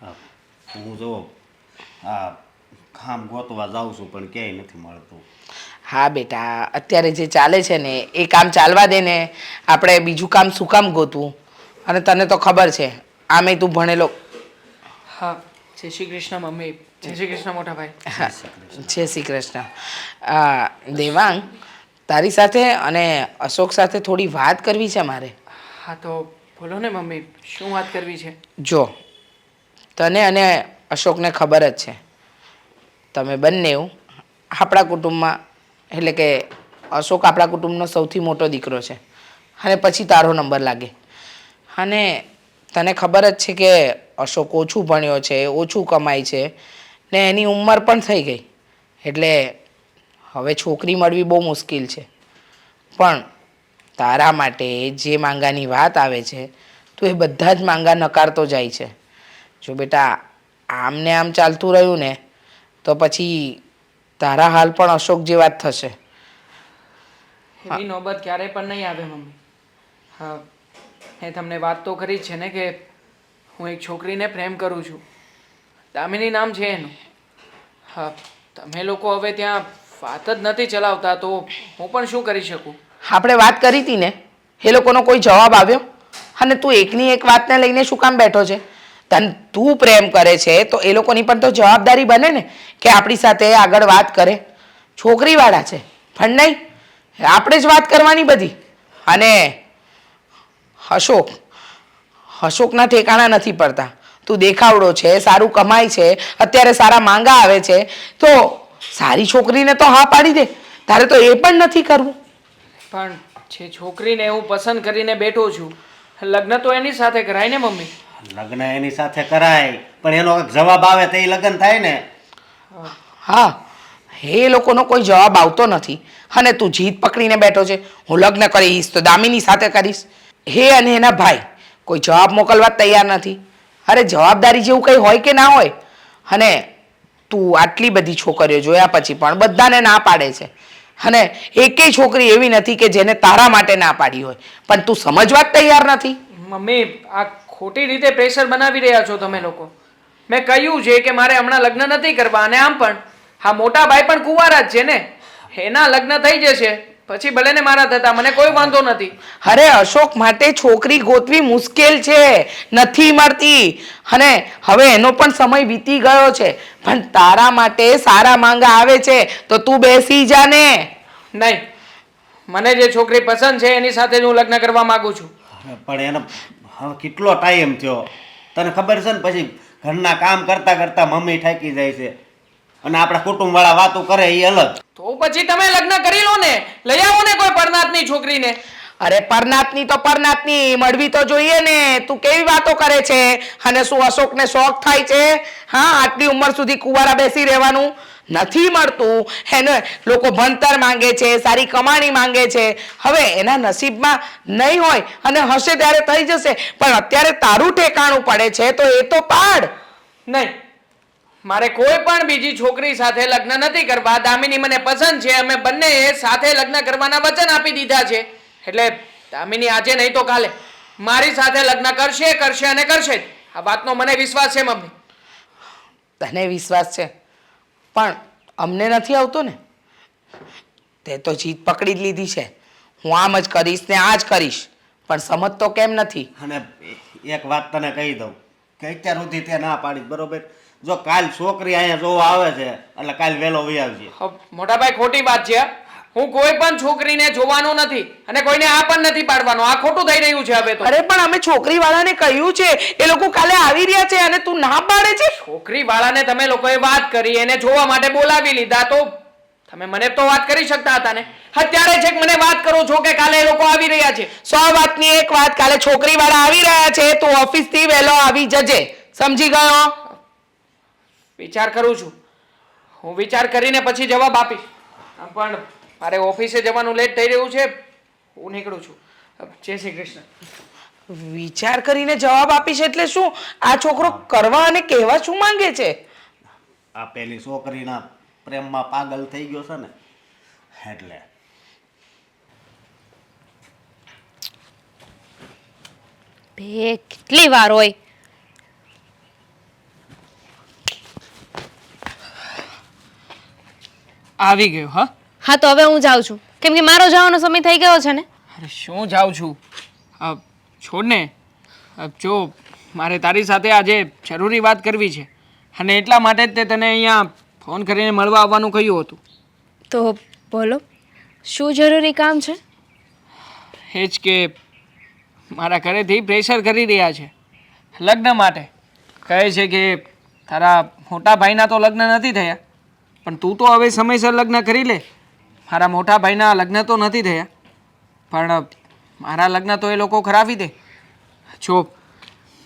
હા, હું જો આ કામ ગોતવા જાઉં છું પણ ક્યાંય નથી મળતું. હા બેટા, અત્યારે જે ચાલે છે ને એ કામ ચાલવા દે ને, આપણે બીજું કામ શું કામ ગોતવું? અને તને તો ખબર છે, આમે તું ભણેલો. હા, જય શ્રી કૃષ્ણ મમ્મી. જય શ્રી કૃષ્ણ મોટા ભાઈ. જય હા, શ્રી કૃષ્ણ. જય શ્રી કૃષ્ણ. દેવાંગ, તારી સાથે અને અશોક સાથે થોડી વાત કરવી છે મારે. હા તો બોલો ને મમ્મી, શું વાત કરવી છે? જો, તને અને અશોકને ખબર જ છે, તમે બંને આપણા કુટુંબમાં, એટલે કે અશોક આપણા કુટુંબનો સૌથી મોટો દીકરો છે અને પછી તારો નંબર લાગે. અને તને ખબર જ છે કે અશોક ઓછું ભણ્યો છે, ઓછું કમાય છે ને એની ઉંમર પણ થઈ ગઈ, એટલે હવે છોકરી મળવી બહુ મુશ્કેલ છે. પણ તારા માટે જે માંગાની વાત આવે છે, તો એ બધા જ માંગા નકારતો જાય છે. જો બેટા આમને આમ ચાલતું રહ્યું ને, તો પછી તારા હાલ પણ અશોક જેવા જ થશે. હા, એવી નોબત ક્યારેય પણ નહીં આવે મમ્મી. હા, મેં તમને વાત તો કરી જ છે ને કે હું એક છોકરીને પ્રેમ કરું છું. દામિની નામ છે એનું. હા, તમે લોકો હવે ત્યાં વાત જ નથી ચલાવતા તો હું પણ શું કરી શકું? આપણે વાત કરી હતી ને, એ લોકોનો કોઈ જવાબ આવ્યો? અને તું એકની એક વાતને લઈને શું કામ બેઠો છે? તું પ્રેમ કરે છે તો એ લોકોની પણ તો જવાબદારી બને ને કે આપણી સાથે આગળ વાત કરે. છોકરીવાળા છે પણ નહીં, આપણે જ વાત કરવાની બધી. અને અશોકના ઠેકાણા નથી પડતા. તું દેખાવડો છે, સારું કમાય છે, અત્યારે સારા માંગા આવે છે, તો સારી છોકરીને તો હા પાડી દે. તારે તો એ પણ નથી કરવું. પણ જે છોકરીને હું પસંદ કરીને બેઠો છું, લગ્ન તો એની સાથે કરાય ને મમ્મી. લગ્ન એની સાથે કરાય પણ એનો જવાબ આવે તો એ લગ્ન થાય ને. હા, હા, એ લોકોનો કોઈ જવાબ આવતો નથી અને તું જીદ પકડીને બેઠો છે, હું લગ્ન કરીશ તો દામિની સાથે કરીશ. હે અને એના ભાઈ કોઈ જવાબ મોકલવા જ તૈયાર નથી. અરે જવાબદારી જેવું કંઈ હોય કે ના હોય? અને તું આટલી બધી છોકરીઓ જોયા પછી પણ બધાને ના પાડે છે, અને એકેય છોકરી એવી નથી કે જેને તારા માટે ના પાડી હોય, પણ તું સમજવા જ તૈયાર નથી. મમ્મી આ ખોટી રીતે પ્રેશર બનાવી રહ્યા છો તમે લોકો. મેં કહ્યું છે કે મારે હમણાં લગ્ન નથી કરવા, અને આમ પણ હા મોટા ભાઈ પણ કુંવારા જ છે ને, એના લગ્ન થઈ જશે પછી ભલે ને મારા થતા, મને કોઈ વાંધો નથી. અરે અશોક માટે છોકરી ગોતવી મુશ્કેલ છે, નથી મળતી. અને હવે એનો પણ સમય વીતી ગયો છે, પણ તારા માટે સારા માંગા આવે છે તો તું બેસી જા ને. નહીં, મને જે છોકરી પસંદ છે એની સાથે જ હું લગ્ન કરવા માંગુ છું. પણ એનો હવે કેટલો ટાઈમ થયો તને ખબર છે ને? પછી ઘરના કામ કરતા કરતા મમ્મી થાકી જાય છે અને આપણા કુટુંબવાળા વાતો કરે એ અલગ. તો પછી તમે લગ્ન કરી લો ને, લઈ આવો ને કોઈ પરનાતની છોકરીને. અરે પરનાતની તો પરનાતની મળવી તો જોઈએ ને. તું કેવી વાતો કરે છે? અને શું અશોકને શોખ થાય છે હા આટલી ઉંમર સુધી કુંવારા બેસી રહેવાનું? નથી મળતું. એને લોકો ભણતર માંગે છે, સારી કમાણી માંગે છે. હવે એના નસીબમાં નહીં હોય અને હશે ત્યારે થઈ જશે, પણ અત્યારે તારું ઠેકાણું પડે છે તો એ તો પાડ. નહીં, મારે કોઈ પણ બીજી છોકરી સાથે લગ્ન નથી કરવા. દામિની મને પસંદ છે, અમે બંને સાથે લગ્ન કરવાના વચન આપી દીધા છે. એટલે દામિની આજે નહીં તો કાલે મારી સાથે લગ્ન કરશે, કરશે અને કરશે જ. આ વાતનો મને વિશ્વાસ છે મમ્મી. તને વિશ્વાસ છે પણ અમને નથી આવતો ને. તે તો જીત પકડી જ લીધી છે, હું આમ જ કરીશ ને આ જ કરીશ, પણ સમજતો કેમ નથી? અને એક વાત તને કહી દઉં કે અત્યાર સુધી તે ના પાડી બરોબર. જો કાલ છોકરી અહીંયા જોવા આવે છે એટલે કાલ વહેલો વહી આવજે. મોટા ભાઈ ખોટી વાત છે. હું કોઈ પણ છોકરીને જોવાનો નથી અને કોઈને આ પણ નથી પાડવાનો. આ ખોટું થઈ રહ્યું છે હવે તો. અરે પણ અમે છોકરી વાળાને કહ્યું છે, એ લોકો કાલે આવી રહ્યા છે અને તું ના પાડે છે. છોકરી વાળાને તમે લોકોએ વાત કરી, એને જોવા માટે બોલાવી લીધા, તો તમે મને તો વાત કરી શકતા હતા ને. અત્યારે છેક મને વાત કરો છો કે કાલે એ લોકો આવી રહ્યા છે. 100 વાતની એક વાત, કાલે છોકરી વાળા આવી રહ્યા છે, તું ઓફિસ થી વહેલો આવી જજે, સમજી ગયો? વિચાર કરું છું, હું વિચાર કરીને પછી જવાબ આપીશ. પણ મારે ઓફિસે જવાનું લેટ થઈ રહ્યું છે, હું નીકળું છું. જય શ્રી કૃષ્ણ. વિચાર કરીને જવાબ આપીશ એટલે શું? આ છોકરો કરવા અને કહેવા શું માંગે છે? આ પેલી છોકરીના પ્રેમમાં પાગલ થઈ ગયો છે ને એટલે. બે કેટલી વાર હોય આવી ગયો. હા હા તો હવે હું જાઉં છું કેમ કે મારો જવાનો સમય થઈ ગયો છે ને. અરે શું જાઉં છું. છોડ ને. જો મારે તારી સાથે આજે જરૂરી વાત કરવી છે અને એટલા માટે જ તે તને અહીંયા ફોન કરીને મળવા આવવાનું કહ્યું હતું. તો બોલો શું જરૂરી કામ છે. એ જ કે મારા ઘરેથી પ્રેશર કરી રહ્યા છે લગ્ન માટે. કહે છે કે તારા મોટા ભાઈના તો લગ્ન નથી થયા પણ તું તો હવે સમયસર લગ્ન કરી લે. મારા મોટા ભાઈના લગ્ન તો નથી થયા પણ મારા લગ્ન તો એ લોકો કરાવી દે. જો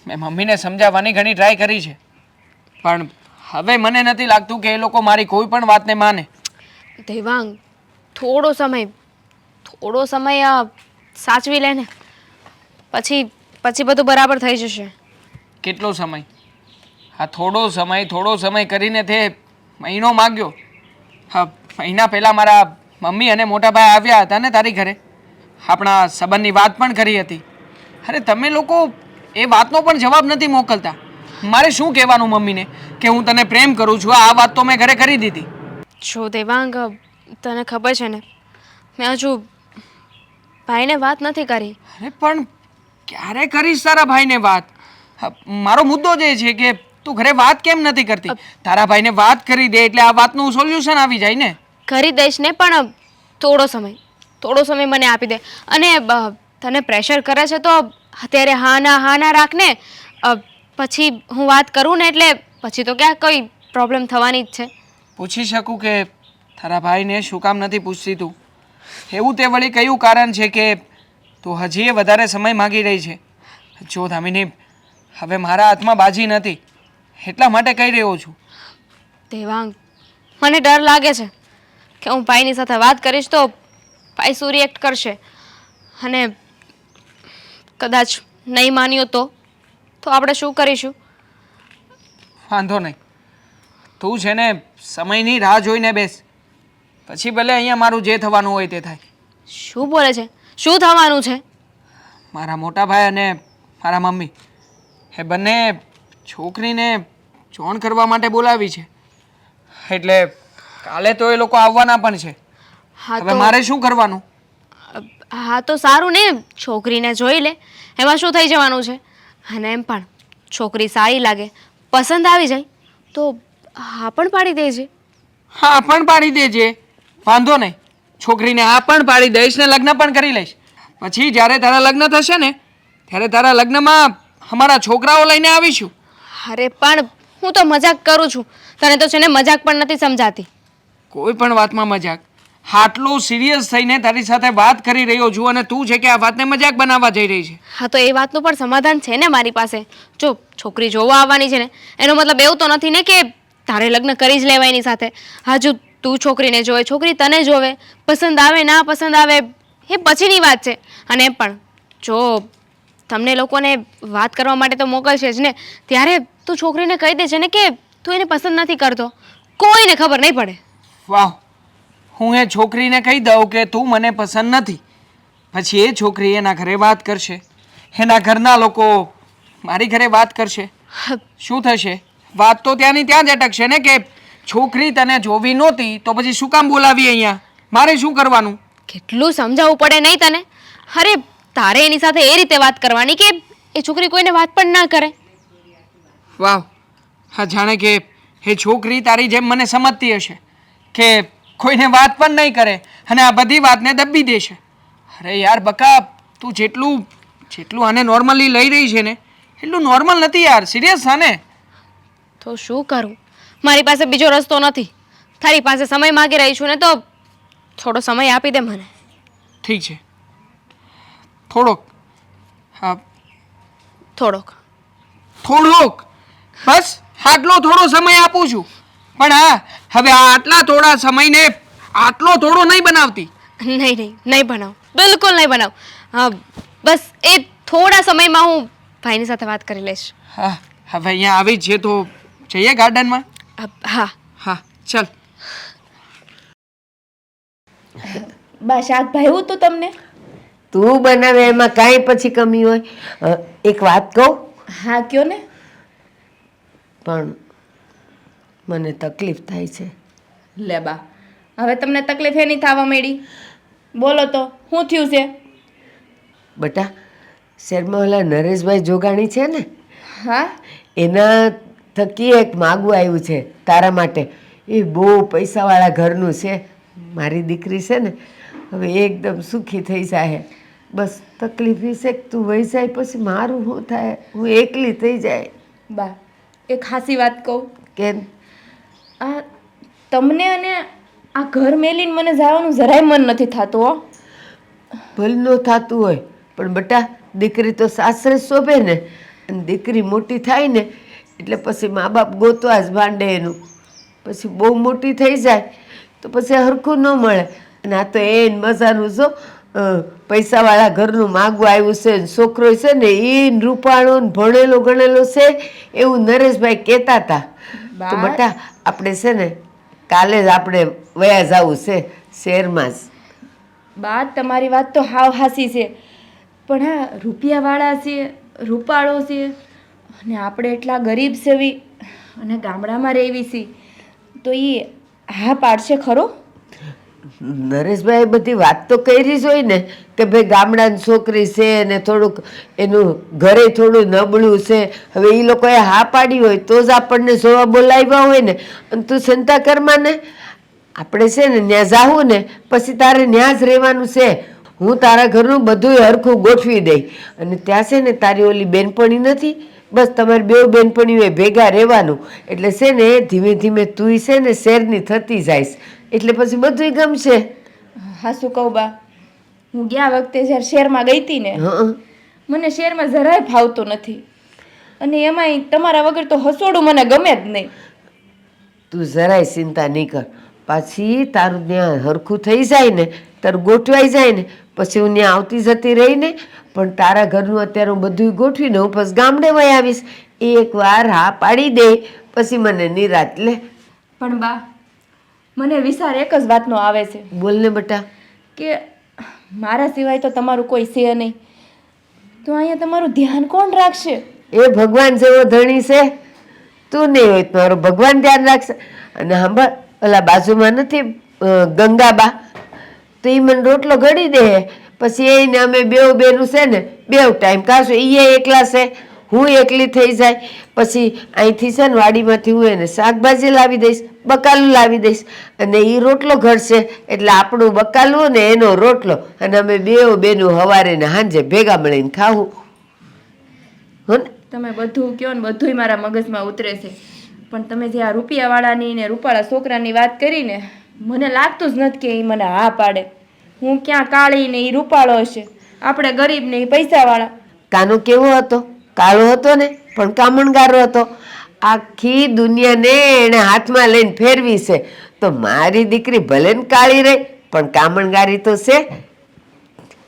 મેં મમ્મીને સમજાવવાની ઘણી ટ્રાય કરી છે પણ હવે મને નથી લાગતું કે એ લોકો મારી કોઈ પણ વાતને માને. દેવાંગ થોડો સમય સાચવી લે ને પછી બધું બરાબર થઈ જશે. કેટલો સમય? હા થોડો સમય કરીને તે મહિનો માગ્યો. હા મહિના પહેલાં મારા મમ્મી અને મોટા ભાઈ આવ્યા હતા ને તારી ઘરે. આપણા સંબંધની વાત પણ કરી હતી. અરે તમે લોકો એ વાતનો પણ જવાબ નથી મોકલતા. મારે શું કહેવાનું મમ્મીને કે હું તને પ્રેમ કરું છું? આ વાત તો મેં ઘરે કરી દીધી. જો દેવાંગ તને ખબર છે ને મેં હજુ ભાઈને વાત નથી કરી. અરે પણ ક્યારે કરીશ તારા ભાઈને વાત? મારો મુદ્દો જે છે કે તું ઘરે વાત કેમ નથી કરતી? તારા ભાઈને વાત કરી દે એટલે આ વાતનું સોલ્યુશન આવી જાય ને. કરી દઈશ ને પણ થોડો સમય મને આપી દે. અને તને પ્રેશર કરે છે તો અત્યારે હા ના રાખ ને. પછી હું વાત કરું ને એટલે પછી તો ક્યાં કોઈ પ્રોબ્લેમ થવાની જ છે. પૂછી શકું કે તારા ભાઈને શું કામ નથી પૂછતી તું? એવું તે વળી કયું કારણ છે કે તું હજી વધારે સમય માગી રહી છે? જો દામિની હવે મારા હાથમાં બાજી નથી એટલા માટે કહી રહ્યો છું. દેવાંગ મને ડર લાગે છે કે હું ભાઈની સાથે વાત કરીશ તો ભાઈ શું રિએક્ટ કરશે અને કદાચ નહીં માન્યો તો આપણે શું કરીશું? વાંધો નહીં, તું છે ને સમયની રાહ જોઈને બેસ, પછી ભલે અહીંયા મારું જે થવાનું હોય તે થાય. શું બોલે છે? શું થવાનું છે? મારા મોટા ભાઈ અને મારા મમ્મી એ બંને છોકરીને જોણ કરવા માટે બોલાવી છે એટલે કાલે તો એ લોકો આવવાના પણ છે. હા હવે મારે શું કરવાનું? હા તો સારું ને, છોકરીને જોઈ લે, એમાં શું થઈ જવાનું છે? અને એમ પણ છોકરી સારી લાગે, પસંદ આવી જાય તો હા પણ પાડી દેજે. હા પણ પાડી દેજે, વાંધો નહીં. છોકરીને હા પણ પાડી દઈશ ને લગ્ન પણ કરી લઈશ. પછી જ્યારે તારા લગ્ન થશે ને ત્યારે તારા લગ્નમાં અમારા છોકરાઓ લઈને આવીશું. અરે પણ હું તો મજાક કરું છું, તને તો છે ને મજાક પણ નથી સમજાતી. કોઈ પણ વાતમાં મજાક? આટલું સિરિયસ થઈને તારી સાથે વાત કરી રહ્યો છું અને તું છે કે આ વાતને મજાક બનાવવા જઈ રહી છે. હા તો એ વાતનું પણ સમાધાન છે ને મારી પાસે. જો છોકરી જોવા આવવાની છે ને એનો મતલબ એવું તો નથી ને કે તારે લગ્ન કરી જ લેવાય એની સાથે. હજુ તું છોકરીને જોવે, છોકરી તને જોવે, પસંદ આવે ના પસંદ આવે એ પછીની વાત છે. અને એમ પણ જો તમને લોકોને વાત કરવા માટે તો મોકલશે જ ને, ત્યારે તું છોકરીને કહી દે છે ને કે તું એને પસંદ નથી કરતો, કોઈને ખબર નહીં પડે. વાહ, હું એ છોકરીને કહી દઉં કે તું મને પસંદ નથી, પછી એ છોકરી એના ઘરે વાત કરશે, એના ઘરના લોકો મારી ઘરે વાત કરશે, શું થશે? વાત તો ત્યાંની ત્યાં જ અટકશે ને કે છોકરી તને જોવી નહોતી તો પછી શું કામ બોલાવી અહીંયા? મારે શું કરવાનું? કેટલું સમજાવવું પડે નહીં તને? અરે તારે એની સાથે એ રીતે વાત કરવાની કે એ છોકરી કોઈને વાત પણ ના કરે. વાહ, હા જાણે કે એ છોકરી તારી જેમ મને સમજતી હશે કે કોઈને વાત પણ નહીં કરે અને આ બધી વાતને દબી દેશે. અરે યાર બકા, તું જેટલું આને નોર્મલી લઈ રહી છે ને એટલું નોર્મલ નથી યાર, સિરિયસ થાને. તો શું કરું? મારી પાસે બીજો રસ્તો નથી. તારી પાસે સમય માગી રહી છું ને તો થોડો સમય આપી દે મને. ઠીક છે, થોડોક. હા થોડોક બસ આટલો થોડો સમય આપું છું, પણ હા હવે આટલા થોડા સમયને આટલો થોડો નહીં બનાવતી. નહીં બનાવ, બિલકુલ નહીં બનાવ. બસ એ થોડા સમયમાં હું ભાઈની સાથે વાત કરી લઈશ. હા હવે અહીંયા આવી જ છે તો જઈએ ગાર્ડનમાં. હા હા ચાલ. બા શાક ભાવ્યું તું તમને? તું બનાવે એમાં કાંઈ પછી કમી હોય? એક વાત કહું? હા કયો ને. પણ મને તકલીફ થાય છે. લે બા, હવે તમને તકલીફ એની થવા માંડી. બોલો તો શું થયું છે? બેટા શહેરમાં ઓલા નરેશભાઈ જોગાણી છે ને, હા એના થકી એક માગું આવ્યું છે તારા માટે. એ બહુ પૈસાવાળા ઘરનું છે. મારી દીકરી છે ને હવે એકદમ સુખી થઈ જાય. બસ તકલીફ એ છે કે તું વહી જાય પછી મારું શું થાય, હું એકલી થઈ જાય. બા એક ખાસી વાત કહું. કેમ? આ તમને અને આ ઘર મેલીને મને જવાનું જરાય મન નથી થતું હો. ભલનું થતું હોય પણ બેટા દીકરી તો સાસરે શોભે ને, અને દીકરી મોટી થાય ને એટલે પછી મા બાપ ગોતવા જ માંડે એનું. પછી બહુ મોટી થઈ જાય તો પછી હરખું ન મળે. અને આ તો એ મજાનું જો પૈસાવાળા ઘરનું માગવું આવ્યું છે ને છોકરો છે ને એ રૂપાળો ને ભણેલો ગણેલો છે એવું નરેશભાઈ કહેતા હતા. તો બેટા આપણે છે ને કાલે જ આપણે વયા જવું છે શહેરમાં જ. બા તમારી વાત તો હાવ હાસી છે, પણ આ રૂપિયાવાળા છે, રૂપાળો છે, અને આપણે એટલા ગરીબ સેવી અને ગામડામાં રહેવી છીએ, તો એ હા પાડશે ખરો? નરેશભાઈ બધી વાત તો કરી જ હોય ને કે ભાઈ ગામડાની છોકરી છે ને થોડુંક એનું ઘરે થોડું નબળું છે. હવે એ લોકોએ હા પાડી હોય તો જ આપણને જોવા બોલાવ્યા હોય ને. અને તું ચિંતા કરમાં ને, આપણે છે ને ત્યાં જાવું ને પછી તારે ત્યાં જ રહેવાનું છે. હું તારા ઘરનું બધું હરખું ગોઠવી દઈ. અને ત્યાં છે ને તારી ઓલી બેનપણી નથી, બસ તમારી બે બેનપણીઓએ ભેગા રહેવાનું. એટલે છે ને ધીમે ધીમે તું છે ને શહેરની થતી જઈશ એટલે પછી બધું ગમશે. હા શું કહું બા, હું ગયા વખતે જ્યારે શહેરમાં ગઈ હતી ને, મને શહેરમાં જરાય ફાવતું નથી. અને એમાંય તમારા વગર તો હસોડું મને ગમે જ નહીં. તું જરાય ચિંતા નહીં કર. પાછી તારું ત્યાં હરખું થઈ જાય ને, તારું ગોઠવાઈ જાય ને પછી હું ત્યાં આવતી જતી રહીને. પણ તારા ઘરનું અત્યારે હું બધું ગોઠવીને હું પછી ગામડે વહી આવીશ. એકવાર હા પાડી દે પછી મને નિરાત લે. પણ બા મને વિચાર એક જ વાતનો આવે છે બોલ ને બેટા. કે મારા સિવાય તો તમારું કોઈ છે નહીં, તો અહીંયા તમારું ધ્યાન કોણ રાખશે? એ ભગવાન જેવો ધણી છે. તું નહીં હોય તો મારો ભગવાન ધ્યાન રાખશે. અને સાંભળ, ઓલા બાજુમાં નથી ગંગાબા, તો એ મને રોટલો ઘડી દે. પછી એને અમે બેનું છે ને બેવ ટાઈમ ખાશું. એ એકલા છે, હું એકલી થઈ જાય. પછી અહીંથી છે ને વાડીમાંથી હું એને શાકભાજી લાવી દઈશ, બકાલું લાવી દઈશ, અને એ રોટલો ઘડશે. એટલે આપણું બકાલું ને એનો રોટલો, અને અમે બેનું સવારે ને સાંજે ભેગા મળીને ખાવું. હો ને? તમે બધું કહો ને બધુંય મારા મગજમાં ઉતરે છે, પણ તમે જે આ રૂપિયાવાળાની ને રૂપાળા છોકરાની વાત કરીને મને લાગતું જ નથી કે એ મને હા પાડે. હું ક્યાં કાળી ને એ રૂપાળો હશે, આપણે ગરીબ ને એ પૈસાવાળા. કાનો કેવો હતો? કાળો હતો ને પણ કામણગારો હતો. આખી દુનિયાને એણે હાથમાં લઈને ફેરવી છે. તો મારી દીકરી ભલે ને કાળી રહી પણ કામણગારી તો છે.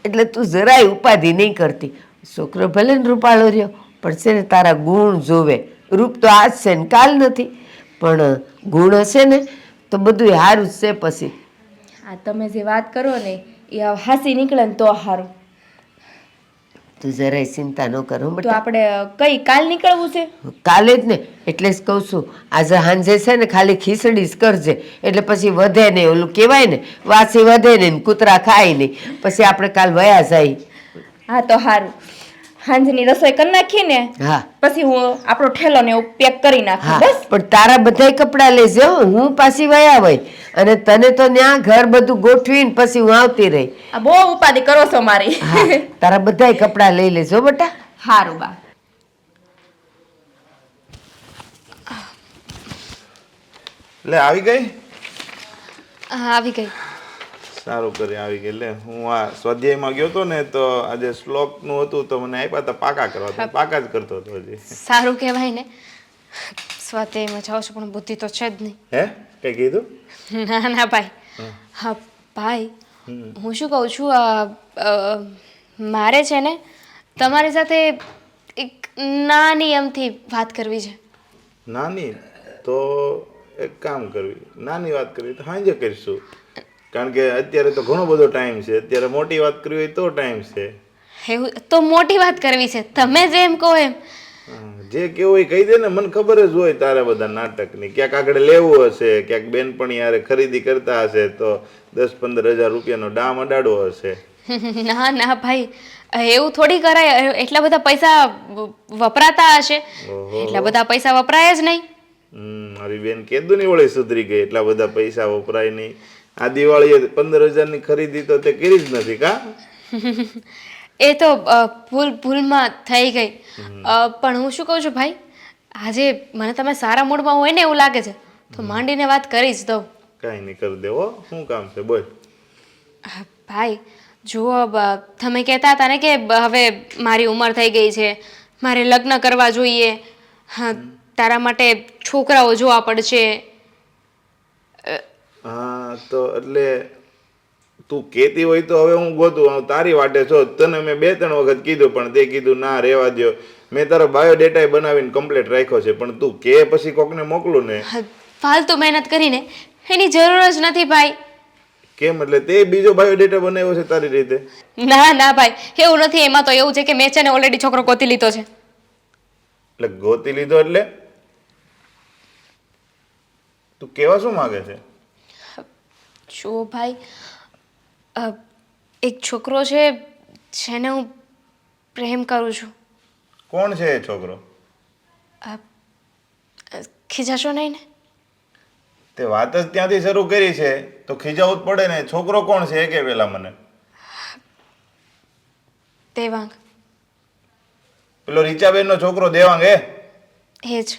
એટલે તું જરાય ઉપાધિ નહીં કરતી. છોકરો ભલે ને રૂપાળો રહ્યો પણ છે ને તારા ગુણ જોવે. રૂપ તો આજ છે ને કાલ નથી, પણ ગુણ હશે ને તો બધું સારું જ છે. પછી આ તમે જે વાત કરો ને એ હાસી નીકળે ને તો સારું. તું જરાય ચિંતા ન કરો તો બેટા. આપણે કઈ કાલ નીકળવું છે? કાલે જ ને, એટલે જ કહું છું આજે સાંજે છે ને ખાલી ખીચડી જ કરજે. એટલે પછી વધે નહીં, ઓલું કહેવાય ને વાસી વધે નહીં કૂતરા ખાય નહીં. પછી આપણે કાલ વયા જાય. હા તો સારું, સાંજની રસોઈ કરી નાખી ને હા પછી હું આપણો ઠેલો ને એવું પેક કરી નાખું. હા, બસ પણ તારા બધાય કપડાં લેજે હો. હું પાછી વયા હોય અને તને તો ત્યાં ઘર બધું ગોઠવીને પછી હું આવતી રહી. આ બહુ ઉપાધિ કરો છો મારી. હા, તારા બધાય કપડાં લઈ લેજો બેટા. સારું બા. લે આવી ગઈ. હા આવી ગઈ. સારું કરી આવી ગઈ. લે હું આ સ્વાધ્યાયમાં ગયો હતો ને તો આજે શ્લોકનું હતું તો મને આપ્યા હતા પાકા કરવા, તો પાકા જ કરતો હતો હજી. સારું કહેવાય ને, સ્વાધ્યાયમાં જાઓ છો પણ બુદ્ધિ તો છે જ નહીં. હે કઈ કીધું? ના ના ભાઈ. હા ભાઈ, હું શું કહું છું, મારે છે ને તમારી સાથે એક નાની એમથી વાત કરવી છે. નાની? તો એક કામ કરવી, નાની વાત કરવી તો સાંજે કરીશું, કારણ કે અત્યારે તો ઘણો બધો ટાઈમ છે. અત્યારે મોટી વાત કરવી હોય તો ટાઈમ છે. એવું તો મોટી વાત કરવી છે, તમે જેમ કહો એમ. જે કેવું એ કહી દે ને, મને ખબર જ હોય તારા બધા નાટકની. ક્યાંક આગળ લેવું હશે, ક્યાંક બેનપણી યારે ખરીદી કરતા હશે તો 10-15 હજાર રૂપિયાનો ડામ અડાડવો હશે. ના ના ભાઈ, એવું થોડી કરાય. એટલા બધા પૈસા વપરાતા હશે? એટલા બધા પૈસા વપરાય જ નહીં. મારી બેન કેદું ની વળી સુધરી ગઈ, એટલા બધા પૈસા વપરાય નહીં. આ દિવાળીએ 15,000ની ખરીદી તો તે કરી જ નથી કા? એ તો ભૂલમાં થઈ ગઈ. પણ હું શું કહું છું ભાઈ, આજે મને તમે સારા મૂડમાં હોય ને એવું લાગે છે, તો માંડીને વાત કરી જ દઉં. કાંઈ નહીં, કરી દેવો. શું કામ છે બોલ. ભાઈ જુઓ, તમે કહેતા હતા ને કે હવે મારી ઉંમર થઈ ગઈ છે, મારે લગ્ન કરવા જોઈએ, હા તારા માટે છોકરાઓ જોવા પડશે. હા તો એટલે તું કહેતી હોય તો હવે હું ગોતું, તારી વાટે છો. તને મેં 2-3 વખત કીધું પણ તે કીધું ના રહેવા દો. મેં તારો બાયોડેટા બનાવીને કમ્પ્લીટ રાખ્યો છે, પણ તું કે પછી કોકને મોકલું ને. ફાલતુ મહેનત કરીને એની જરૂર જ નથી ભાઈ. કેમ એટલે તે બીજો બાયોડેટા બનાવ્યો છે તારી રીતે? ના ના ભાઈ, એવું નથી. એમાં તો એવું છે કે મેં છે ને ઓલરેડી છોકરો ગોતી લીધો છે. એટલે ગોતી લીધો એટલે તું કેવા શું માંગે છે? જુઓ ભાઈ, એક છોકરો છે જેને હું પ્રેમ કરું છું. કોણ છે એ છોકરો? ખીજાશો નહીં ને? તે વાત જ ત્યાંથી શરૂ કરી છે તો ખીજાવું જ પડે ને. છોકરો કોણ છે એ કે પેલા મને. દેવાંગ. પેલો રીચાબેનનો છોકરો દેવાંગ? એ જ.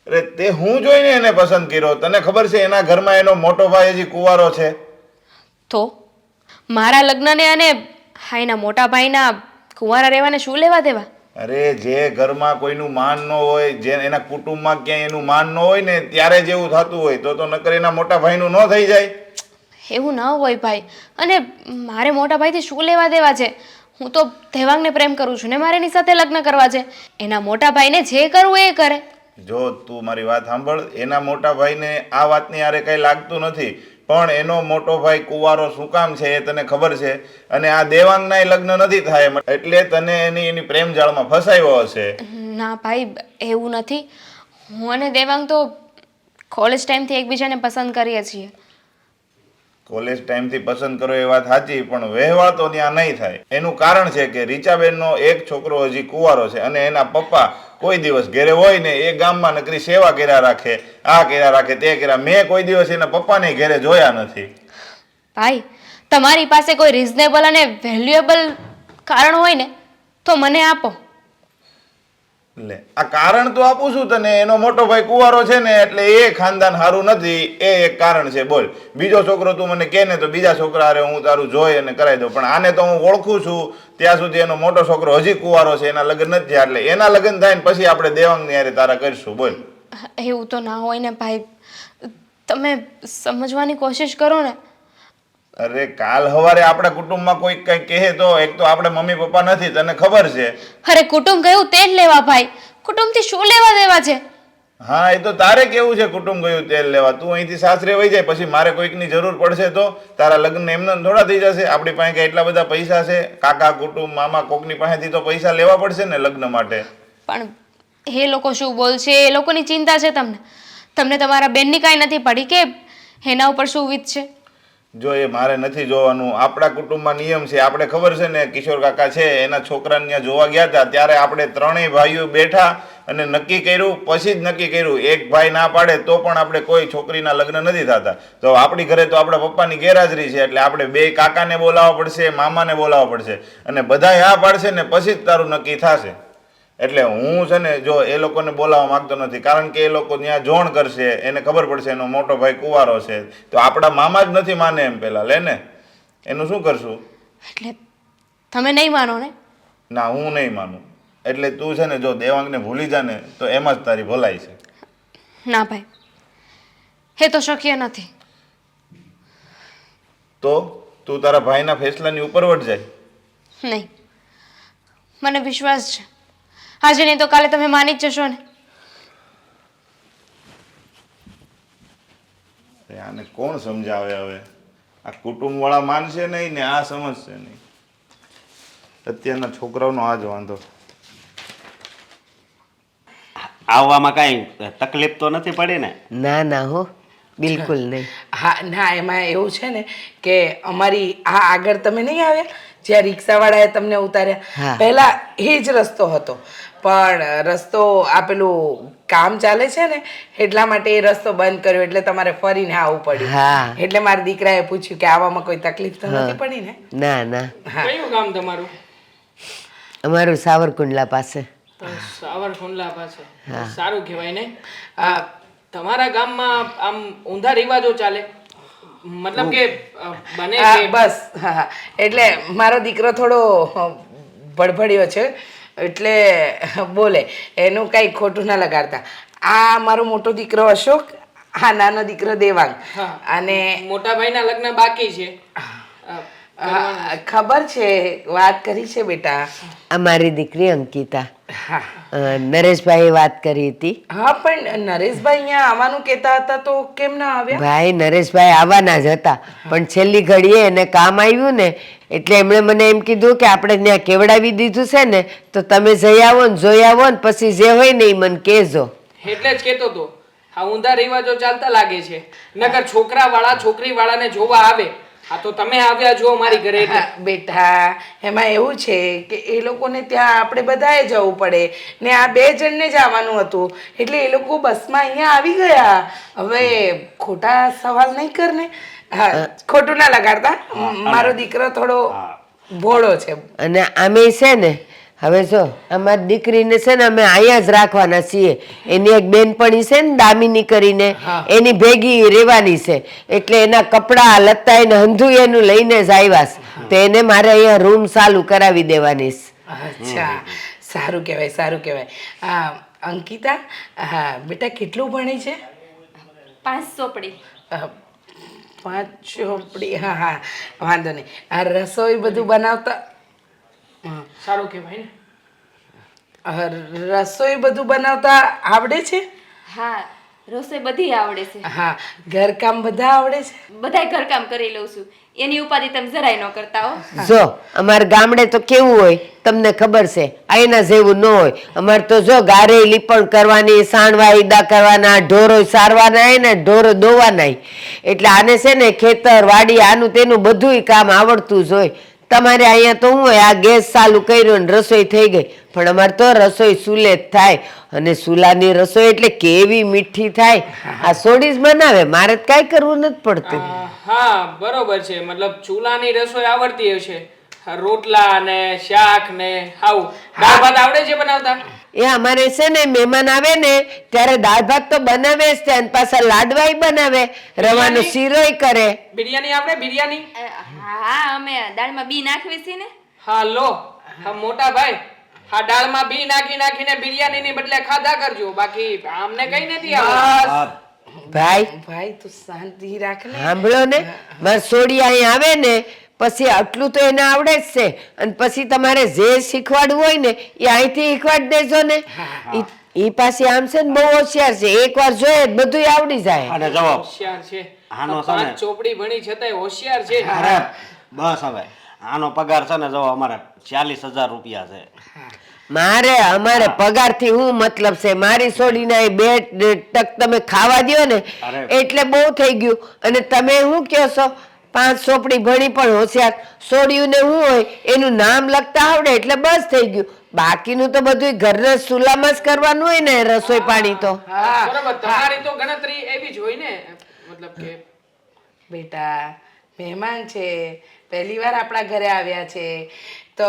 અરે તે હું જોઈને એને પસંદ કર્યો. તને ખબર છે એના ઘરમાં એનો મોટો ભાઈ હજી કુંવારો છે? તો મારા લગ્નને અને હા એના મોટા ભાઈના કુંવારા રહેવાને શું લેવા દેવા? અરે જે ઘરમાં કોઈનું માન ન હોય, જે એના કુટુંબમાં ક્યાંય એનું માન ન હોય ને ત્યારે જેવું થતું હોય તો નકર એના મોટા ભાઈનું ન થઈ જાય? એવું ન હોય ભાઈ. અને મારે મોટા ભાઈથી શું લેવા દેવા છે? હું તો દેવાંગને પ્રેમ કરું છું ને મારે એની સાથે લગ્ન કરવા છે. એના મોટા ભાઈને જે કરવું એ કરે. જો તું મારી વાત સાંભળ, એના મોટા ભાઈને આ વાતની આરે કઈ લાગતું નથી, પણ એનો મોટો ભાઈ કુંવારો શું કામ છે એ તને ખબર છે. અને આ દેવાંગના લગ્ન નથી થાય એટલે તને એની પ્રેમ જાળમાં ફસાયો હશે. ના ભાઈ, એવું નથી. હું અને દેવાંગ તો કોલેજ ટાઈમથી એકબીજાને પસંદ કરીએ છીએ. કોલેજ ટાઈમથી પસંદ કરો એ વાત સાચી, પણ વહેવાળ તો ત્યાં નહીં થાય. એનું કારણ છે કે રીચાબેનનો એક છોકરો હજી કુંવારો છે અને એના પપ્પા કોઈ દિવસ ઘરે હોય ને એ ગામમાં નકરી સેવા કર્યા રાખે, આ કર્યા રાખે, તે કર્યા. મેં કોઈ દિવસ એના પપ્પાને ઘરે જોયા નથી. ભાઈ, તમારી પાસે કોઈ રિઝનેબલ અને વેલ્યુએબલ કારણ હોય ને તો મને આપો. લે આ કારણ તો આપું છું તને. એનો મોટો ભાઈ કુંવારો છે ને એટલે એ ખાનદાન સારું નથી, એ એક કારણ છે. બોલ, બીજો છોકરો તું મને કહે ને તો બીજા છોકરા હારે હું તારું જોઈ અને કરાવી દઉં, પણ આને તો હું ઓળખું છું ત્યાં સુધી એનો મોટો છોકરો હજી કુંવારો છે, એના લગ્ન નથી થયા. એટલે એના લગ્ન થાય ને પછી આપણે દેવાંગની હારે તારા કરીશું. બોલ. એવું તો ના હોય ને ભાઈ, તમે સમજવાની કોશિશ કરો ને. અરે કાલ સવારે આપણા કુટુંબમાં કોઈ કઈ કહે તો એક તો આપણે મમ્મી પપ્પા નથી, તને ખબર છે. અરે કુટુંબ ગયું તે જ લેવા ભાઈ. કુટુંબથી શું લેવા દેવા છે? હા એ તો તારે કેવું છે કુટુંબ ગયું તેલ લેવા. તું અહીંથી સાસરે વહી જાય પછી મારે કોઈકની જરૂર પડશે તો તારા લગ્ન એમને થોડા થઈ જશે? આપણી પાસે કઈ એટલા બધા પૈસા છે? કાકા કુટુંબ મામા કોકની પાસેથી તો પૈસા લેવા પડશે ને લગ્ન માટે. પણ એ લોકો શું બોલશે એ લોકોની ચિંતા છે તમને. તમને તમારા બેનની કાંઈ નથી પડી કે એના ઉપર શું વિધ છે? જો એ મારે નથી જોવાનું. આપણા કુટુંબમાં નિયમ છે, આપણે ખબર છે ને. કિશોર કાકા છે એના છોકરાને ત્યાં જોવા ગયા હતા ત્યારે આપણે 3 ભાઈઓ બેઠા અને નક્કી કર્યું, પછી જ નક્કી કર્યું. એક ભાઈ ના પાડે તો પણ આપણે કોઈ છોકરીના લગ્ન નથી થતા. તો આપણી ઘરે તો આપણા પપ્પાની ગેરહાજરી છે એટલે આપણે 2 કાકાને બોલાવવા પડશે, મામાને બોલાવવા પડશે અને બધા હા પાડશે ને પછી જ તારું નક્કી થશે. એટલે હું છે ને જો એ લોકોને બોલાવવા માંગતો નથી, કારણ કે એ લોકો ત્યાં જોણ કરશે, એને ખબર પડશે એનો મોટો ભાઈ કુંવારો છે તો આપણા મામા જ નથી માને એમ. પેલા લે ને એનું શું કરશું? એટલે તમે નહીં માનો ને? ના હું નહીં માનું. એટલે તું છે ને જો દેવાંગને ભૂલી જા ને તો એમાં જ તારી ભલાઈ છે. ના ભાઈ, એ તો શક્ય નથી. તો તું તારા ભાઈના ફેસલાની ઉપર વટ જાય? નહીં, મને વિશ્વાસ છે. આજે નહીં તો કાલે તમે માની જ જશો ને. આને કોણ સમજાવે હવે? આ કુટુંબ વાળા માનશે નહીં ને આ સમજશે નહીં. અત્યારના છોકરાઓનો આ જ વાંધો. આવવામાં કાંઈ તકલીફ તો નથી પડી ને? ના ના હો, બિલકુલ નહીં. હા ના, એમાં એવું છે ને કે અમારી આ આગળ તમે નહીં આવ્યા જ્યાં રિક્ષાવાળાએ તમને હા. ઉતાર્યા, પહેલા એ જ રસ્તો હતો, પણ રસ્તો આ પેલું કામ ચાલે છે ને એટલા માટે એ રસ્તો બંધ કર્યો, એટલે તમારે ફરીને આવવું પડ્યું. હા. એટલે મારા દીકરાએ પૂછ્યું કે આવામાં કોઈ તકલીફ તો નથી પડી ને? ના ના, હા. કયું ગામ તમારું? અમારું સાવરકુંડલા પાસે. તો સાવરકુંડલા પાસે. હા. સારું કહેવાય ને. તમારા ગામમાં આમ ઊંધા રિવાજો ચાલે? મતલબ કે બને હા, કે બસ હા હા. એટલે મારો દીકરો થોડો બડબડિયો છે, એટલે બોલે, એનું કંઈ ખોટું ના લગાડતા. આ મારો મોટો દીકરો અશોક, આ નાનો દીકરો દેવાંગ. હા. અને મોટા ભાઈના લગ્ન બાકી છે. ખબર છે, વાત કરી છે બેટા. અમારી દીકરી અંકિતા. હા નરેશભાઈએ વાત કરી હતી. હા, પણ નરેશભાઈ અહીંયા આવવાનું કહેતા હતા તો કેમ ના આવ્યા? ભાઈ નરેશભાઈ આવવાના જ હતા, પણ છેલ્લી ઘડીએ એને કામ આવ્યું ને એટલે એમણે મને એમ કીધું કે આપણે ત્યાં કેવડાવી દીધું છે ને, તો તમે જઈ આવો ને જોઈ આવો ને પછી જે હોય ને એ મને કહેજો. એટલે જ કેતો તો આ ઊંધા રિવાજો ચાલતા લાગે છે. નકર છોકરા વાળા છોકરી વાળાને જોવા આવે. આ તો તમે આવ્યા જો મારી ઘરે એટલે. હા, બેટા એમાં એવું છે કે એ લોકોને ત્યાં આપણે બધાએ જવું પડે ને આ 2 જણને જ આવવાનું હતું, એટલે એ લોકો બસમાં અહીંયા આવી ગયા. હવે ખોટા સવાલ નહીં કર ને. હા, ખોટું ના લગાડતા. મારો દીકરો થોડો ભોળો છે. અને આમે છે ને હવે જો અમારી દીકરીને છે ને અમે અહીંયા જ રાખવાના છીએ. એની એક બેનપણી છે ને દામિની કરીને, એની ભેગી રહેવાની છે, એટલે એના કપડાં લત્તા એને હંધું એનું લઈને જ આવ્યા છે, તો એને મારે અહીંયા રૂમ ચાલુ કરાવી દેવાની છે. અચ્છા, સારું કહેવાય, સારું કહેવાય. અંકિતા, હા બેટા કેટલું ભણી છે? 5 ચોપડી. 5 ચોપડી. હા હા, વાંધો નહીં. આ રસોઈ બધું બનાવતા સારું કહેવાય ને. રસોઈ બધું બનાવતા આવડે છે? હા, રસોઈ બધી આવડે છે. હા, ઘરકામ બધા આવડે છે? બધાય ઘરકામ કરી લઉં છું. એની ઉપાધિ તમે જરાય ન કરતા હો. જો અમારે ગામડે તો કેવું હોય તમને ખબર છે, આઈના જેવું ન હોય. અમારે તો જો ગારે લીપણ કરવાની, સાણવા ઈદા કરવાના, ઢોરો સારવાના હોય ને ઢોરો દોવાના. એટલે આને છે ને ખેતર વાડી આનું તેનું બધુંય કામ આવડતું જ હોય. તમારે અહીંયા તો શું હોય, આ ગેસ ચાલુ કર્યો ને રસોઈ થઈ ગઈ, પણ અમારે તો રસોઈ ચૂલે જ થાય. અને ચૂલાની રસોઈ એટલે કેવી મીઠી થાય. આ સોડી જ બનાવે, મારે જ કાંઈ કરવું નથી પડતું. હા બરોબર છે. મતલબ ચૂલાની રસોઈ આવડતી હશે. રોટલા ને શાક ને હાવ દાળ ભાત આવડે છે બનાવતા? એ અમારે છે ને મહેમાન આવે ને ત્યારે દાળ ભાત તો બનાવે જ તે, અને પાછા લાડવાય બનાવે, રવાનો શીરોય કરે. બિરયાની આવડે? બિરયાની? હા, અમે દાળમાં બી નાખવી છે ને. હા લો, હા મોટા ભાઈ, હા દાળમાં બી નાખીને બિરયાની ની બદલે ખાધા કરજો, બાકી આમને કઈ નથી આવડતું. ભાઈ ભાઈ તું શાંતિ રાખ ને. સાંભળો ને, મારે સોડી અહીં આવે ને પછી આટલું તો એને આવડે જ છે, અને પછી તમારે જે શીખવાડવું હોય ને એ અહીંથી શીખવાડી દેજો ને. ઈ પાછી આમ છે ને બહુ હોશિયાર છે, એકવાર જોઈએ તો બધું આવડી જાય. અને જવાબ હોશિયાર છે. આનો છે ને 5 ચોપડી ભણી છતાંય હોશિયાર છે. અરે બસ હવે આનો પગાર છે ને જો અમારે 40,000 રૂપિયા છે. અમારે પગારથી હું મતલબ છે, મારી સોડીના 2 ટક તમે ખાવા દ્યો ને અરે. એટલે બહુ થઈ ગયું. અને તમે શું કહો છો 5 ચોપડી ભણી પણ હોશિયાર. સોડિયું ને શું હોય એનું નામ લખતા આવડે એટલે બસ થઈ ગયું. બાકીનું તો બધું ઘરના ચૂલામાં જ કરવાનું હોય ને, રસોઈ પાણી તો. હા બરોબર, તમારી તો ગણતરી એવી જ હોય ને. મતલબ કે બેટા મહેમાન છે, પહેલી વાર આપણા ઘરે આવ્યા છે, તો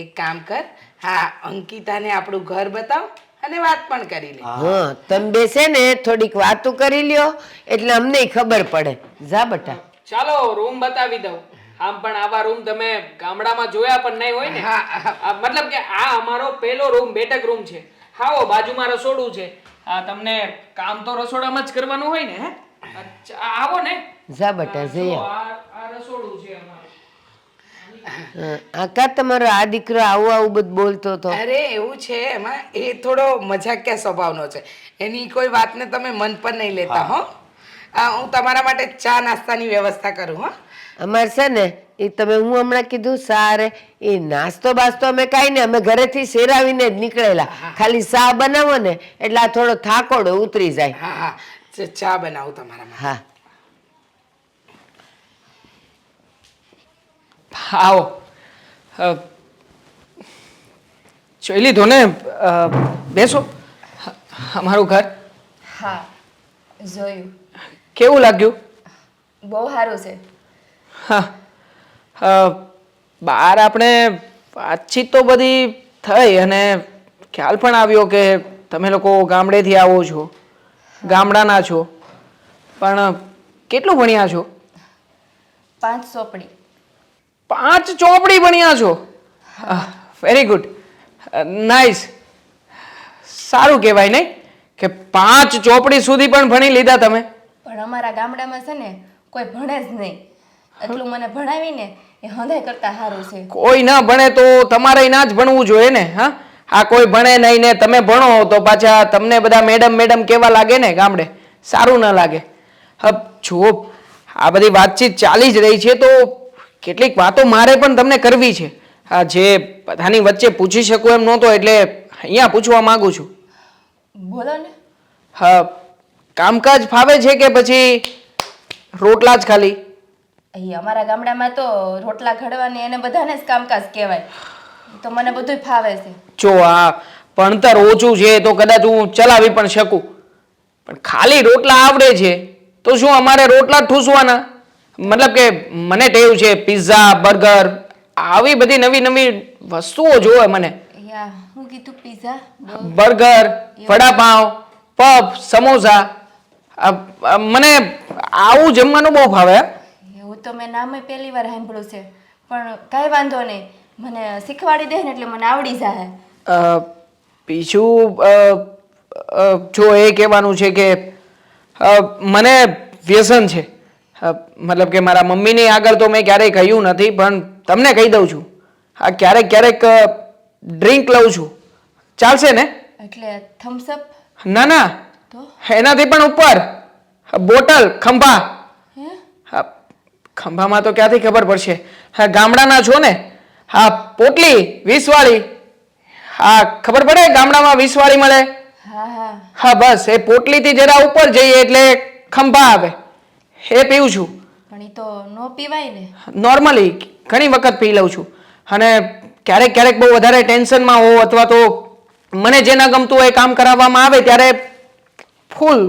એક કામ કર, હા અંકિતાને આપણું ઘર બતાવ અને વાત પણ કરી લે. હા, તમે બેસે ને થોડીક વાતો કરી લ્યો એટલે અમને ખબર પડે. જા બટા. ચાલો રૂમ બતાવી દઉં. આમ પણ આવા રૂમ તમે ગામડામાં જોયા પણ નહીં હોય ને. મતલબ કે આ અમારો પહેલો રૂમ, બેઠક રૂમ છે. હાઓ બાજુમાં રસોડું છે. આ તમને કામ તો રસોડામાં જ કરવાનું હોય ને. હે અચ્છા, આવો ને. જા બટા જઈએ. જો આ રસોડું છે અમારું. આકા તમારો આ દીકરો આવું બધું બોલતો હતો. અરે એવું છે, એમાં એ થોડો મજાકિયા સ્વભાવનો છે, એની કોઈ વાતને તમે મન પર નહીં લેતા હો. હું તમારા માટે ચા નાસ્તાની વ્યવસ્થા કરું. હો અમારે છે ને એ તમે હું હમણાં કીધું સારે એ નાસ્તો બાસ્તો અમે કાંઈ ને અમે ઘરેથી શેરાવીને જ નીકળેલા ખાલી ચા બનાવો ને એટલે આ થોડો થાકોડો ઉતરી જાય. હા હા ચા બનાવું તમારા માટે. હા આવો જોઈ લીધો ને બેસો અમારું ઘર હા જોયું. કેવું લાગ્યું? બહુ સારું છે. હા બહાર આપણે વાતચીત તો બધી થઈ અને ખ્યાલ પણ આવ્યો કે તમે લોકો ગામડેથી આવો છો, ગામડાના છો, પણ કેટલું ભણ્યા છો? 5 ચોપડી. 5 ચોપડી ભણ્યા છો? Very good, nice. સારું કહેવાય નહીં કે 5 ચોપડી સુધી પણ ભણી લીધા તમે. પણ અમારા ગામડામાં છે ને કોઈ ભણે જ નહીં. એટલું મને ભણાવીને એ હંધાઈ કરતા સારું છે. કોઈ ના ભણે તો તમારે ના જ ભણવું જોઈએ ને. હા આ કોઈ ભણે નહીં ને તમે ભણો તો પાછા તમને બધા મેડમ મેડમ કેવા લાગે ને ગામડે, સારું ના લાગે. જુઓ આ બધી વાતચીત ચાલી જ રહી છે તો કેટલીક વાતો મારે પણ તમને કરવી છે. હા જે બધાની વચ્ચે પૂછી શકું એમ નહોતો એટલે અહીંયા પૂછવા માંગુ છું. બોલો ને. હા કામકાજ ફાવે છે કે પછી રોટલા જ ખાલી? અહીં અમારા ગામડામાં તો રોટલા ઘડવાની એને બધાને જ કામકાજ કહેવાય. તો મને બધુંય ફાવે છે. જો આ ભણતર ઓછું છે તો કદાચ હું ચલાવી પણ શકું, પણ ખાલી રોટલા આવડે છે તો શું અમારે રોટલા જ ઠૂસવાના? મતલબ કે મને ટેવ છે પિઝા, બર્ગર આવી બધી નવી નવી વસ્તુઓ જોવે મને. યા હું કીધું pizza, burger, vada pav, puff, samosa મને આવું જમવાનું બહુ ભાવે. એવું તો મેં નામે પહેલી વાર સાંભળ્યું છે. પણ કાંઈ વાંધો નહીં, મને શીખવાડી દે ને એટલે મને આવડી જાય. બીજું જો એ કહેવાનું છે કે મને વ્યસન છે. મતલબ કે મારા મમ્મીની આગળ તો મેં ક્યારેય કહ્યું નથી પણ તમને કહી દઉં છું. હા ક્યારેક ક્યારેક ડ્રિંક લઉં છું. ચાલશે ને? એટલે થમ્સઅપ? ના ના તો એનાથી પણ ઉપર બોટલ, ખંભા. હે? હા ખંભામાં તો ક્યાંથી ખબર પડશે? હા ગામડાના છો ને? હા પોટલી 20 વાળી. હા ખબર પડે ગામડામાં 20 વાળી મળે? હા હા. હા બસ એ પોટલીથી જરા ઉપર જઈએ એટલે ખંભા આવે, એ પીવું છું. પણ એ તો નો પીવાય ને. નોર્મલી ઘણી વખત પી લઉં છું અને ક્યારેક ક્યારેક બહુ વધારે ટેન્શનમાં હોઉં અથવા તો મને જે ન ગમતું હોય એ કામ કરાવવામાં આવે ત્યારે ફૂલ.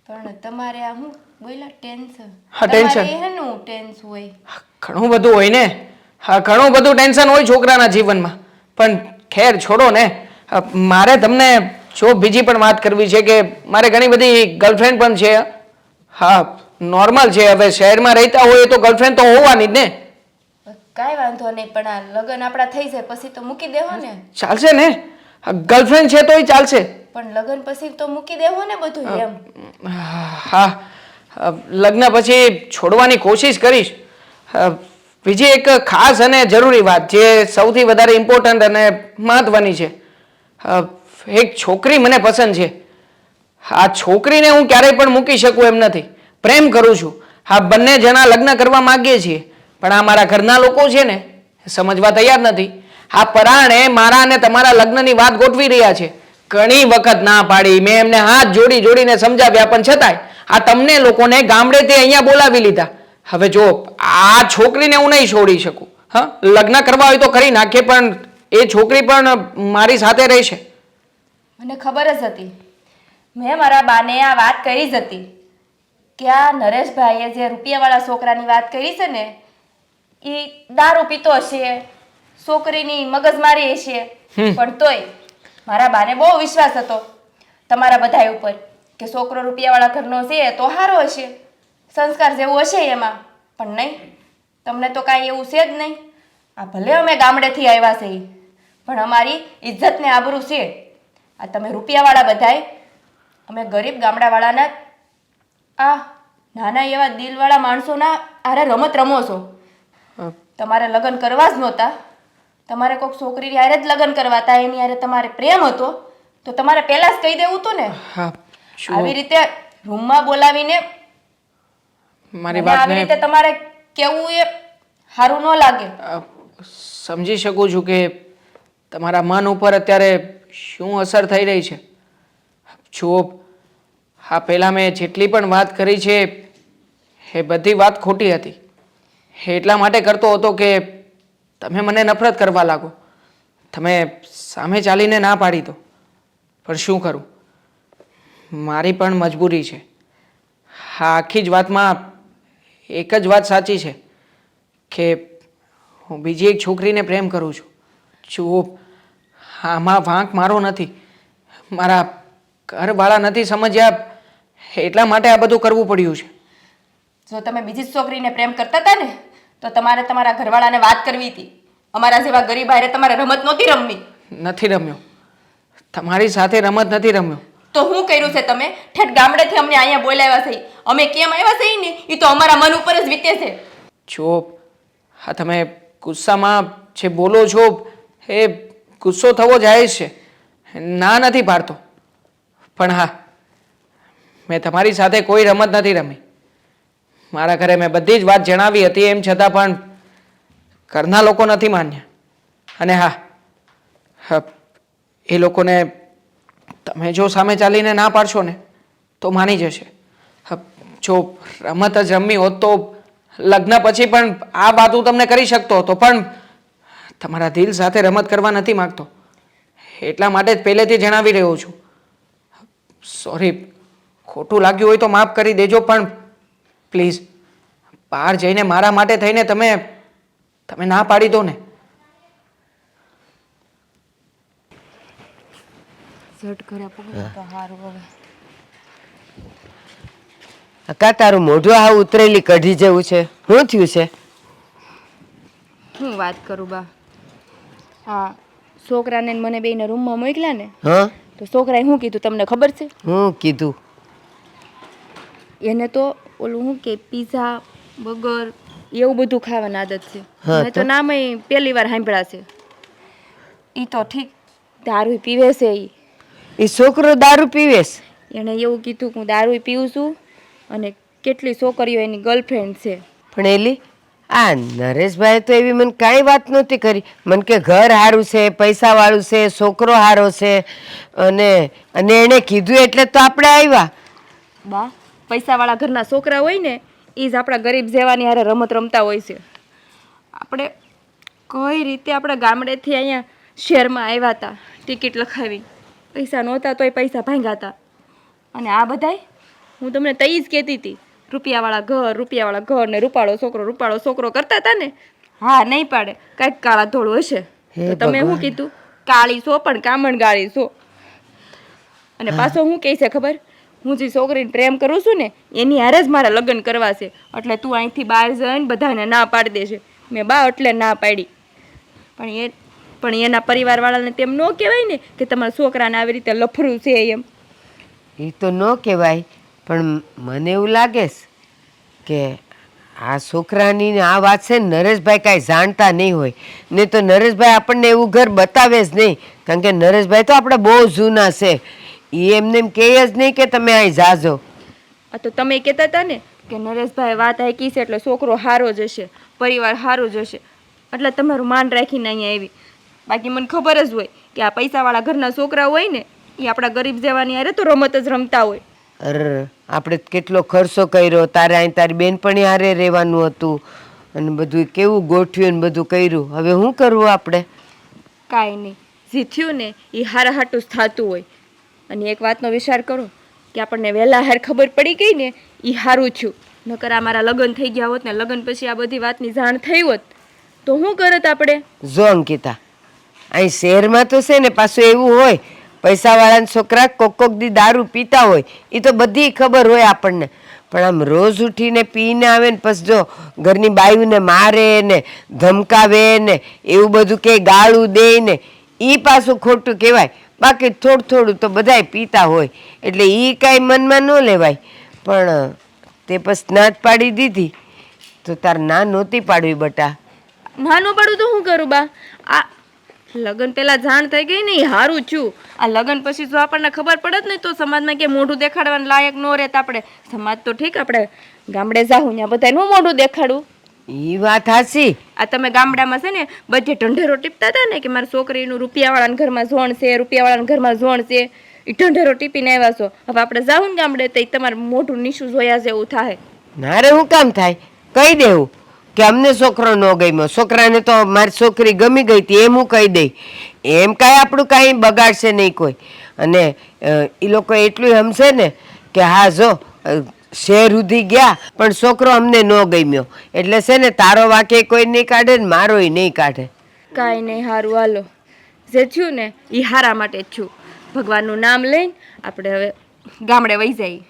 પણ તમારે આ હું બોલ્યા ટેન્શન? હા, ટેન્શન. તમારે એનું ટેન્શન હોય. ઘણું બધું હોય ને. હા ઘણું બધું ટેન્શન હોય છોકરાના જીવનમાં, પણ ખેર છોડો ને. મારે તમને જો બીજી પણ વાત કરવી છે કે મારે ઘણી બધી ગર્લફ્રેન્ડ પણ છે. હા નોર્મલ છે, હવે શહેરમાં રહેતા હોય તો ગર્લફ્રેન્ડ તો હોવાની જ ને. કાંઈ વાંધો નહીં, પણ આ લગ્ન આપણા થઈ જાય પછી તો મૂકી દેવો ને. ચાલશે ને? ગર્લફ્રેન્ડ છે તોય ચાલશે. પણ લગ્ન પછી તો મૂકી દેવો ને બધું એમ. હા લગ્ન પછી છોડવાની કોશિશ કરીશ. બીજી એક ખાસ અને જરૂરી વાત જે સૌથી વધારે ઇમ્પોર્ટન્ટ અને મહત્વની છે. એક છોકરી મને પસંદ છે. આ છોકરીને હું ક્યારેય પણ મૂકી શકું એમ નથી. પ્રેમ કરું છું. હા બંને જણા લગ્ન કરવા માંગીએ છીએ પણ આ મારા ઘરના લોકો છે ને સમજવા તૈયાર નથી. આ પરાણે મારા અને તમારા લગ્નની વાત ગોઠવી રહ્યા છે. ઘણી વખત ના પાડી, મેં એમને હાથ જોડી જોડીને સમજાવ્યા પણ છતાંય આ તમને લોકોને ગામડેથી અહીંયા બોલાવી લીધા. હવે જો આ છોકરીને હું નહીં છોડી શકું. હા લગ્ન કરવા હોય તો કરી નાખીએ પણ એ છોકરી પણ મારી સાથે રહેશે. મને ખબર જ હતી. મેં મારા બાને આ વાત કરી જ હતી કે આ નરેશભાઈએ જે રૂપિયાવાળા છોકરાની વાત કરી છે ને એ દારૂ પીતો હશે, છોકરીની મગજમારી હશે, પણ તોય મારા બાને બહુ વિશ્વાસ હતો તમારા બધા ઉપર કે છોકરો રૂપિયાવાળા ઘરનો છે તો સારો હશે, સંસ્કાર જેવું હશે એમાં. પણ નહીં, તમને તો કાંઈ એવું છે જ નહીં. આ ભલે અમે ગામડેથી આવ્યા છે પણ અમારી ઇજ્જત ને આબરૂ છે. આ તમે રૂપિયાવાળા બધાય, અમે ગરીબ ગામડાવાળાના આ નાના એવા દિલવાળા માણસોના આરે રમત રમો છો. તમારે લગ્ન કરવા જ નહોતા, તમારે કોઈક છોકરી હારે જ લગ્ન કરવા હતા, એની હારે તમારે પ્રેમ હતો તો તમારે પહેલા જ કહી દેવું હતું ને. આવી રીતે રૂમમાં બોલાવીને મારી આવી વાતને રીતે તમારે કેવું એ સારું ન લાગે. સમજી શકું છું કે તમારા મન ઉપર અત્યારે શું અસર થઈ રહી છે. જુઓ, હા પહેલાં મેં જેટલી પણ વાત કરી છે એ બધી વાત ખોટી હતી. એટલા માટે કરતો હતો કે તમે મને નફરત કરવા લાગો. તમે સામે ચાલીને ના પાડી દો. પણ શું કરું, મારી પણ મજબૂરી છે. હા, આખી જ વાતમાં એક જ વાત સાચી છે કે હું બીજી એક છોકરીને પ્રેમ કરું છું. જુઓ, આમાં વાંક મારો નથી. મારા ઘરવાળા નથી સમજ્યા એટલા માટે આ બધું કરવું પડ્યું છે. જો તમે બીજી જ છોકરીને પ્રેમ કરતા હતા ને તો તમારે તમારા ઘરવાળાને વાત કરવી હતી. અમારા જેવા ગરીબ હારે તમારે રમત નહોતી રમવી. નથી રમ્યો, તમારી સાથે રમત નથી રમ્યો. તો શું કર્યું છે તમે? ઠેઠ ગામડેથી અમને અહીંયા બોલાવ્યા છે. અમે કેમ આવ્યા છે ને એ તો અમારા મન ઉપર જ વીતે છે. જો હા, તમે ગુસ્સામાં જે બોલો છો એ ગુસ્સો થવો જાય છે, ના નથી પાડતો. પણ હા, મેં તમારી સાથે કોઈ રમત નથી રમી. મારા ઘરે મેં બધી જ વાત જણાવી હતી, એમ છતાં પણ ઘરના લોકો નથી માન્યા. અને હા, એ લોકોને તમે જો સામે ચાલીને ના પાડશો ને તો માની જશે. જો રમત જ રમવી હોત તો લગ્ન પછી પણ આ વાત હું તમને કરી શકતો હતો, પણ તમારા દિલ સાથે રમત કરવા નથી માગતો. એટલા માટે જ પહેલેથી જણાવી રહ્યો છું. સોરી, ખોટું લાગ્યું હોય તો માફ કરી દેજો, પણ પ્લીઝ બહાર જઈને મારા માટે થઈને તમે ના પાડી દો ને. અકા તારું મોઢું આ ઉતરેલી કઢી જેવું છે, શું થયું છે? હું વાત કરું બા. હા, છોકરાને ને મને બેયને રૂમમાં મોકલ્યા ને હા, તો છોકરાએ શું કીધું તમને ખબર છે? હું કીધું? એને તો ઓલું શું કે પીઝા બર્ગર એવું બધું ખાવાની આદત છે. હા, મેં તો નામ પહેલી વાર સાંભળ્યા છે. ઈ તો ઠીક, દારૂ પીવે છે ઈ. એ છોકરો દારૂ પીવેશ? એણે એવું કીધું કે હું દારૂ પીવું છું અને કેટલી છોકરીઓ એની ગર્લફ્રેન્ડ છે. પણ એલી આ નરેશભાઈ તો એવી મને કાંઈ વાત નહોતી કરી. મને કે ઘર સારું છે, પૈસા વાળું છે, છોકરો સારો છે, અને એણે કીધું એટલે તો આપણે આવ્યા. બા, પૈસાવાળા ઘરના છોકરા હોય ને એ જ આપણા ગરીબ જેવાની હારે રમત રમતા હોય છે. આપણે કઈ રીતે આપણા ગામડેથી અહીંયા શહેરમાં આવ્યા હતા ટિકિટ લખાવી, પૈસા નહોતા તોય પૈસા ભાંગ્યા હતા. અને આ બધાય હું તમને તઈ જ કહેતી હતી, રૂપિયાવાળા ઘર ને રૂપાળો છોકરો કરતા હતા ને. હા, નહીં પાડે કાંઈક કાળા ધોળું હશે. તો તમે શું કીધું? કાળી છો પણ કામણ ગાળી છો. અને પાછો હું કહે છે ખબર? હું જે છોકરીને પ્રેમ કરું છું ને એની હારે જ મારા લગ્ન કરવા છે, એટલે તું અહીંથી બહાર જઈને બધાને ના પાડી દેશે. મેં બા એટલે ના પાડી. પણ એના પરિવારવાળાને તેમ ન કહેવાય ને કે તમારા છોકરાને આવી રીતે લફરું છે એમ. એ તો ન કહેવાય, પણ મને એવું લાગે છે કે આ છોકરાની આ વાત છે ને નરેશભાઈ કાંઈ જાણતા નહીં હોય. ને તો નરેશભાઈ આપણને એવું ઘર બતાવે જ નહીં, કારણ કે નરેશભાઈ તો આપણે બહુ જૂના છે. એ એમને એમ કહે જ નહીં કે તમે અહીં જાજો. આ તો તમે કહેતા હતા ને કે નરેશભાઈ વાત હાકી છે એટલે છોકરો હારો જ હશે, પરિવાર સારું જ હશે, એટલે તમારું માન રાખીને અહીંયા આવી. બાકી મને ખબર જ હોય કે આ પૈસાવાળા ઘરના છોકરા હોય ને એ આપણા ગરીબ જેવાની હારે તો રમત જ રમતા હોય. અરે આપણે કેટલો ખર્ચો કર્યો, તારે અહીં તારી બેનપણી હારે રહેવાનું હતું અને બધું કેવું ગોઠવ્યું ને બધું કર્યું. હવે શું કરવું આપણે? કાંઈ નહીં, જે થયું ને એ હારા હાટું જ થતું હોય. અને એક વાતનો વિચાર કરો કે આપણને વહેલા હાર ખબર પડી ગઈ ને એ સારું થયું. નકર આ મારા લગ્ન થઈ ગયા હોત ને લગ્ન પછી આ બધી વાતની જાણ થઈ હોત તો શું કરત આપણે? જો અંકિતા, અહીં શહેરમાં તો છે ને પાછું એવું હોય, પૈસાવાળાના છોકરા કોક દી દારૂ પીતા હોય એ તો બધી ખબર હોય આપણને. પણ આમ રોજ ઉઠીને પીને આવે ને પછી જો ઘરની બાયુને મારે ને ધમકાવે ને એવું બધું કે ગાળું દે ને એ પાછું ખોટું કહેવાય. બાકી થોડું તો બધાય પીતા હોય એટલે એ કાંઈ મનમાં ન લેવાય. પણ તે પછી ના જ પાડી દીધી તો તાર ના નહોતી પાડવી બટા. નાનું પડું તો શું કરું બા? આ લગ્ન પહેલા જાણ થઈ ગઈ ને એ સારું છું. આ લગ્ન પછી જો આપણને ખબર પડત ને તો સમાજમાં કે મોઢું દેખાડવાનું લાયક ન રહેત આપણે. સમાજ તો ઠીક, આપણે ગામડે જાઉં ત્યાં બધાનું મોઢું દેખાડું. એ વાત હાચી. આ તમે ગામડામાં છે ને બધે ઢંઢેરો ટીપતા હતા ને કે મારી છોકરીનું રૂપિયાવાળાના ઘરમાં ઝોણ છે, રૂપિયાવાળાના ઘરમાં ઝોણ છે, એ ઢંઢેરો ટીપીને આવ્યા છો. હવે આપણે જાવ ને ગામડે તો તમારું મોઢું નીચું જોયા જેવું થાય. ના રે, હું કામ થાય? કહી દેવું કે અમને છોકરો ન ગમ્યો, છોકરાને તો મારી છોકરી ગમી ગઈ હતી એમ હું કહી દઈ. એમ કાંઈ આપણું કાંઈ બગાડશે નહીં કોઈ. અને એ લોકો એટલું સમજે ને કે હા જો શહેર સુધી ગયા પણ છોકરો અમને ન ગમ્યો, એટલે છે ને તારો વાકે કોઈ નહીં કાઢે ને મારોય નહીં કાઢે. કાંઈ નહીં, સારું હાલો. જે થયું ને એ હારા માટે જ થયું. ભગવાનનું નામ લઈને આપણે હવે ગામડે વહી જઈએ.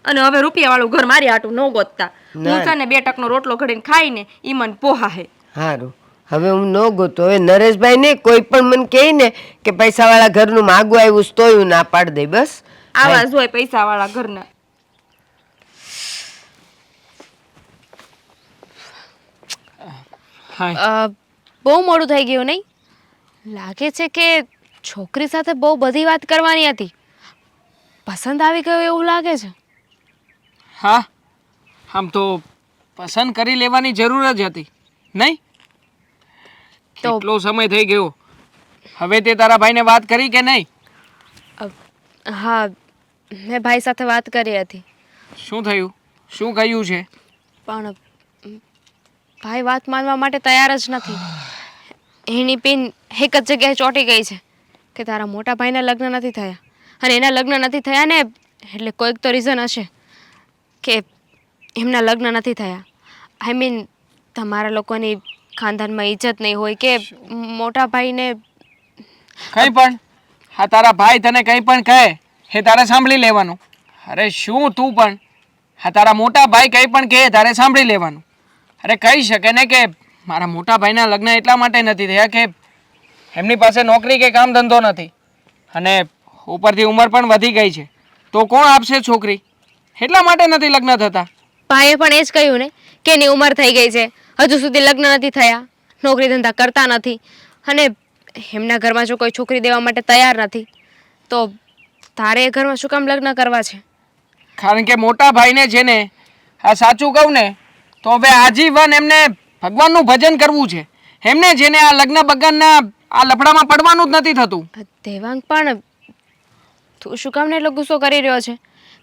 અને હવે રૂપિયાવાળું ઘર મારી આટું ન ગોતતા. હું છે ને 2 ટકનો રોટલો ઘડીને ખાઈને ઈ મને પોહા હે. સારું, હવે હું ન ગોતો. હવે નરેશભાઈ ને કોઈ પણ મને કહે ને કે પૈસાવાળા ઘરનું માગું આવ્યું છે તોય હું ના પાડી દઈ. બસ આવા જ હોય પૈસાવાળા ઘરના. બહુ મોડું થઈ ગયું નહીં? લાગે છે કે છોકરી સાથે બહુ બધી વાત કરવાની હતી. પસંદ આવી ગયો એવું લાગે છે. હા, આમ તો પસંદ કરી લેવાની જરૂર જ હતી નહીં? તો- કેટલો સમય થઈ ગયો. હવે તે તારા ભાઈને વાત કરી કે નહીં? હા, મેં ભાઈ સાથે વાત કરી હતી, શું થયું? શું કહ્યું છે? પણ ભાઈ વાત માનવા માટે તૈયાર જ નથી. એની પિન એક જ જગ્યાએ ચોંટી ગઈ છે કે તારા મોટા ભાઈના લગ્ન નથી થયા, અને એના લગ્ન નથી થયા ને એટલે કોઈક તો રીઝન હશે કે એમના લગ્ન નથી થયા. આઈ મીન તમારા લોકોની ખાનદાનમાં ઇજ્જત નહીં હોય કે મોટા ભાઈને. કંઈ પણ હા, તારા ભાઈ તને કંઈ પણ કહે એ તારે સાંભળી લેવાનું. અરે શું તું પણ, હા તારા મોટા ભાઈ કંઈ પણ કહે તારે સાંભળી લેવાનું. અરે કહી શકે ને કે મારા મોટા ભાઈના લગ્ન એટલા માટે નથી થયા કે એમની પાસે નોકરી કે કામ ધંધો નથી, અને ઉપરથી ઉંમર પણ વધી ગઈ છે, તો કોણ આપશે છોકરી? એટલા માટે નથી લગ્ન થતા. ભાઈએ પણ એ જ કહ્યું ને કે એની ઉંમર થઈ ગઈ છે, હજુ સુધી લગ્ન નથી થયા, નોકરી ધંધા કરતા નથી, અને એમના ઘરમાં જો કોઈ છોકરી દેવા માટે તૈયાર નથી તો તારે એ ઘરમાં શું કામ લગ્ન કરવા છે? કારણ કે મોટા ભાઈને છે ને, આ સાચું કહું ને તો હવે આજીવન એમને ભગવાનનું ભજન કરવું છે. એમને જેને આ લગ્ન બગનના આ લફડામાં પડવાનું જ નથી થતું. દેવાંગ, પણ તું શું કામ ને એટલો ગુસ્સો કરી રહ્યો છે?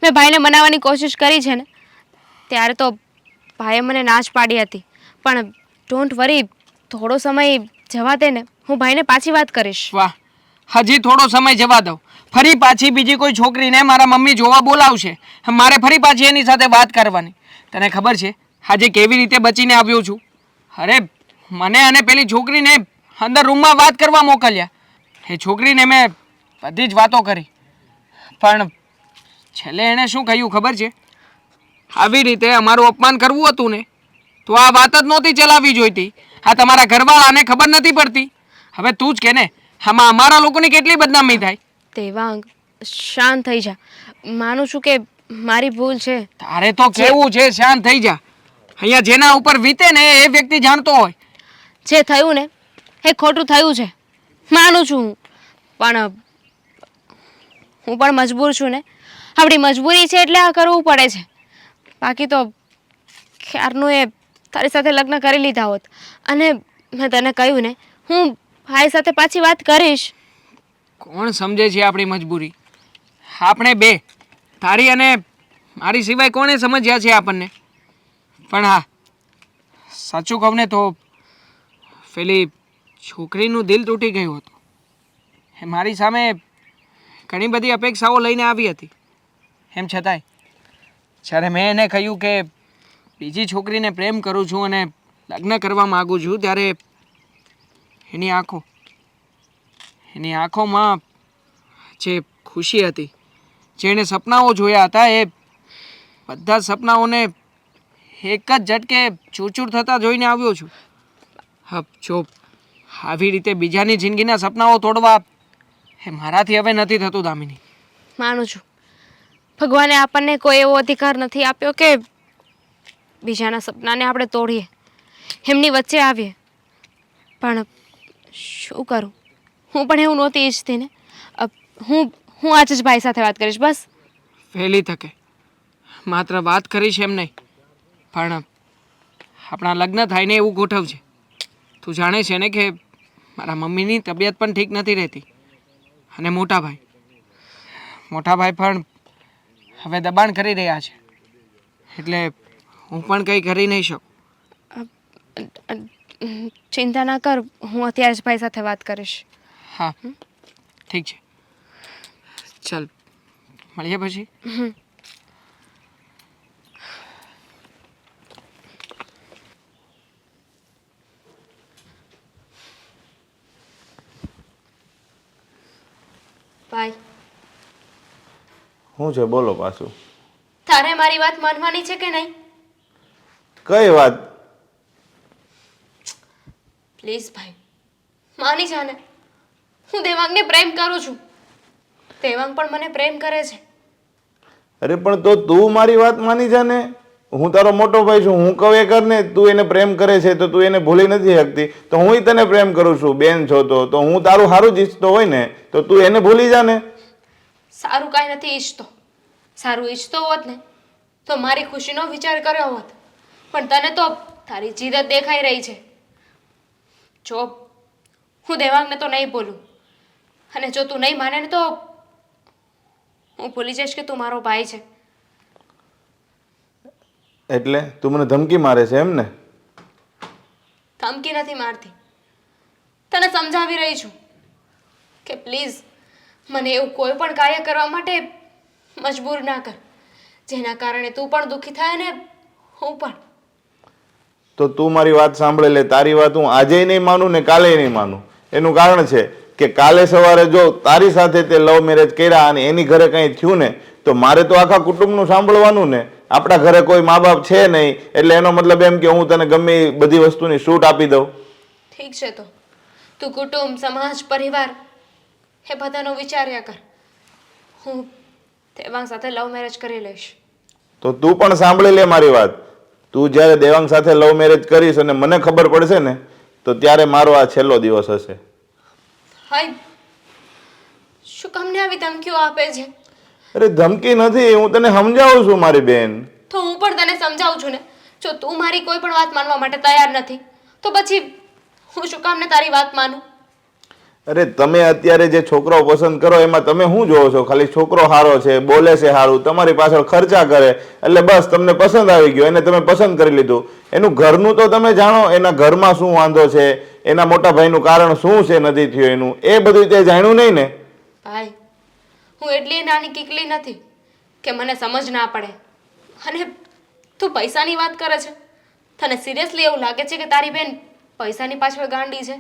મેં ભાઈને મનાવવાની કોશિશ કરી છે ને, ત્યારે તો ભાઈએ મને ના જ પાડી હતી, પણ ડોન્ટ વરી, થોડો સમય જવા દે ને, હું ભાઈને પાછી વાત કરીશ. વાહ, હજી થોડો સમય જવા દઉં, ફરી પાછી બીજી કોઈ છોકરીને મારા મમ્મી જોવા બોલાવશે, મારે ફરી પાછી એની સાથે વાત કરવાની. તને ખબર છે આજે કેવી રીતે બચીને આવ્યો છું? અરે મને અને પેલી છોકરીને અંદર રૂમમાં વાત કરવા મોકલ્યા. એ છોકરીને મેં બધી જ વાતો કરી, પણ છેલ્લે એણે શું કહ્યું ખબર છે? આવી રીતે અમારું અપમાન કરવું હતું ને તો આ વાત જ નહોતી ચલાવવી જોઈતી. આ તમારા ઘરવાળાને ખબર નથી પડતી. હવે તું જ કે ને, આમાં અમારા લોકોની કેટલી બદનામી થાય. દેવાંગ, શાંત થઈ જા. માનું છું કે મારી ભૂલ છે. તારે તો કેવું છે શાંત થઈ જા. અહીંયા જેના ઉપર વીતે ને એ વ્યક્તિ જાણતો હોય. જે થયું ને એ ખોટું થયું છે, માનું છું હું, પણ હું પણ મજબૂર છું ને. આપણી મજબૂરી છે એટલે આ કરવું પડે છે. બાકી તો ક્યારનું એ તારી સાથે લગ્ન કરી લીધા હોત. અને મેં તને કહ્યું ને, હું ભાઈ સાથે પાછી વાત કરીશ. કોણ સમજે છે આપણી મજબૂરી? આપણે બે, તારી અને મારી સિવાય કોણે સમજ્યા છે આપણને? પણ હા, સાચું કહું ને તો પેલી છોકરીનું દિલ તૂટી ગયું હતું. એ મારી સામે ઘણી બધી અપેક્ષાઓ લઈને આવી હતી. એમ છતાંય જ્યારે મેં એને કહ્યું કે બીજી છોકરીને પ્રેમ કરું છું અને લગ્ન કરવા માગું છું, ત્યારે એની આંખોમાં જે ખુશી હતી, જેણે સપનાઓ જોયા હતા, એ બધા સપનાઓને એક જ ઝટકે ચૂરચૂર થતા જોઈને આવ્યો છું. હા, જો આવી રીતે બીજાની જિંદગીના સપનાઓ તોડવા એ મારાથી હવે નથી થતું દામિની. માનું છું, ભગવાને આપણને કોઈ એવો અધિકાર નથી આપ્યો કે બીજાના સપનાને આપણે તોડીએ, એમની વચ્ચે આવીએ. પણ શું કરું, હું પણ એવું નહોતી ઈચ્છતી ને. હું આજે જ ભાઈ સાથે વાત કરીશ, બસ. વહેલી તકે માત્ર વાત કરીશ એમ નહીં, પણ આપણા લગ્ન થાય ને એવું ગોઠવજે. તું જાણે છે ને કે મારા મમ્મીની તબિયત પણ ઠીક નથી રહેતી અને મોટા ભાઈ પણ હવે દબાણ કરી રહ્યા છે, એટલે હું પણ કંઈ કરી નહીં શકું. ચિંતા ના કર, હું અત્યારે જ ભાઈ સાથે વાત કરીશ. હા ઠીક છે, ચાલ મળીએ પછી. ભાઈ, શું છે બોલો પાછું? તારે મારી વાત માનવાની છે કે નહીં? કઈ વાત? પ્લીઝ ભાઈ, માની જા ને. હું દેવાંગને પ્રેમ કરું છું, દેવાંગ પણ મને પ્રેમ કરે છે. અરે પણ તો તું મારી વાત માની જા ને. હું તારો મોટો ભાઈ છું, હું કહું એ કર ને. તું એને પ્રેમ કરે છે તો તું એને ભૂલી નથી શકતી, તો હું તને પ્રેમ કરું છું, બેન છો તો હું તારું સારું જ ઈચ્છતો હોય ને, તો તું એને ભૂલી જા ને. સારું કાંઈ નથી ઈચ્છતો. સારું ઈચ્છતો હોત ને તો મારી ખુશીનો વિચાર કર્યો હોત, પણ તને તો તારી જીદ જ દેખાઈ રહી છે. જો હું દેવાંગને તો નહીં બોલું, અને જો તું નહીં માને ને તો હું ભૂલી જઈશ કે તું મારો ભાઈ છે. એટલે તું મને ધમકી મારે છે એમ ને? ધમકી નથી મારતી, તને સમજાવી રહી છું કે પ્લીઝ મને એવું કોઈ પણ કાર્ય કરવા માટે મજબૂર ના કર, જેના કારણે તું પણ દુઃખી થાય ને હું પણ. તો તું મારી વાત સાંભળે લે. તારી વાત હું આજે નહીં માનું ને કાલે નહીં માનું. એનું કારણ છે કે કાલે સવારે જો તારી સાથે તે લવ મેરેજ કર્યા અને એની ઘરે કંઈ થયું ને, તો મારે તો આખા કુટુંબનું સાંભળવાનું ને. આપણા ઘરે કોઈ મા બાપ છે નહીં, એટલે એનો મતલબ એમ કે હું તને ગમે એ બધી વસ્તુની છૂટ આપી દઉં. ઠીક છે, તો તું કુટુંબ, સમાજ, પરિવાર એ બધાનો વિચાર્યા કર. હું દેવાંગ સાથે લવ મેરેજ કરી લઈશ. તો તું પણ સાંભળી લે મારી વાત. તું જ્યારે દેવાંગ સાથે લવ મેરેજ કરીશ અને મને ખબર પડશે ને, તો ત્યારે મારો આ છેલ્લો દિવસ હશે. હાય, શું કામને આવી ધમકીઓ આપે છે? અરે ધમકી નથી, હું તને સમજાવું છું મારી બેન. તો હું પણ તને સમજાવું છું ને. જો તું મારી કોઈ પણ વાત માનવા માટે તૈયાર નથી તો પછી હું શું કામને તારી વાત માનું? અરે તમે અત્યારે જે છોકરો પસંદ કરો એમાં તમે શું જોવો છો? ખાલી છોકરો સારો છે, બોલે છે સારું, તમારી પાછળ ખર્ચા કરે, એટલે બસ તમને પસંદ આવી ગયો, એને તમે પસંદ કરી લીધું. એનું ઘરનું તો તમે જાણો, એના ઘરમાં શું વાંધો છે, એના મોટા ભાઈનું કારણ શું છે નથી થયું એનું, એ બધું તે જાણ્યું નહીં ને. ભાઈ, હું એટલી નાની કીકલી નથી કે મને સમજ ના પડે. અને તું પૈસાની વાત કરે છે? તને સિરિયસલી એવું લાગે છે કે તારી બેન પૈસાની પાછળ ગાંડી છે?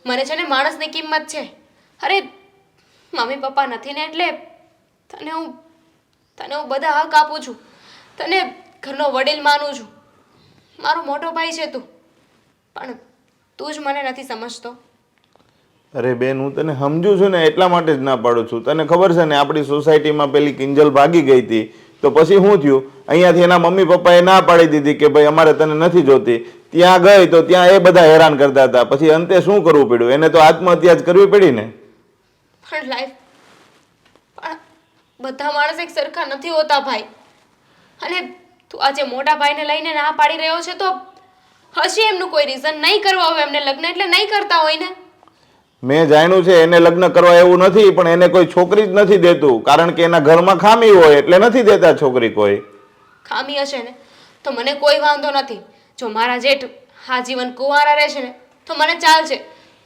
મને છે ને માણસની કિંમત છે. અરે મમ્મી પપ્પા નથી ને એટલે તને હું બધા હક આપું છું, તને ઘરનો વડીલ માનું છું, મારો મોટો ભાઈ છે તું, પણ તું જ મને નથી સમજતો. અરે બેન, હું તને સમજુ છું ને, એટલા માટે જ ના પાડું છું. તને ખબર છે ને આપણી સોસાયટીમાં પેલી કિંજલ ભાગી ગઈ હતી, તો પછી શું થયું? અહીંયાથી એના મમ્મી પપ્પાએ ના પાડી દીધી કે ભાઈ અમારે તને નથી જોતી. ત્યાં ગઈ તો ત્યાં એ બધા હેરાન કરતા હતા. પછી અંતે શું કરવું પડ્યું? એને તો આત્મહત્યા જ કરવી પડી ને. પણ બધા માણસ એક સરખા નથી હોતા ભાઈ. અને તું આજે મોટા ભાઈને લઈને ના પાડી રહ્યો છે તો હશે એમનું કોઈ રીઝન. નહીં કરવા હોય એમને લગ્ન એટલે નહીં કરતા હોય ને. મેં જાણ્યું છે એને લગ્ન કરવા એવું નથી, પણ એને કોઈ છોકરી જ નથી દેતું, કારણ કે એના ઘરમાં ખામી હોય એટલે નથી દેતા છોકરી. કોઈ ખામી હશે ને તો મને કોઈ વાંધો નથી. જો મારા જેઠ આજીવન કુંવારા રહેશે ને તો મને ચાલશે,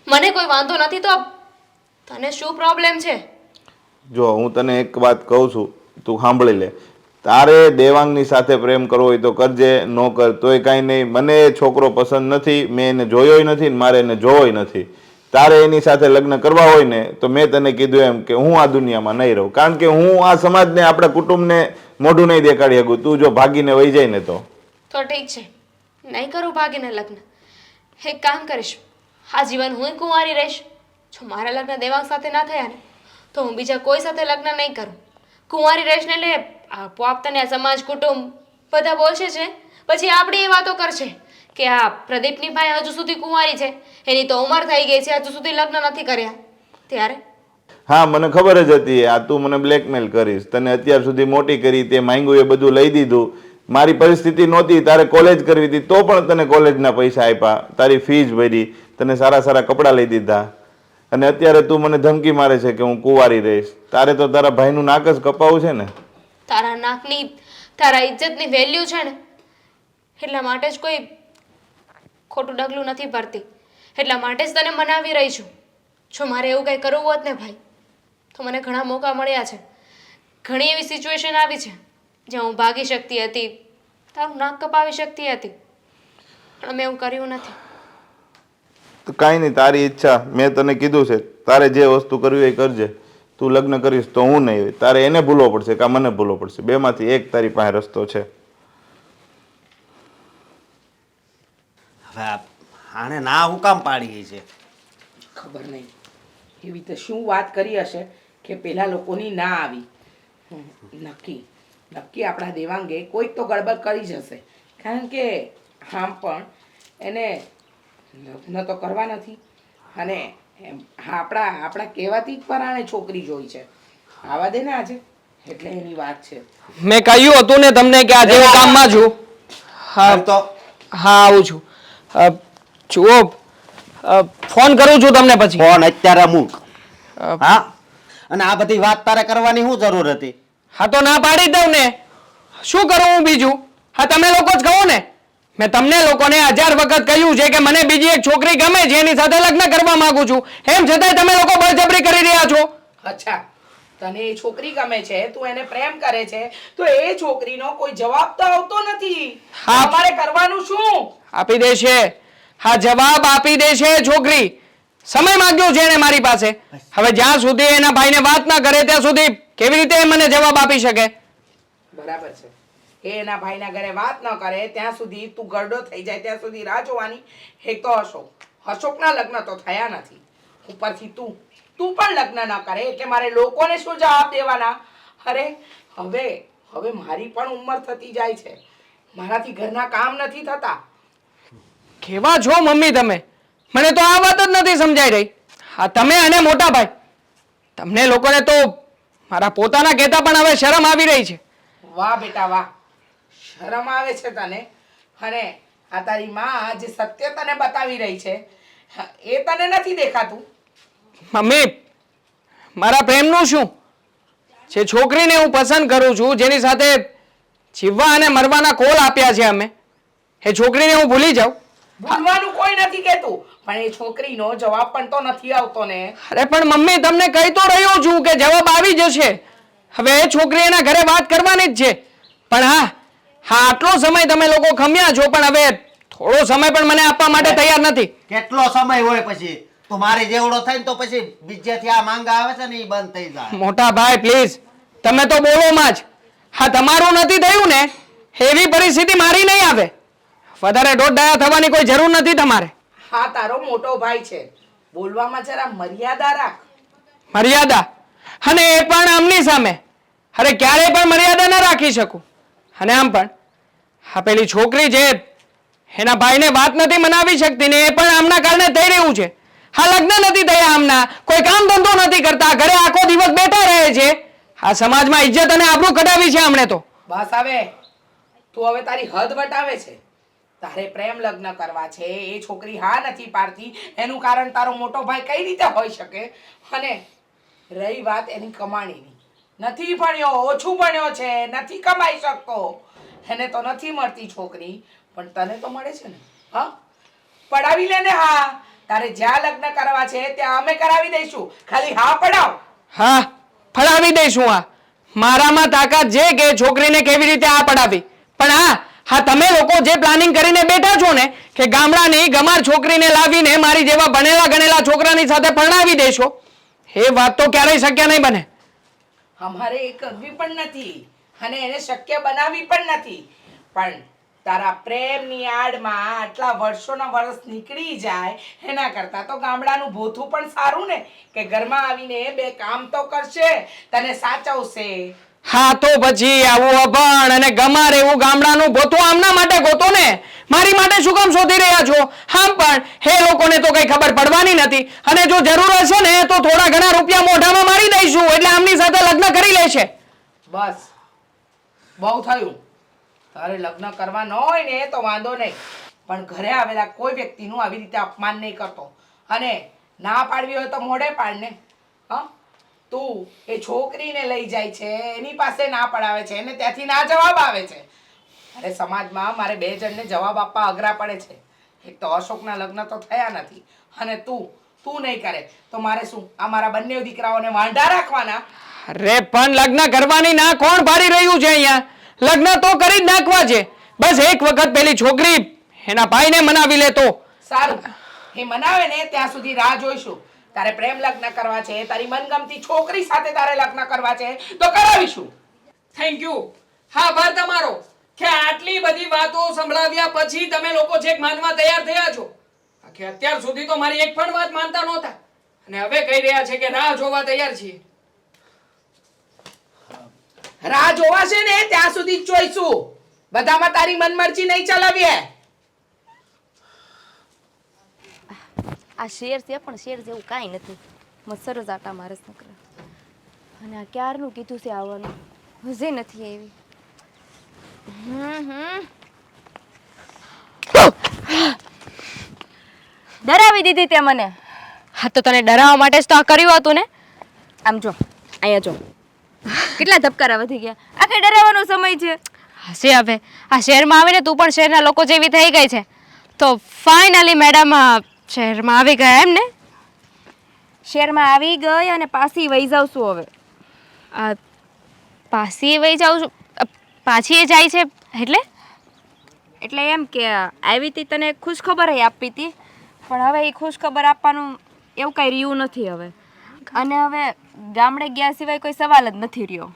મને કોઈ વાંધો નથી. તો તને શું પ્રોબ્લેમ છે? જો હું તને એક વાત કહું છું, તું સાંભળી લે. તારે દેવાંગની સાથે પ્રેમ કરવો હોય તો કરજે, ન કર તોય કાંઈ નહીં. મને એ છોકરો પસંદ નથી, મેં એને જોયોય નથી ને મારે એને જોવોય નથી. તારે એની સાથે લગ્ન કરવા હોય ને તો મેં તને કીધું એમ કે હું આ દુનિયામાં નહીં રહું, કારણ કે હું આ સમાજને, આપણા કુટુંબને મોઢું નહીં દેખાડી શકું. તું જો ભાગીને વહી જાય ને તો ઠીક છે, નહીં કરું ભાગીને લગ્ન. એક કામ કરીશ, આજીવન હું કુંવારી રહીશ. જો મારા લગ્ન દેવાંગ સાથે ના થયા ને તો હું બીજા કોઈ સાથે લગ્ન નહીં કરું. કુંવારી રહીશ ને એટલે આપોઆપ તને આ સમાજ, કુટુંબ બધા બોલશે છે. પછી આપણી એ વાતો કરશે કે આ પ્રદીપની ભાઈ હજુ સુધી કુંવારી છે, એની તો ઉંમર થઈ ગઈ છે, હજુ સુધી લગ્ન નથી કર્યા. ત્યારે હા, મને ખબર જ હતી આ તું મને બ્લેકમેલ કરીશ. તને અત્યાર સુધી મોટી કરી, તે માંગ્યું એ બધું લઈ દીધું. મારી પરિસ્થિતિ નહોતી, તારે કોલેજ કરવી હતી તો પણ તને કોલેજના પૈસા આપ્યા, તારી ફીસ ભરી, તને સારા સારા કપડાં લઈ દીધા, અને અત્યારે તું મને ધમકી મારે છે કે હું કુંવારી રહીશ. તારે તો તારા ભાઈનું નાક જ કપાવું છે ને. તારા નાકની તારા ઇજ્જતની વેલ્યુ છે ને એટલા માટે જ કોઈ ખોટું ડગલું નથી ભરતી, એટલા માટે જ તને મનાવી રહી છું. જો મારે એવું કંઈ કરવું હોત ને ભાઈ તો મને ઘણા મોકા મળ્યા છે, ઘણી એવી સિચ્યુએશન આવી છે જ્યાં હું ભાગી શકતી હતી, તારું નાક કપાવી શકતી હતી, પણ મેં એવું કર્યું નથી. તો કાંઈ નહીં, તારી ઈચ્છા. મેં તને કીધું છે તારે જે વસ્તુ કરવી એ કરજે. તું લગ્ન કરીશ તો હું નહીં, તારે એને ભૂલવો પડશે કાં મને ભૂલવો પડશે, બેમાંથી એક તારી પાસે રસ્તો છે. હવે આને ના હું કામ પાડી છે? ખબર નહીં એવી તો શું વાત કરી હશે કે પેલા લોકોની ના આવી. નક્કી નક્કી આપણા દેવાંગે કોઈક તો ગડબડ કરી જશે, કારણ કે આમ પણ એને લગ્ન તો કરવા નથી, અને આપણા કહેવાથી જ પરાણે છોકરી જોઈ છે. આવા દે ને આજે, એટલે એની વાત છે. મેં કહ્યું હતું ને તમને કે આજે હું કામમાં છું. હા તો હા આવું છું. જુઓ ફોન કરું છું તમને પછી. ફોન અત્યારે મૂક. હા, અને આ બધી વાત તારે કરવાની શું જરૂર હતી? હા તો ના પાડી દઉં ને, શું કરું હું બીજું? હા તમે લોકો જ કહો ને. મેં તમને લોકોને 1000 વખત કહ્યું છે કે મને બીજી એક છોકરી ગમે છે, એની સાથે લગ્ન કરવા માંગુ છું, એમ છતાંય તમે લોકો બળજબરી કરી રહ્યા છો. અચ્છા, તને એ છોકરી ગમે છે, તું એને પ્રેમ કરે છે, તો એ છોકરીનો કોઈ જવાબ તો આવતો નથી. હા. તમારે કરવાનું શું? આપી દેશે. હા જવાબ આપી દેશે છોકરી. સમય માંગ્યો છે એને મારી પાસે. હવે જ્યાં સુધી એના ભાઈને વાત ના કરે ત્યાં સુધી કેવી રીતે એ મને જવાબ આપી શકે? બરાબર છે. એ એના ભાઈના ઘરે વાત ન કરે ત્યાં સુધી તું ગરડો થઈ જાય ત્યાં સુધી રાહ જોવાની. એક તો અશોકના લગ્ન તો થયા નથી, ઉપરથી તું પણ લગ્ન ન કરે એટલે મારે લોકોને શું જવાબ દેવાના? અરે હવે મારી પણ ઉંમર થતી જાય છે, મારાથી ઘરના કામ નથી થતા. કેવા છો મમ્મી તમે? મને તો આ વાત જ નથી સમજાઈ રહી. હા તમે અને મોટા ભાઈ, તમને લોકોને તો મારા પોતાના કહેતા પણ હવે શરમ આવી રહી છે. વાહ બેટા વાહ, શરમ આવે છે તને? અને આ તારી માં જે સત્ય તને બતાવી રહી છે એ તને નથી દેખાતું? મમ્મી મારા પ્રેમનું શું? જે છોકરીને હું પસંદ કરું છું, જેની સાથે જીવવા અને મરવાના કોલ આપ્યા છે અમે, એ છોકરીને હું ભૂલી જાઉં? ભૂલવાનું કોઈ નથી કહેતું, પણ એ છોકરીનો જવાબ પણ તો નથી આવતો ને. અરે પણ મમ્મી તમને કહી તો રહ્યો છું કે જવાબ આવી જશે. હવે એ છોકરી એના ઘરે વાત કરવાની જ છે, પણ હા આટલો સમય તમે લોકો ખમ્યા છો, પણ હવે થોડો સમય પણ મને આપવા માટે તૈયાર નથી. કેટલો સમય હોય પછી? તું મારી જેવડો થાય ને તો પછી બીજેથી આ માંગા આવે છે ને એ બંધ થઈ જાય. મોટા ભાઈ પ્લીઝ, તમે તો બોલોમાં જ. હા તમારું નથી થયું ને, એવી પરિસ્થિતિ મારી નહીં આવે. વધારે દોઢ થવાની કોઈ જરૂર નથી તમારે. હા તારો મોટો ભાઈ છે, બોલવામાં જરા મર્યાદા રાખ. મર્યાદા? અને એ પણ આમની સામે? અરે ક્યારેય પણ મર્યાદા ન રાખી શકું. અને આમ પણ આ પેલી છોકરી છે એના ભાઈને વાત નથી મનાવી શકતી ને, એ પણ આમના કારણે થઈ રહ્યું છે. હા લગ્ન નથી થયા આમના, કોઈ કામ ધંધો નથી કરતા, ઘરે આખો દિવસ બેઠા રહે છે. આ સમાજમાં ઇજ્જત અને આબરૂ કઢાવી છે આમણે તો. બસ હવે તું હવે તારી હદ વટાવે છે. તારે પ્રેમ લગ્ન કરવા છે, એ છોકરી હા નથી પાડતી, એનું કારણ તારો મોટો ભાઈ કઈ રીતે હોઈ શકે? અને રહી વાત એની કમાણીની, નથી ભણ્યો, ઓછું ભણ્યો છે, નથી કમાઈ શકતો, એને તો નથી મળતી છોકરી, પણ તને તો મળે છે ને. હા પડાવી લે ને. હા તારે જ્યાં લગ્ન કરવા છે ત્યાં અમે કરાવી દઈશું, ખાલી હા પડાવ. હા પડાવી દઈશું. આ મારામાં તાકાત છે કે છોકરીને કેવી રીતે આ પડાવી. પણ હા તમે લોકો જે પ્લાનિંગ કરીને બેઠા છો ને કે ગામડાની ગમાર છોકરીને લાવીને મારી જેવા ભણેલા ગણેલા છોકરાની સાથે પરણાવી દેશો, એ વાત તો ક્યારેય શક્ય નહીં બને. અમારે એ કરવી પણ નથી અને એને શક્ય બનાવવી પણ નથી, પણ તારા પ્રેમની આડમાં આટલા વર્ષોના વર્ષ નીકળી જાય એના કરતાં તો ગામડાનું ભોથું પણ સારું ને, કે ઘરમાં આવીને બે કામ તો કરશે, તને સાચવશે. હા તો પછી આવું અભણ અને ગમાર એવું ગામડાનું ભોથું આમના માટે ગોતો ને, મારી માટે શું કામ શોધી રહ્યા છો? આમ પણ હે લોકોને તો કઈ ખબર પડવાની નથી, અને જો જરૂર હશે ને તો થોડા ઘણા રૂપિયા મોઢામાં મારી દઈશું એટલે આમની સાથે લગ્ન કરી લેશે. બસ બહુ થયું, તારે લગ્ન કરવા ન હોય ને તો વાંધો નહીં, પણ ઘરે આવેલા કોઈ વ્યક્તિનું આવી રીતે અપમાન નહીં કરતો. અને ના પાડવી હોય તો મોઢે પાડને. હા, તું એ છોકરીને લઈ જાય છે, એની પાસે ના પડાવે છે અને ત્યાંથી ના જવાબ આવે છે. અરે સમાજમાં મારે બે જણને જવાબ આપવા અઘરા પડે છે. એક તો અશોકના લગ્ન તો થયા નથી, અને તું નહીં કરે તો મારે શું આ મારા બંને દીકરાઓને વાંઢા રાખવાના? અરે પણ લગ્ન કરવાની ના કોણ પાડી રહ્યું છે અહીંયા? લગ્ન તો કરી જ નાખવા છે. બસ એક વખત પેલી છોકરી એના ભાઈને મનાવી લે તો સારું. એ મનાવે ને ત્યાં સુધી રાહ જોઈશું. તારે પ્રેમ લગ્ન કરવા છે, તારી મનગમતી છોકરી સાથે તારે લગ્ન કરવા છે તો કરાવીશું. Thank you. હા, આભાર તમારો કે આટલી બધી વાતો સંભળાવ્યા પછી તમે લોકો છેક માનવા તૈયાર થયા છો. કે અત્યાર સુધી તો મારી એક પણ વાત માનતા નહોતા, અને હવે કહી રહ્યા છે કે રાહ જોવા તૈયાર છીએ. રાહ જોવાશે ને ત્યાં સુધી જ જોઈશું. બધામાં તારી મનમરજી નહીં ચલાવીએ. આ શેર છે પણ શેર જેવું કાંઈ નથી. મસ્સર જ આટા મારે નકરે. અને આ ક્યારનું કીધું છે આવવાનું, હજી નથી આવી. ડરાવી દીધી તે મને. હા તો તને ડરાવવા માટે જ તો આ કર્યું હતું ને. આમ જો, અહીંયા જો, કેટલા ધબકારા વધી ગયા. આ કઈ ડરાવવાનો સમય છે? હશે હવે આ શહેરમાં આવીને તું પણ શહેરના લોકો જેવી થઈ ગઈ છે, તો ફાઇનલી મેડમ શહેરમાં આવી ગયા એમ ને? શહેરમાં આવી ગઈ અને પાછી વહી જાઉં છું હવે. પાછી વહી જાઉં છું? પાછી એ જાય છે એટલે એમ કે આવી હતી તને ખુશખબર આપી હતી, પણ હવે એ ખુશખબર આપવાનું એવું કાંઈ રહ્યું નથી હવે. અને હવે ગામડે ગયા સિવાય કોઈ સવાલ જ નથી રહ્યો.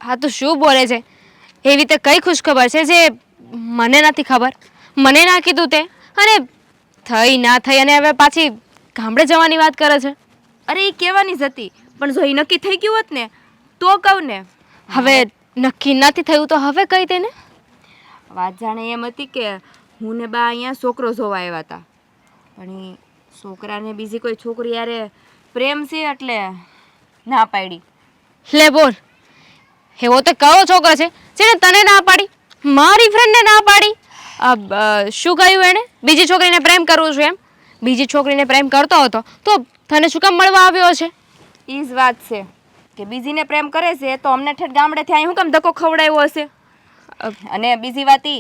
હા તો શું બોલે છે? એવી તો કઈ ખુશખબર છે જે મને નથી ખબર? મને ના કીધું તે, અને થઈ ના થઈ અને હવે પાછી ગામડે જવાની વાત કરે છે. અરે એ કહેવાની જ હતી, પણ જો એ નક્કી થઈ ગયું હોત ને તો કહું ને. હવે નક્કી નથી થયું તો હવે કઈ તેને? વાત જાણે એમ હતી કે હું ને બા અહીંયા છોકરો જોવા આવ્યા હતા, પણ એ છોકરાને બીજી કોઈ છોકરી યારે પ્રેમ છે એટલે ના પાડી. લે બોલ, એવો તો કયો છોકરો છે જેને તને ના પાડી? મારી ફ્રેન્ડને ના પાડી? શું કહ્યું એણે? બીજી છોકરીને પ્રેમ કરવું છું એમ? બીજી છોકરીને પ્રેમ કરતો હતો તો તને શું કામ મળવા આવ્યો છે? એ જ વાત છે કે બીજીને પ્રેમ કરે છે તો અમને ઠેઠ ગામડેથી અહીં હું કામ ધક્કો ખવડાવ્યો હશે? અને બીજી વાત એ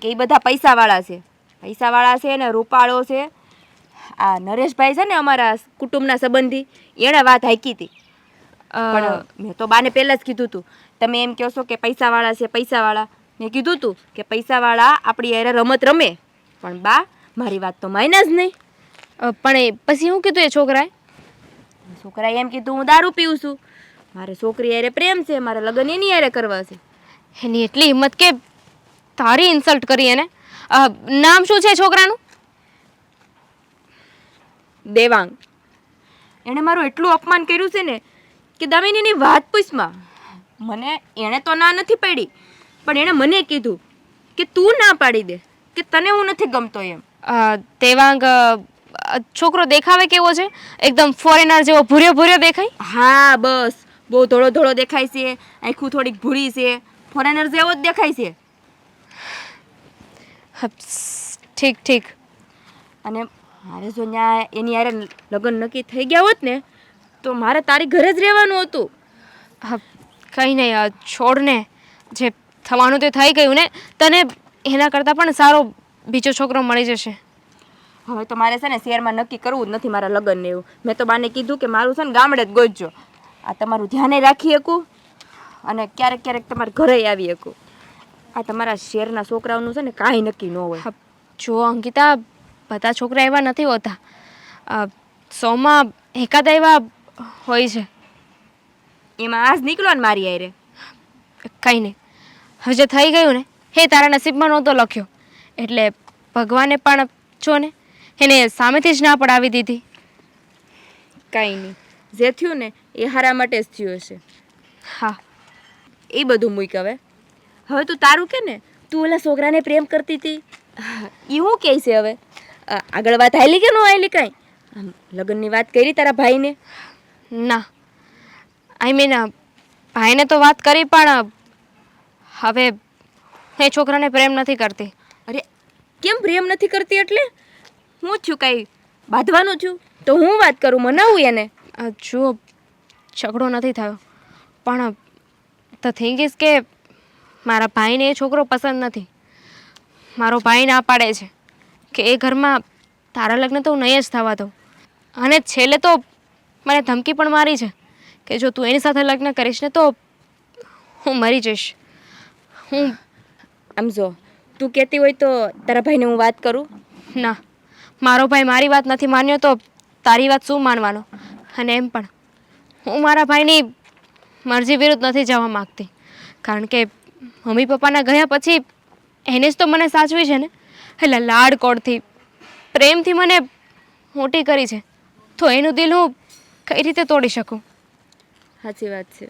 કે એ બધા પૈસાવાળા છે. પૈસાવાળા છે ને રૂપાળો છે. આ નરેશભાઈ છે ને અમારા કુટુંબના સંબંધી, એણે વાત હાકી હતી. પણ મેં તો બાને પહેલાં જ કીધું હતું, તમે એમ કહો છો કે પૈસાવાળા છે પૈસાવાળા. મેં કીધું હતું કે પૈસાવાળા આપણી યારે રમત રમે, પણ બા મારી વાત તો માયના જ નહીં. પણ પછી શું કીધું એ છોકરાએ? છોકરાએ એમ કીધું હું દારૂ પીઉં છું, મારે છોકરી યારે પ્રેમ છે, મારે લગ્ન એની યારે કરવા છે. એની એટલી હિંમત કે તારી ઇન્સલ્ટ કરી એને? નામ શું છે છોકરાનું? દેવાંગ. એણે મારું એટલું અપમાન કર્યું છે ને કે દામિનીની વાત પૂછમાં. મને એણે તો ના નથી પાડી, પણ એણે મને કીધું કે તું ના પાડી દે કે તને હું નથી ગમતો એમ. દેવાંગ છોકરો દેખાવે કેવો છે? એકદમ ફોરેનર જેવો ભૂર્યો ભૂર્યો દેખાય? હા બસ, બહુ ધોળો ધોળો દેખાય છે, આખું થોડીક ભૂરી છે, ફોરેનર જેવો જ દેખાય છે. ઠીક ઠીક. અને મારે જો ત્યાં એની યારે લગ્ન નક્કી થઈ ગયા હોત ને તો મારે તારી ઘરે જ રહેવાનું હતું. કંઈ નહીં, છોડને. જે થવાનું તે થઈ ગયું ને. તને એના કરતાં પણ સારો બીજો છોકરો મળી જશે. હવે તો મારે છે ને શહેરમાં નક્કી કરવું જ નથી મારા લગ્નને એવું. મેં તો બાને કીધું કે મારું છે ને ગામડે જ ગોતજો. આ તમારું ધ્યાને રાખી શકું અને ક્યારેક ક્યારેક તમારા ઘરે આવી શકું. આ તમારા શહેરના છોકરાઓનું છે ને કાંઈ નક્કી ન હોય. જો અંકિતા, બધા છોકરા એવા નથી હોતા. 100માં એકાદ એવા હોય છે. એમાં આજ નીકળો ને મારી આરે. કંઈ નહીં, હવે જે થઈ ગયું ને એ તારા નસીબમાં નહોતો લખ્યો, એટલે ભગવાને પણ જો ને એને સામેથી જ ના પડાવી દીધી. કાંઈ નહીં, જે થયું ને એ હારા માટે જ થયું હશે. હા, એ બધું મૂક હવે. હવે તું તારું કે ને, તું ઓલા છોકરાને પ્રેમ કરતી હતી એ હું કહે છે હવે? આગળ વાત હાલી કે ન હાલી? કાંઈ લગ્નની વાત કરી તારા ભાઈને? ના, આઈ મીન ભાઈને તો વાત કરી, પણ હવે એ છોકરાને પ્રેમ નથી કરતી. અરે કેમ પ્રેમ નથી કરતી એટલે હું છું કાંઈ બાંધવાનું છું તો હું વાત કરું મનાવું એને. જુઓ, ઝઘડો નથી થયો, પણ ધ થિંગ ઇઝ કે મારા ભાઈને એ છોકરો પસંદ નથી. મારો ભાઈ ના પાડે છે કે એ ઘરમાં તારા લગ્ન તો હું નહીં જ થવા દઉં, અને છેલ્લે તો મને ધમકી પણ મારી છે કે જો તું એની સાથે લગ્ન કરીશ ને તો હું મરી જઈશ. હું આમ જો તું કહેતી હોય તો તારા ભાઈને હું વાત કરું. ના, મારો ભાઈ મારી વાત નથી માન્યો તો તારી વાત શું માનવાનો? અને એમ પણ હું મારા ભાઈની મરજી વિરુદ્ધ નથી જવા માગતી, કારણ કે મમ્મી પપ્પાના ગયા પછી એને જ તો મને સાચવી છે ને. એટલે લાડકોડથી પ્રેમથી મને મોટી કરી છે, તો એનું દિલ હું કઈ રીતે તોડી શકું? સાચી વાત છે.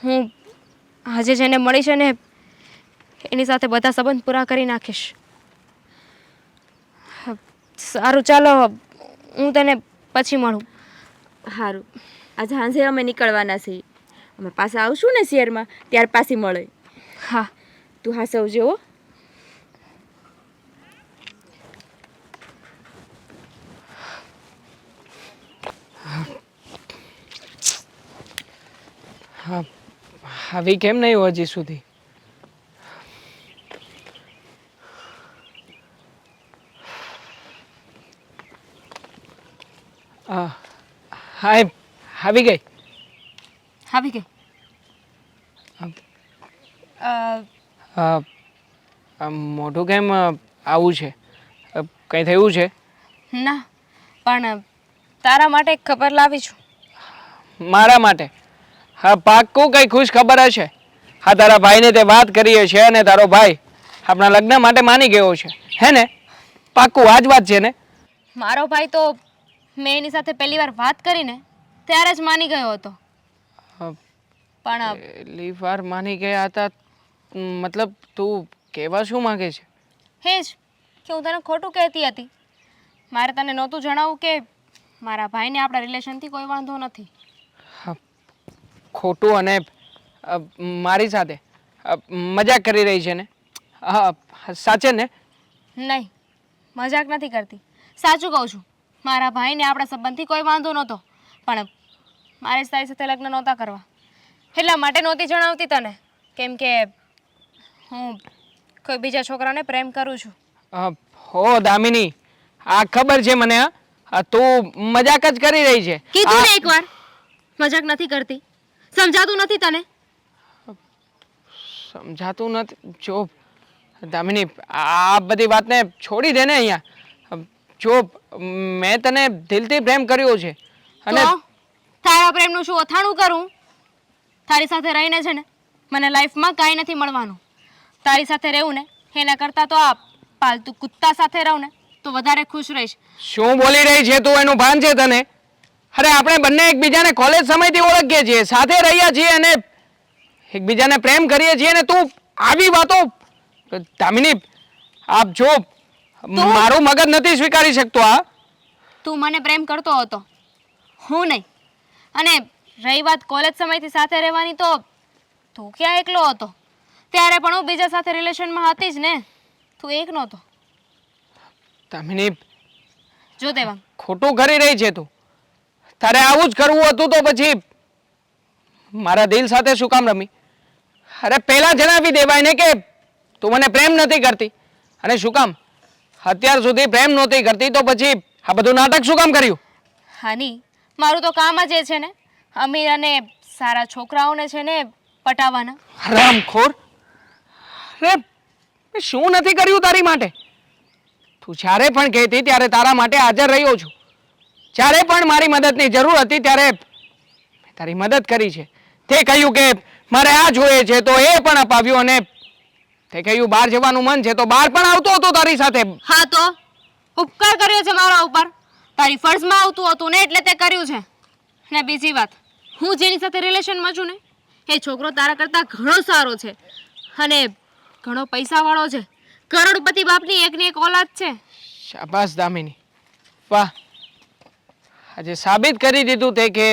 હું આજે જેને મળી છે ને એની સાથે બધા સંબંધ પૂરા કરી નાખીશ. સારું, ચાલો હું તને પછી મળું. સારું, આજે સાંજે અમે નીકળવાના છીએ. અમે પાછા આવશું ને શહેરમાં ત્યાર પાછી મળે. હા. તું હાસવજે હો. હા, આવી કેમ નહીં હોય હજી સુધી? હાય, આવી ગઈ. આવી ગઈ. મોઢું કેમ આવું છે? કંઈ થયું છે? ના, પણ તારા માટે એક ખબર લાવી છું. મારા માટે? હા, પાક્કું કંઈ ખુશ ખબર હશે. હા, તારા ભાઈને તે વાત કરીએ છે અને તારો ભાઈ આપણા લગ્ન માટે માની ગયો છે, હે ને? પાક્કું આ જ વાત છે ને? મારો ભાઈ તો મેં એની સાથે પહેલી વાર વાત કરીને ત્યારે જ માની ગયો હતો. પણ પહેલી વાર માની ગયા હતા? મતલબ તું કહેવા શું માંગે છે? હે જ કે હું તને ખોટું કહેતી હતી. મારે તને નહોતું જણાવવું કે મારા ભાઈને આપણા રિલેશનથી કોઈ વાંધો નથી. ખોટું? અને મારી સાથે મજાક કરી રહી છે ને? હા, સાચે ને? નહીં, મજાક નથી કરતી, સાચું કહું છું. મારા ભાઈને આપણા સંબંધથી કોઈ વાંધો નહોતો, પણ મારે તારી સાથે લગ્ન નહોતા કરવા, એટલા માટે નહોતી જણાવતી તને, કેમ કે હું કોઈ બીજા છોકરાને પ્રેમ કરું છું. હો દામિની, આ ખબર છે મને. તું મજાક જ કરી રહી છે. કીધું ને એકવાર, મજાક નથી કરતી. સમજાતું નથી તને? સમજાતું નથી? જો દામિની, આ બધી વાતને છોડી દે ને અહીંયા. જો મેં તને દિલથી પ્રેમ કર્યો છે અને તો તારા પ્રેમનું શું અથાણું કરું? તારી સાથે રહીને છે ને મને લાઈફમાં કાંઈ નથી મળવાનું. તારી સાથે રહેવું ને એના કરતાં તો આ પાલતુ કુત્તા સાથે રહું ને તો વધારે ખુશ રહીશ. શું બોલી રહી છે તું? એનું ભાન છે તને? અરે આપણે બંને એકબીજાને કોલેજ સમયથી ઓળખીએ છીએ, સાથે રહ્યા છીએ અને એકબીજાને પ્રેમ કરીએ છીએ અને તું આવી વાતો? દામિની, આપ જો મારું મગજ નથી સ્વીકારી શકતો. તું મને પ્રેમ કરતો હતો, હું નહીં. અને રહી વાત કોલેજ સમયથી સાથે રહેવાની, તો તું ક્યાં એકલો હતો? ત્યારે પણ હું બીજા સાથે રિલેશનમાં હતી જ ને, તું એક નહોતો. દામિની, જો દેવાંગ, ખોટું કરી રહી છે તું. તારે આવું જ કરવું હતું તો પછી મારા દિલ સાથે શું કામ રમી? અરે પહેલા જણાવી દેવાય ને કે તું મને પ્રેમ નથી કરતી. અને શું કામ અત્યાર સુધી પ્રેમ નહોતી કરતી, તો પછી આ બધું નાટક શું કામ કર્યું? હાની, મારું તો કામ જ એ છે ને, અમીર અને સારા છોકરાઓને છે ને પટાવવાના. હરામખોર! અરે મેં શું નથી કર્યું તારી માટે? તું જ્યારે પણ કહેતી ત્યારે તારા માટે હાજર રહ્યો છું. જ્યારે પણ મારી મદદની જરૂર હતી ત્યારે મેં તારી મદદ કરી છે. તે કહ્યું કે મારે આ જોઈએ છે તો એ પણ અપાવ્યું, અને તે કહ્યું બહાર જવાનું મન છે તો બહાર પણ આવતો હતો તારી સાથે. હા, તો ઉપકાર કર્યો છે મારા ઉપર, તારી ફરજમાં આવતું હતું ને એટલે તે કર્યું છે. ને બીજી વાત, હું જેની સાથે રિલેશનમાં છું ને એ છોકરો તારા કરતાં ઘણો સારો છે અને ઘણો પૈસાવાળો છે. કરોડપતિ બાપની એકની એક ઓલાદ છે. શાબાશ દામિની, વાહ! આજે સાબિત કરી દીધું તે કે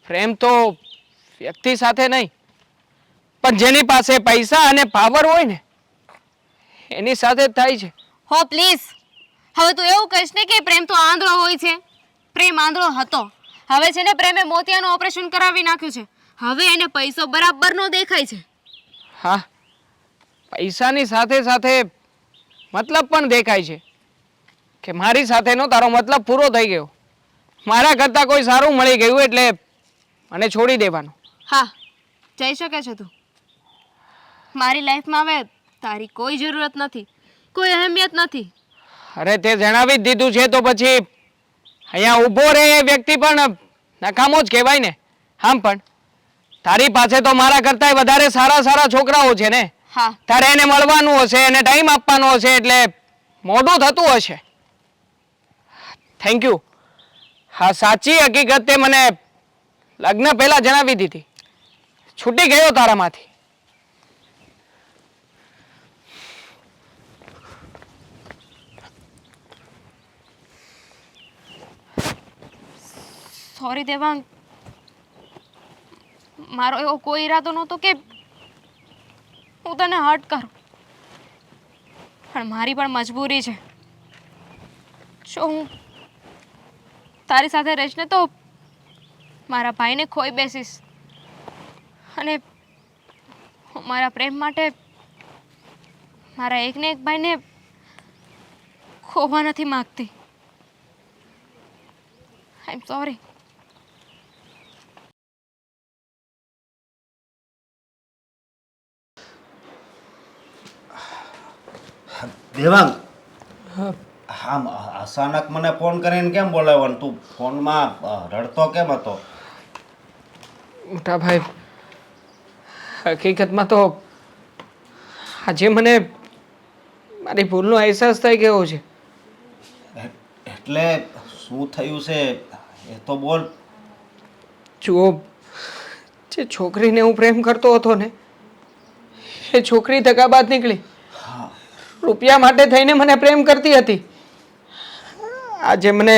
પ્રેમ તો વ્યક્તિ સાથે નહીં પણ જેની પાસે પૈસા અને પાવર હોય ને એની સાથે જ થાય છે. હો પ્લીઝ, હવે તું એવું કહીશ ને કે પ્રેમ તો આંધળો હોય છે. પ્રેમ આંધળો હતો, હવે છે ને પ્રેમે મોતિયાનું ઓપરેશન કરાવી નાખ્યું છે. હવે એને પૈસો બરાબરનો દેખાય છે. હા, પૈસાની સાથે સાથે મતલબ પણ દેખાય છે કે મારી સાથેનો તારો મતલબ પૂરો થઈ ગયો. મારા કરતાં કોઈ સારું મળી ગયું એટલે મને છોડી દેવાનો. હા, જઈ શકે છે તું. મારી લાઈફમાં હવે તારી કોઈ જરૂરત નથી, કોઈ અહેમિયત નથી. અરે તે જણાવી જ દીધું છે તો પછી અહીંયા ઊભો રહે એ વ્યક્તિ પણ નકામો જ કહેવાય ને. આમ પણ તારી પાસે તો મારા કરતાંય વધારે સારા સારા છોકરાઓ છે ને. હા, તારે એને મળવાનું હશે, એને ટાઈમ આપવાનો હશે એટલે મોડું થતું હશે. Thank you. હા, સાચી હકીકત તે મને લગ્ન પહેલા જણાવી દીધી. છૂટી ગયો તારામાંથી. સોરી દેવાંગ, મારો એવો કોઈ ઈરાદો નહોતો કે હું તને હર્ટ કરું, પણ મારી પણ મજબૂરી છે. જો હું તારી સાથે રહીશ ને તો મારા ભાઈને ખોઈ બેસીશ, અને હું મારા પ્રેમ માટે મારા એકને એક ભાઈને ખોવા નથી માગતી. આઈ એમ સોરી. દેવાંગ, આમ અચાનક મને ફોન કરીને કેમ બોલાવ્યો ને તું ફોનમાં રડતો કેમ હતો? મોટા ભાઈ, હકીકતમાં તો આજે મને મારી ભૂલનો અહેસાસ થઈ ગયો છે. એટલે શું થયું છે એ તો બોલ. જુઓ, જે છોકરીને હું પ્રેમ કરતો હતો ને એ છોકરી દગાબાજ નીકળી. રૂપિયા માટે થઈને મને પ્રેમ કરતી હતી. આજે મને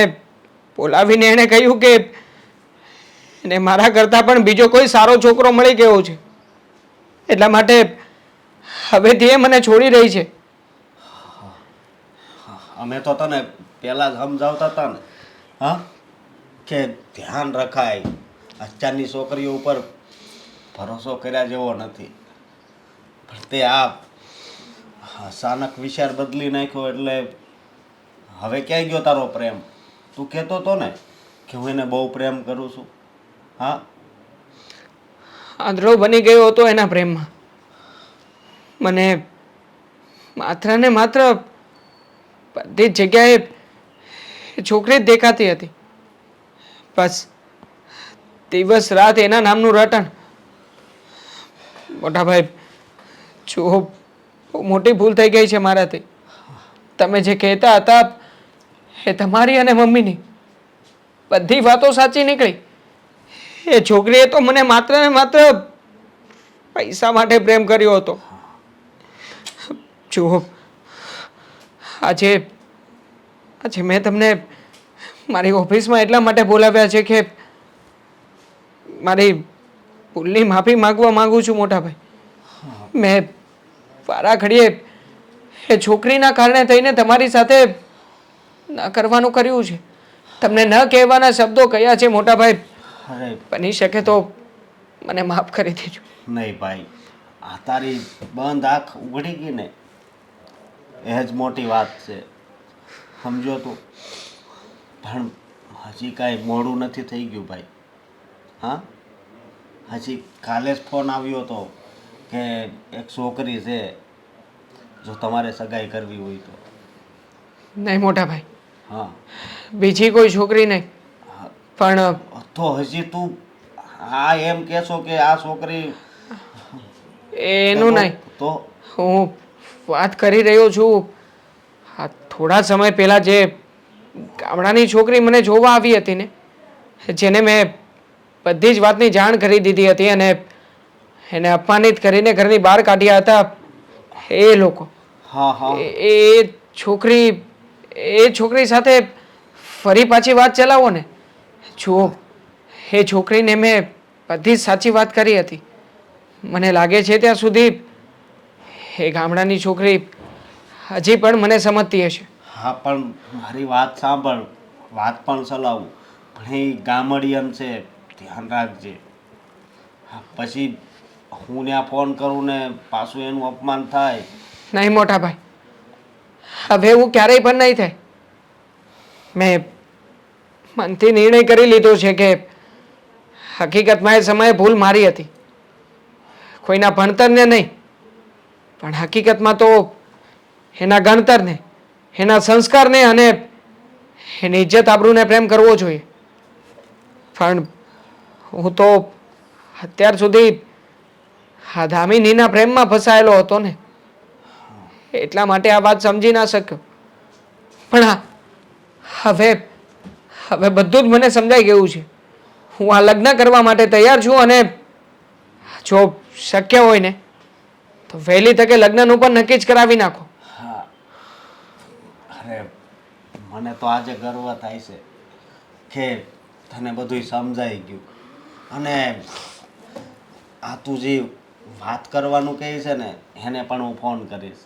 બોલાવીને એણે કહ્યું કે એને મારા કરતાં પણ બીજો કોઈ સારો છોકરો મળી ગયો છે, એટલા માટે હવેથી એ મને છોડી રહી છે. અમે તો તને પહેલા જ સમજાવતા હતા ને, હા, કે ધ્યાન રખાય, અત્યારની છોકરીઓ ઉપર ભરોસો કર્યા જેવો નથી. પણ તે આ અચાનક વિચાર બદલી નાખ્યો એટલે હવે ક્યાંય ગયો તારો પ્રેમ? તું કહેતો હતો ને કે હું એને બહુ પ્રેમ કરું છું. હા, આંધળો બની ગયો હતો એના પ્રેમમાં. મને માત્ર ને માત્ર બધી જ જગ્યાએ એ છોકરી જ દેખાતી હતી. બસ દિવસ રાત એના નામનું રટણ. મોટા ભાઈ, જો બહુ મોટી ભૂલ થઈ ગઈ છે મારાથી. તમે જે કહેતા હતા એ તમારી અને મમ્મીની બધી વાતો સાચી નીકળી. એ છોકરીએ તો મને માત્ર ને માત્ર પૈસા માટે પ્રેમ કર્યો હતો. જુઓ, આજે મેં તમને મારી ઓફિસમાં એટલા માટે બોલાવ્યા છે કે મારી ભૂલની માફી માંગવા માંગુ છું મોટા ભાઈ. મેં વારા ઘડીએ એ છોકરીના કારણે થઈને તમારી સાથે ન કરવાનું કર્યું છે. તમને ન કહેવાના શબ્દો કયા છે મોટા ભાઈ. અરે બની શકે તો મને માફ કરી દેજો. નહીં ભાઈ, આ તારી બંધ આંખ ઉઘડી ગઈ ને એ જ મોટી વાત છે, સમજો તું. પણ હજી કાંઈ મોડું નથી થઈ ગયું ભાઈ. હા, હજી કાલે જ ફોન આવ્યો હતો કે એક છોકરી છે, જો તમારે સગાઈ કરવી હોય તો. નહીં મોટા ભાઈ, હા, બીજી કોઈ છોકરી નહીં. પણ તો હજી તું હા એમ કહેશો કે આ છોકરી એનું નહીં, તો હું વાત કરી રહ્યો છું આ થોડા સમય પહેલાં જે ગામડાની છોકરી મને જોવા આવી હતી ને, જેને મેં બધી જ વાતની જાણ કરી દીધી હતી અને એને અપમાનિત કરીને ઘરની બહાર કાઢ્યા હતા એ લોકો. હા હા, એ છોકરી સાથે ફરી પાછી વાત ચલાવો ને. જુઓ, એ છોકરીને મેં બધી જ સાચી વાત કરી હતી. મને લાગે છે ત્યાં સુધી એ ગામડાની છોકરી હજી પણ મને સમજતી હશે. હા પણ મારી વાત સાંભળ, વાત પણ ચલાવું, પણ એ ગામડિયન છે, ધ્યાન રાખજે. હા, પછી હું ત્યાં ફોન કરું ને પાછું એનું અપમાન થાય. નહીં મોટા ભાઈ, હવે એવું ક્યારેય પણ નહીં થાય. મેં મનથી નિર્ણય કરી લીધો છે કે હકીકતમાં એ સમયે ભૂલ મારી હતી, કોઈના ભણતરને નહીં, પણ હકીકતમાં તો એના ગણતરને, એના સંસ્કારને અને એની ઇજ્જત આબરૂને પ્રેમ કરવો જોઈએ. પણ હું તો અત્યાર સુધી આ દામિનીના પ્રેમમાં ફસાયેલો હતો ને, એટલા માટે આ વાત સમજી ના શક્યો. પણ હવે હવે બધું જ મને સમજાઈ ગયું છે. હું આ લગ્ન કરવા માટે તૈયાર છું અને જો શક્ય હોય ને તો વહેલી તકે લગ્નનું પણ નક્કી જ કરાવી નાખો. હા, અરે મને તો આજે ગર્વ થાય છે કે તને બધું સમજાઈ ગયું. અને આ તું જે વાત કરવાનું કહે છે ને એને પણ હું ફોન કરીશ.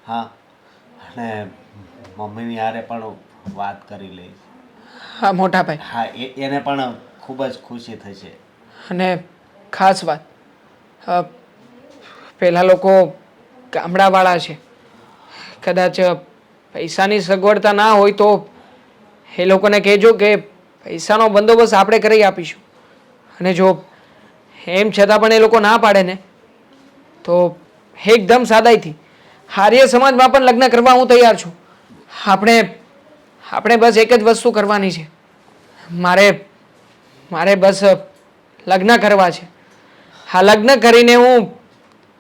હા, અને મમ્મીની હારે પણ વાત કરી લઈશ. હા મોટા ભાઈ, હા, એને પણ ખૂબ જ ખુશી થશે. અને ખાસ વાત, પેલા લોકો ગામડાવાળા છે, કદાચ પૈસાની સગવડતા ના હોય તો એ લોકોને કહેજો કે પૈસાનો બંદોબસ્ત આપણે કરી આપીશું. અને જો એમ છતાં પણ એ લોકો ના પાડે ને તો એકદમ સાદાઈથી આર્ય સમાજમાં પણ લગ્ન કરવા હું તૈયાર છું. આપણે બસ એક જ વસ્તુ કરવાની છે. મારે બસ લગ્ન કરવા છે. હા, લગ્ન કરીને હું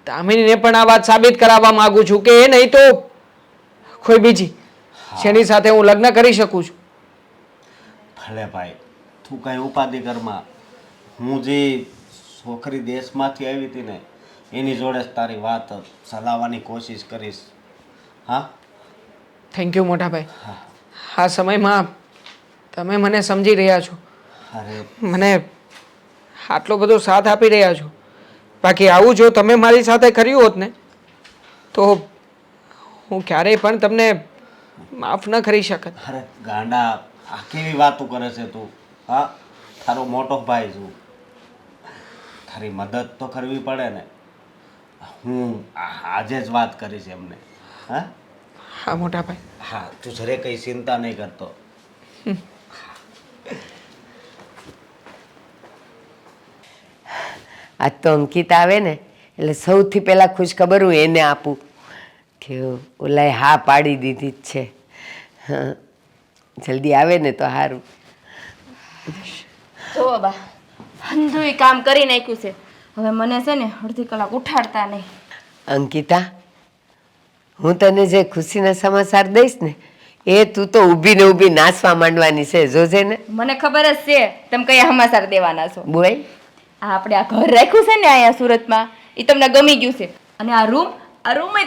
દામિનીને પણ આ વાત સાબિત કરાવવા માંગુ છું કે એ નહીં તો કોઈ બીજી જેની સાથે હું લગ્ન કરી શકું છું. ભલે ભાઈ, તું કઈ ઉપાધિ કરમાં. હું જે છોકરી દેશમાંથી આવી હતી ને એની જોડે જ તારી વાત ચલાવવાની કોશિશ કરીશ. હા, થેન્ક યુ મોટા ભાઈ. આ સમયમાં તમે મને સમજી રહ્યા છો, અરે મને આટલો બધો સાથ આપી રહ્યા છો. બાકી આવું જો તમે મારી સાથે કર્યું હોત ને તો હું ક્યારેય પણ તમને માફ ન કરી શકત. અરે ગાંડા, આ કેવી વાતો કરે છે તું? હા, તારો મોટો ભાઈ છું, તારી મદદ તો કરવી પડે ને. હું આજે જ વાત કરીશ એમને. હા હા મોટા ભાઈ. હા, તું જરે કંઈ ચિંતા નહીં કરતો. આજ તો અંકિત આવે ને એટલે સૌથી પહેલાં ખુશખબર હું એને આપું કે ઓલાએ હા પાડી દીધી જ છે. હા, જલ્દી આવે ને તો સારું. જો બા, હંધુય કામ કરી નાખ્યું છે. હવે મને છે ને અડધી કલાક ઉઠાડતા નહીં. અંકિતા, હું તને જે ખુશીના સમાચાર દઈશ ને એ તું તો ઊભી ને ઊભી નાચવા માંડવાની છે, જોજે ને. મને ખબર જ છે તમે કયા સમાચાર દેવાના છો. બોલ. આપણે આ ઘર રાખ્યું છે ને અહીંયા સુરતમાં, એ તમને ગમી ગયું છે. અને આ રૂમ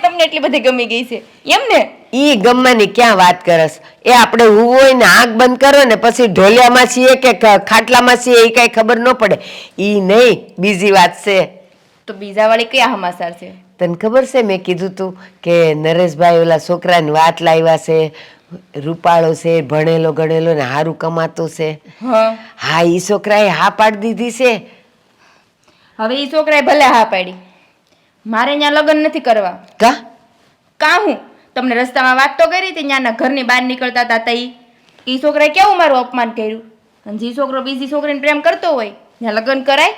તમને એટલી બધી ગમી ગઈ છે એમ ને? ઈ ગમવાની ક્યાં વાત કરસ? એ આપણે હું હોય ને આંખ બંધ કરો ને પછી ઢોલિયામાં છીએ કે ખાટલામાં છીએ એ કાંઈ ખબર ન પડે. ઈ નહીં, બીજી વાત છે. તો બીજા વાળી કયા સમાચાર છે? તને ખબર છે મેં કીધું તું કે નરેશભાઈ ઓલા છોકરાની વાત લાવ્યા છે, રૂપાળો છે, ભણેલો ગણેલો ને સારું કમાતો છે. હા, ઈ છોકરાએ હા પાડી દીધી છે. હવે ઈ છોકરાએ ભલે હા પાડી, મારે ત્યાં લગ્ન નથી કરવા. કા હું તમને રસ્તામાં વાત તો કરી હતી, ત્યાંના ઘરની બહાર નીકળતા હતા ઈ છોકરાએ કેવું મારું અપમાન કર્યું. અને જે છોકરો બીજી છોકરીને પ્રેમ કરતો હોય ત્યાં લગ્ન કરાય?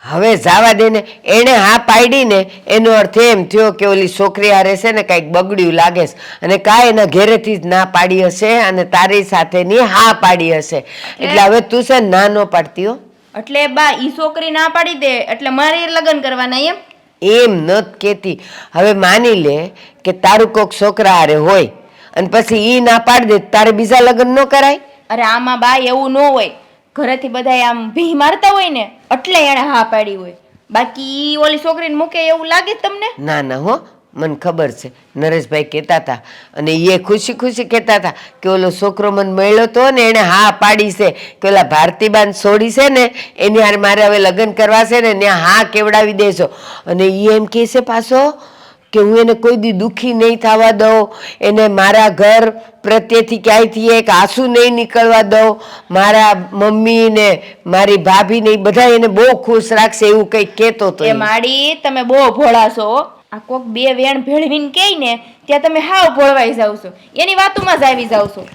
હવે જવા દે ને. એણે હા પાડી ને એનો અર્થ એમ થયો કે ઓલી છોકરી હારે છે ને કાંઈક બગડ્યું લાગે છે અને કાંઈ એના ઘેરેથી જ ના પાડી હશે અને તારી સાથેની હા પાડી હશે. એટલે હવે તું છે ના ન પાડતી હો. એટલે બા ઈ છોકરી ના પાડી દે એટલે મારે લગ્ન કરવાના એમ? એમ નત કહેતી. હવે માની લે કે તારું કોક છોકરા હારે હોય અને પછી ઈ ના પાડી દે તારે બીજા લગ્ન ન કરાય? અરે આમાં બા એવું ન હોય, ઘરેથી બધા આમ ભી મારતા હોય ને એટલે એને હા પાડી હોય. બાકી ઈ ઓલી છોકરીને મૂકે એવું લાગે તમને? ના ના હો, મને ખબર છે નરેશભાઈ કહેતા હતા અને એ ખુશી ખુશી કહેતા હતા કે ઓલો છોકરો મને મળ્યો તો ને એણે હા પાડી છે કે ઓલા ભારતીબાન છોડી છે ને એની હારે મારે હવે લગ્ન કરવા છે ને ત્યાં હા કેવડાવી દેશો. અને એ એમ કહે છે પાછો કે હું એને કોઈ દી દુઃખી નહીં થવા દઉં, એને મારા ઘર પ્રત્યેથી ક્યાંયથી એક આંસુ નહીં નીકળવા દઉં, મારા મમ્મી ને મારી ભાભી ને બધા એને બહુ ખુશ રાખશે એવું કંઈક કહેતો હતો. એ માડી તમે બહુ ભોળા છો હો. આ કોક બે વેણ ભેળવીને કહે ને ત્યાં તમે હાવ ભોળવાઈ જાવ છો, એની વાતોમાં જ આવી જાવ છો.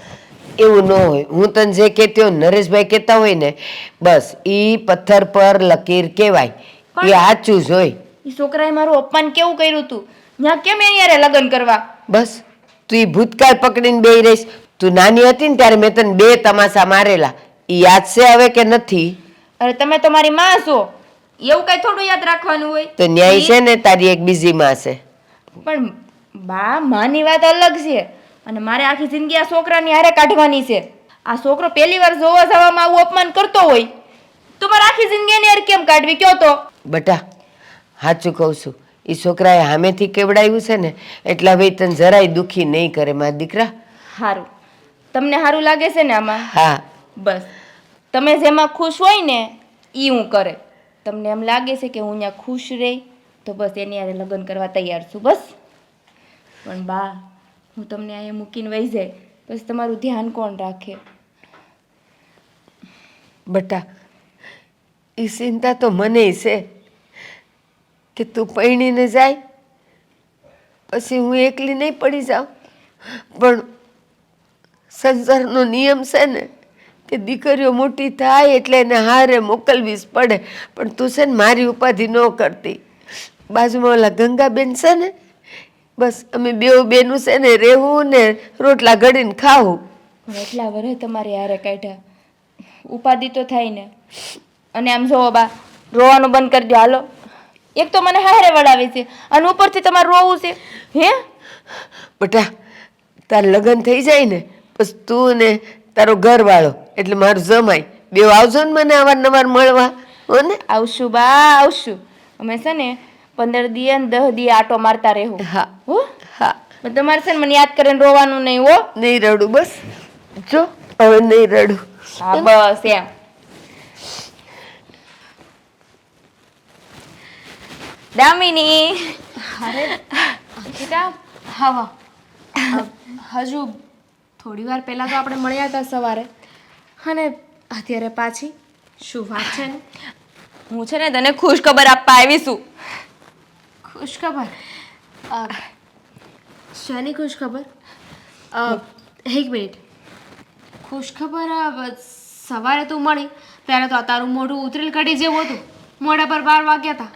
એવું ન હોય. હું તને જે કહેતી હોય નરેશભાઈ કહેતા હોય ને બસ ઈ પથ્થર પર લકીર કહેવાય, એ સાચું જ હોય. એ છોકરાએ મારું અપમાન કેવું કર્યું તું, ત્યાં કેમ એની હારે લગ્ન કરવા? બસ તું ઈ ભૂતકાળ પકડીને બેહી રહીશ. તું નાની હતી ને ત્યારે મેં તને 2 તમાશા મારેલા, ઈ યાદ છે હવે કે નથી? અરે તમે તો મારી માં છો, એવું કઈ થોડું યાદ રાખવાનું હોય? તો ન્યાય છે ને તારી એક બીજી માં છે. પણ બા માની વાત અલગ છે અને મારે આખી જિંદગી આ છોકરાની હારે કાઢવાની છે. આ છોકરો પહેલી વાર જોવા જવામાં આવું અપમાન કરતો હોય તો મારે આખી જિંદગી એની હારે કેમ કાઢવી કયો તો? બટા સાચું કહું છું, એ છોકરાએ સામેથી કેવડાવ્યું છે ને એટલે હવે ઈ તને જરાય દુઃખી નહીં કરે મારા દીકરા. સારું, તમને સારું લાગે છે ને આમાં? હા બસ તમે જેમાં ખુશ હોય ને એ હું કરે. તમને એમ લાગે છે કે હું ત્યાં ખુશ રહી તો બસ એની હારે લગ્ન કરવા તૈયાર છું બસ. પણ બા હું તમને અહીંયા મૂકીને વહી જાય પછી તમારું ધ્યાન કોણ રાખે? બટા એ ચિંતા તો મને છે કે તું પરણીને જાય પછી હું એકલી નહીં પડી જાઉં, પણ સંસારનો નિયમ છે ને કે દીકરીઓ મોટી થાય એટલે એને હારે મોકલવી જ પડે. પણ તું છે ને મારી ઉપાધિ ન કરતી. બાજુમાં ઓલા ગંગાબેન છે ને બસ અમે બેનું છે ને રહેવું ને રોટલા ઘડીને ખાવું. પણ એટલા વર્ષ તમારે હારે કાઢ્યા, ઉપાધિ તો થાય ને. અને આમ જોવો બા રોવાનું બંધ કરી દો હાલો. એક તો મને હારે વળાવે છે અને ઉપરથી તમારે રોવું છે. હે બટા તાર લગ્ન થઈ જાય ને પછી તું ને તારો ઘરવાળો એટલે મારું જમાઈ બે આવજો ને મને અવારનવાર મળવા. હો ને? આવશું બા આવશું. અમે છે ને 15 દી ને 10 દી આટો મારતા રહેવું. હા હો હા પણ તમારે છે ને મને યાદ કરીને રોવાનું નહીં હો. નહીં રડું બસ, જો હવે નહીં રડું. હા બસ એમ. દામિની અરે અંકિતા હા હજુ થોડી વાર પહેલાં તો આપણે મળ્યા હતા સવારે અને અત્યારે પાછી શું વાત છે ને? હું છે ને તને ખુશ ખબર આપવા આવી છું. ખુશ ખબર? શાની ખુશ ખબર? એક મિનિટ. ખુશ ખબર સવારે તું મળી ત્યારે તો તારું મોઢું ઉતરેલ કઢી જેવું હતું, મોઢા પર 12 વાગ્યા હતા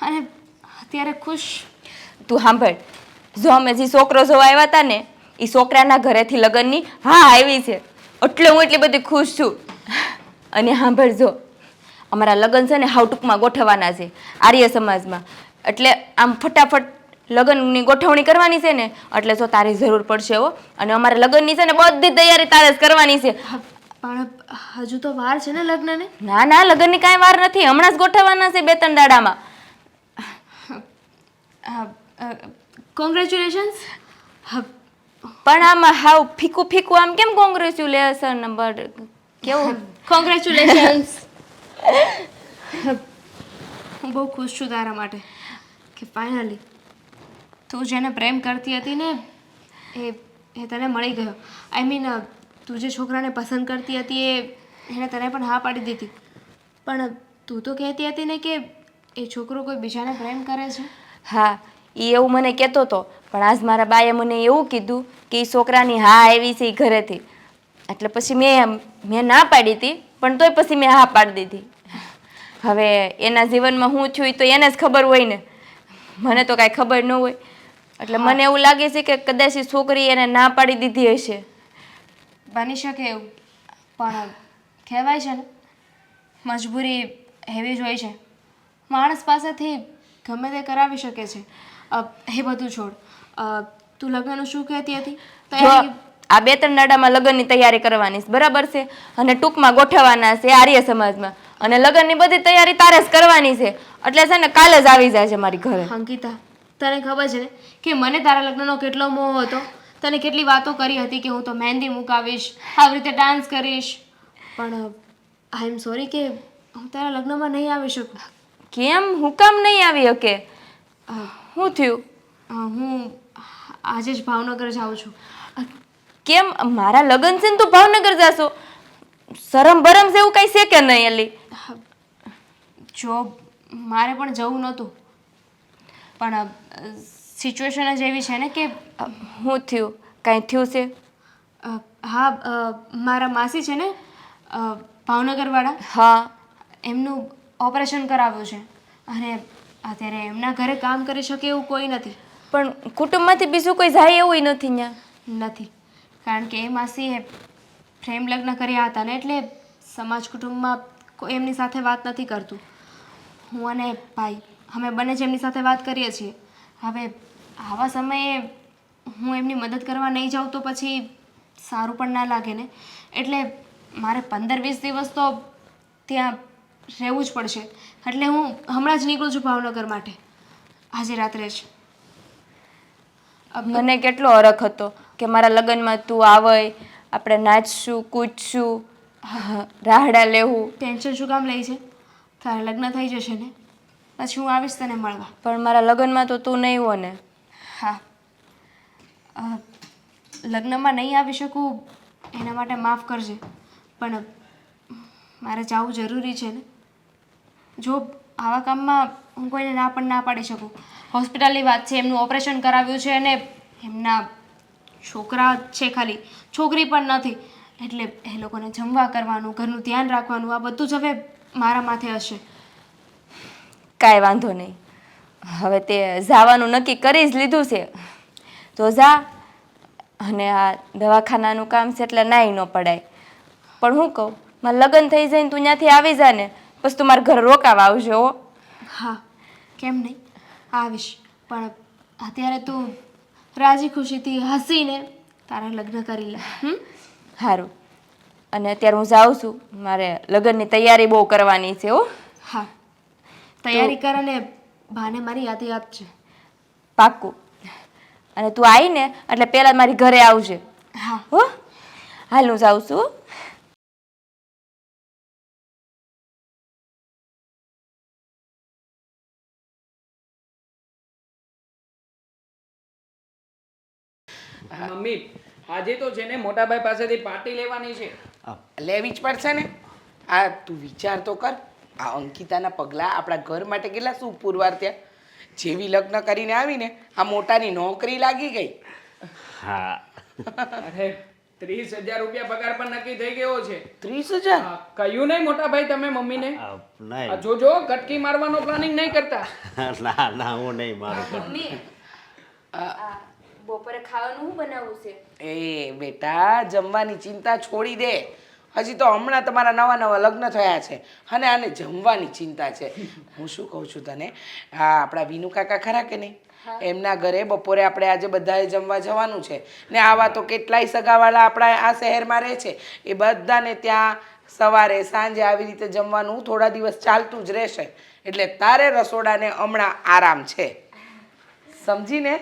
અને અત્યારે ખુશ? તું સાંભળ, જો અમે જે છોકરો જોવા આવ્યા હતા ને એ છોકરાના ઘરેથી લગ્નની હા આવી છે એટલે હું એટલી બધી ખુશ છું. અને સાંભળજો અમારા લગ્ન છે ને હાવ ટૂંકમાં ગોઠવવાના છે આર્ય સમાજમાં, એટલે આમ ફટાફટ લગ્નની ગોઠવણી કરવાની છે ને એટલે જો તારી જરૂર પડશે હો. અને અમારે લગ્નની છે ને બધી તૈયારી તારે જ કરવાની છે. પણ હજુ તો વાર છે ને લગ્નને? ના ના લગ્નની કાંઈ વાર નથી, હમણાં જ ગોઠવવાના છે 2-3 દાડામાં. કોંગ્રેચ્યુલેશન્સ. પણ આમ હાવ ફીકું ફીકું આમ કેમ કોંગ્રેચ્યુલેશન નંબર કેવું? કોંગ્રેચ્યુલેશન્સ. હું બહુ ખુશ છું તારા માટે કે ફાઇનલી તું જેને પ્રેમ કરતી હતી ને એ તને મળી ગયો. આઈ મીન તું જે છોકરાને પસંદ કરતી હતી એણે તને પણ હા પાડી દીધી. પણ તું તો કહેતી હતી ને કે એ છોકરો કોઈ બીજાને પ્રેમ કરે છે. હા એ એવું મને કહેતો હતો, પણ આજ મારા બાએ મને એવું કીધું કે એ છોકરાની હા આવી છે એ ઘરેથી. એટલે પછી મેં ના પાડી હતી પણ તોય પછી મેં હા પાડી દીધી. હવે એના જીવનમાં હું છું એ તો એને જ ખબર હોય ને, મને તો કાંઈ ખબર ન હોય. એટલે મને એવું લાગે છે કે કદાચ એ છોકરી એને ના પાડી દીધી હશે. બની શકે એવું, પણ કહેવાય છે ને મજબૂરી એવી જ હોય છે. માણસ પાસેથી ગમે તે કરાવી શકે છે. એ બધું છોડ, તું લગ્નનું શું કહેતી હતી? જો આ 2-3 દાડામાં લગ્નની તૈયારી કરવાની છે બરાબર છે, અને ટૂંકમાં ગોઠવવાના છે આર્ય સમાજમાં, અને લગ્નની બધી તૈયારી તારે જ કરવાની છે. એટલે છે ને કાલે જ આવી જાય છે મારી ઘરે. અંકિતા તને ખબર છે ને કે મને તારા લગ્નનો કેટલો મોહ હતો. તને કેટલી વાતો કરી હતી કે હું તો મહેંદી મૂકાવીશ, આવી રીતે ડાન્સ કરીશ. પણ આઈ એમ સોરી કે હું તારા લગ્નમાં નહીં આવી શકું. કેમ? હું કામ નહીં આવી શકે? શું થયું? હું આજે જ ભાવનગર જાઉં છું. કેમ? મારા લગ્ન છે ને તું ભાવનગર જાશો? શરમ બરમ છે એવું કઈ છે કે નહીં અલી? જો મારે પણ જવું નહોતું, પણ સિચ્યુએશન જ એવી છે ને કે શું થયું? કાંઈ થયું છે? હા, મારા માસી છે ને ભાવનગરવાળા, હા. એમનું ઓપરેશન કરાવ્યું છે અને અત્યારે એમના ઘરે કામ કરી શકે એવું કોઈ નથી. પણ કુટુંબમાંથી બીજું કોઈ જાય એવું નથી ત્યાં? નથી, કારણ કે એ માસીએ પ્રેમ લગ્ન કર્યા હતા ને એટલે સમાજ કુટુંબમાં કોઈ એમની સાથે વાત નથી કરતું. હું અને ભાઈ અમે બંને જ એમની સાથે વાત કરીએ છીએ. હવે આવા સમયે હું એમની મદદ કરવા નહીં જાઉં તો પછી સારું પણ ના લાગે ને. એટલે મારે 15-20 દિવસ તો ત્યાં રહેવું જ પડશે. એટલે હું હમણાં જ નીકળું છું ભાવનગર માટે, આજે રાત્રે જ. મને કેટલો હરખ હતો કે મારા લગ્નમાં તું આવય, આપણે નાચશું, કૂદશું, રાહડા લેવું. ટેન્શન શું કામ લઈ છે? તારા લગ્ન થઈ જશે ને પછી હું આવીશ તને મળવા. પણ મારા લગ્નમાં તો તું નહીં હો ને? હા, લગ્નમાં નહીં આવી શકું એના માટે માફ કરજે, પણ મારે જવું જરૂરી છે ને. જો આવા કામમાં હું કોઈને ના પણ ના પાડી શકું. હોસ્પિટલની વાત છે, એમનું ઓપરેશન કરાવ્યું છે અને એમના છોકરા છે ખાલી, છોકરી પણ નથી. એટલે એ લોકોને જમવા કરવાનું, ઘરનું ધ્યાન રાખવાનું, આ બધું જ હવે મારા માથે હશે. કાંઈ વાંધો નહીં. હવે તે જવાનું નક્કી કરી જ લીધું છે તો જા. અને આ દવાખાનાનું કામ છે એટલે નાઈ ન પડાય. પણ હું કહું, મારે લગ્ન થઈ જાય ને તું ત્યાંથી આવી જા ને, પછી તું મારા ઘરે રોકાવા આવજો હો. હા, કેમ નહીં, આવીશ. પણ અત્યારે તું રાજી ખુશીથી હસીને તારા લગ્ન કરી લે. સારું. અને અત્યારે હું જાઉં છું, મારે લગ્નની તૈયારી બહુ કરવાની છે હો. હા, તૈયારી કર અને બાને મારી યાદી આપજે. પાક્કું. અને તું આવી ને એટલે પહેલાં મારી ઘરે આવજે. હા હો, હાલ હું જાઉં છું. મમ્મી, આજે તો છે ને મોટાભાઈ પાસેથી પાર્ટી લેવાની છે. લેવી જ પડશે ને. આ તું વિચાર તો કર, આ અંકિતાના પગલાં આપણા ઘર માટે કેટલા શું પુરવાર ત્યાં. જેવી લગ્ન કરીને આવીને આ મોટાની નોકરી લાગી ગઈ. હા, અરે 30,000 રૂપિયા પગાર પણ નક્કી થઈ ગયો છે. 30,000? હા, કહ્યું નહીં મોટાભાઈ તમે મમ્મીને? આ નહીં. જોજો કટકી મારવાનો પ્લાનિંગ નહીં કરતા. ના ના, હું નહીં મારું. મમ્મી, બપોરે ખાવાનું શું બનાવવું છે? એ બેટા, જમવાની ચિંતા છોડી દે. હજી તો હમણાં તમારા નવા નવા લગ્ન થયા છે અને આને જમવાની ચિંતા છે. હું શું કહું છું તને, હા, આપણા વિનુ કાકા ખરા કે નહીં, એમના ઘરે બપોરે આપણે આજે બધાએ જમવા જવાનું છે. ને આવા તો કેટલાય સગાવાળા આપણા આ શહેરમાં રહે છે, એ બધાને ત્યાં સવારે સાંજે આવી રીતે જમવાનું થોડા દિવસ ચાલતું જ રહેશે. એટલે તારે રસોડાને હમણાં આરામ છે, સમજીને?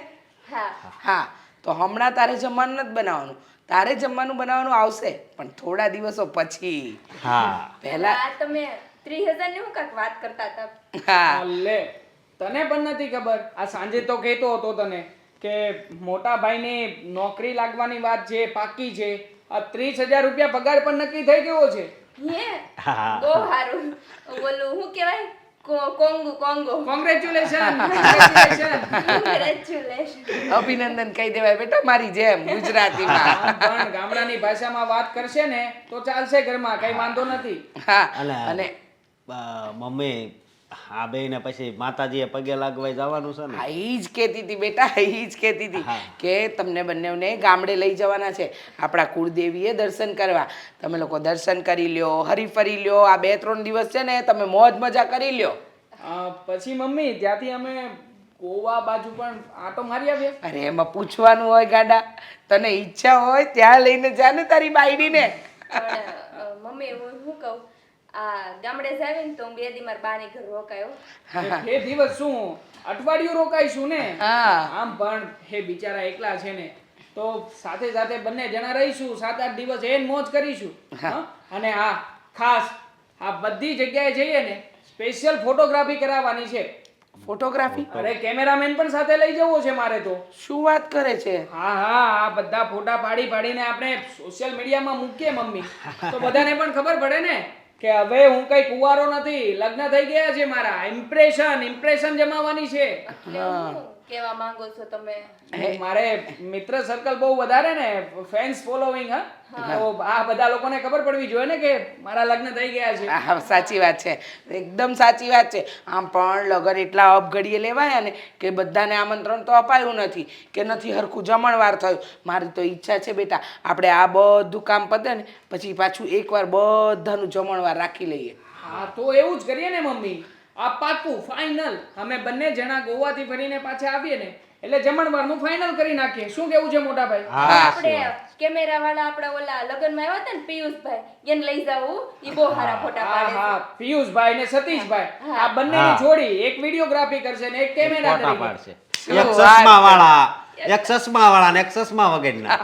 હા, તો હમણાં તારે જમવાનું નથી બનાવવાનું. તારે જમવાનું બનાવવાનું આવશે પણ થોડા દિવસો પછી. હા, પહેલા તમે 30,000 ની હું કાંઈક વાત કરતા હતા. હા, લે, તને પણ નથી ખબર? આ સાંજે તો કહેતો હતો તને કે મોટા ભાઈની નોકરી લાગવાની વાત છે, પાકી છે. આ 30,000 રૂપિયા પગાર પણ નક્કી થઈ ગયો છે. હા. બહુ સારું. બોલું શું કહેવાય? કોંગો. કોંગ્રેચ્યુલેશન. અભિનંદન કહી દેવાય બેટા, મારી જેમ ગુજરાતીમાં. પણ ગામડાની ભાષામાં વાત કરશે ને તો ચાલશે ઘરમાં, કઈ વાંધો નથી. હા, અને અને મમ્મી, આ બેયને પછી માતાજીએ પગે લાગવા જવાનું છે ને? હા, એ જ કહેતી હતી બેટા, એ જ કહેતી હતી હા. કે તમને બંનેને ગામડે લઈ જવાના છે આપણા કુળદેવીએ દર્શન કરવા. તમે લોકો દર્શન કરી લ્યો, હરી ફરી લ્યો. આ 2-3 દિવસ છે ને તમે મોજ મજા કરી લ્યો. પછી મમ્મી ત્યાંથી અમે ગોવા બાજુ પણ આટો મારી આવ્યા. અરે એમાં પૂછવાનું હોય ગાડા, તને ઈચ્છા હોય ત્યાં લઈને જા ને તારી બાયડીને. પણ મમ્મી હું શું કહું, આ ગામડે જાવી ને તો હું 2 દી મારા બાની ઘર રોકાયો. એ દિવસ શું અઠવાડિયું રોકાઈશું ને હા. આમ પણ એ બિચારા એકલા છે ને તો સાથે સાથે બંને જણા રહીશું 7-8 દિવસ એન મોજ કરીશું હા? અને હા ખાસ આ બધી જગ્યાએ જઈએ ને સ્પેશિયલ ફોટોગ્રાફી કરાવવાની છે. ફોટોગ્રાફી? અરે કેમેરામેન પણ સાથે લઈ જવો છે મારે તો. શું વાત કરે છે? હા હા આ બધા ફોટા પાડીને આપણે સોશિયલ મીડિયામાં મૂકીએ મમ્મી તો બધાને પણ ખબર પડે ને કે હવે હું કઈ કુંવારો નથી, લગ્ન થઈ ગયા છે મારા. ઇમ્પ્રેશન જમાવવાની છે. એટલે હું કેવા માંગો છો તમે? મારે મિત્ર સર્કલ બહુ વધારે ને, ફેન્સ ફોલોવિંગ હા તો આ બધા લોકોને ખબર પડવી જોઈએ ને કે મારા લગ્ન થઈ ગયા છે. હા સાચી વાત છે, એકદમ સાચી વાત છે. આમ પણ લગન એટલા અપઘડીએ લેવાયા ને કે બધાને આમંત્રણ તો અપાયું નથી કે નથી હરખું જમણવાર થયું. મારી તો ઈચ્છા છે બેટા આપણે આ બધું કામ પતે ને પછી પાછું એકવાર બધાનું જમણવાર રાખી લઈએ. હા તો એવું જ કરીએ ને મમ્મી. આ પાક્કું ફાઇનલ. અમે બંને જણા ગોવાથી ફરીને પાછા આવીએ ને એટલે જમણવારનું ફાઇનલ કરી નાખીએ. શું કેવું છે મોટા ભાઈ? આપણે કેમેરા વાળા આપણા ઓલા લગનમાં આવ્યા હતા ને પિયુષભાઈ, એને લઈ જાવું. ઈ બહુ સારા ફોટા હા પાડે હા પિયુષભાઈ ને સતીશભાઈ આ બંનેની જોડી એક વિડીયોગ્રાફી કરશે ને એક કેમેરા ફોટા કરી પાડશે. એક ચશ્મા વાળા ને એક ચશ્મા વગરના.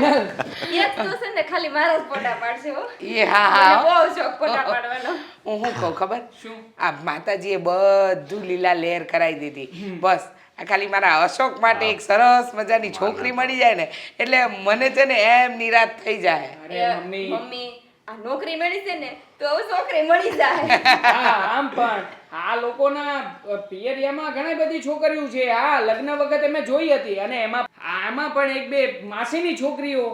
છે. એક તો છે ને ખાલી મારા જ ફોટા પાડશે હો. એ હા હા મને બહુ શોખ ફોટા પાડવાનો. હું શું કહું ખબર? શું? આ માતાજીએ બધું લીલા લહેર કરાવી દીધી. બસ આ ખાલી મારા અશોક માટે એક સરસ મજાની છોકરી મળી જાય ને એટલે મને છે ને એમ નિરાશ થઈ જાય. અરે મમ્મી મમ્મી આ નોકરી મળી છે ને તો હવે છોકરી મળી જાય. હા આમ પણ આ લોકોના પિયરિયામાં ઘણી બધી છોકરીઓ છે. હા લગ્ન વખતે મેં જોઈ હતી અને આમાં પણ એક બે માસીની છોકરીઓ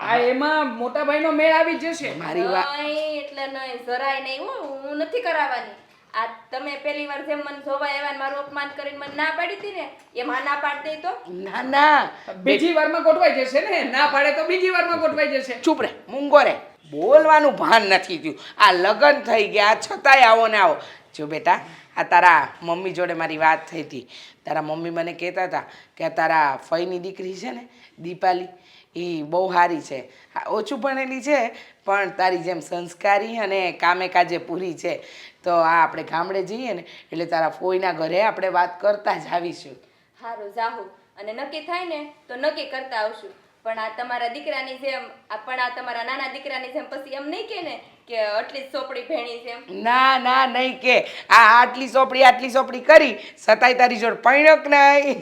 આ એમાં મોટા ભાઈનો મેળ આવી જશે. મારી વાત નહીં એટલે નહીં જરાય નહીં હો. હું નથી કરાવવાની. આ તમે પહેલી વાર જેમ મને જોવા આવ્યા ને મારું અપમાન કરીને મને ના પાડી હતી ને એમાં ના પાડી દઈ તો ના ના બીજી વારમાં ગોઠવાઈ જશે ને. ના પાડે તો બીજી વારમાં ગોઠવાઈ જશે. ચૂપ રે મૂંગો રે, બોલવાનું ભાન નથી થયું. આ લગ્ન થઈ ગયા છતાંય આવો ને આવો. જો બેટા આ તારા મમ્મી જોડે મારી વાત થઈ હતી. તારા મમ્મી મને કહેતા હતા કે તારા ફઈની દીકરી છે ને દીપાલી એ બહુ સારી છે, ઓછું ભણેલી છે પણ તારી જેમ સંસ્કારી અને કામે કાજે પૂરી છે. તો આ આપણે ગામડે જઈએ ને એટલે તારા ફોઈના ઘરે આપણે વાત કરતા જ આવીશું. સારું જાહું અને નક્કી થાય ને તો નક્કી કરતા આવશું. પણ આ તમારા દીકરાની જેમ આ તમારા નાના દીકરાની જેમ પછી એમ નહીં કે ને કે આટલી ચોપડી ભેણી છે એમ. ના ના નહીં કે આ આટલી ચોપડી કરી સતાય તારી જોડ પૈણક નહીં.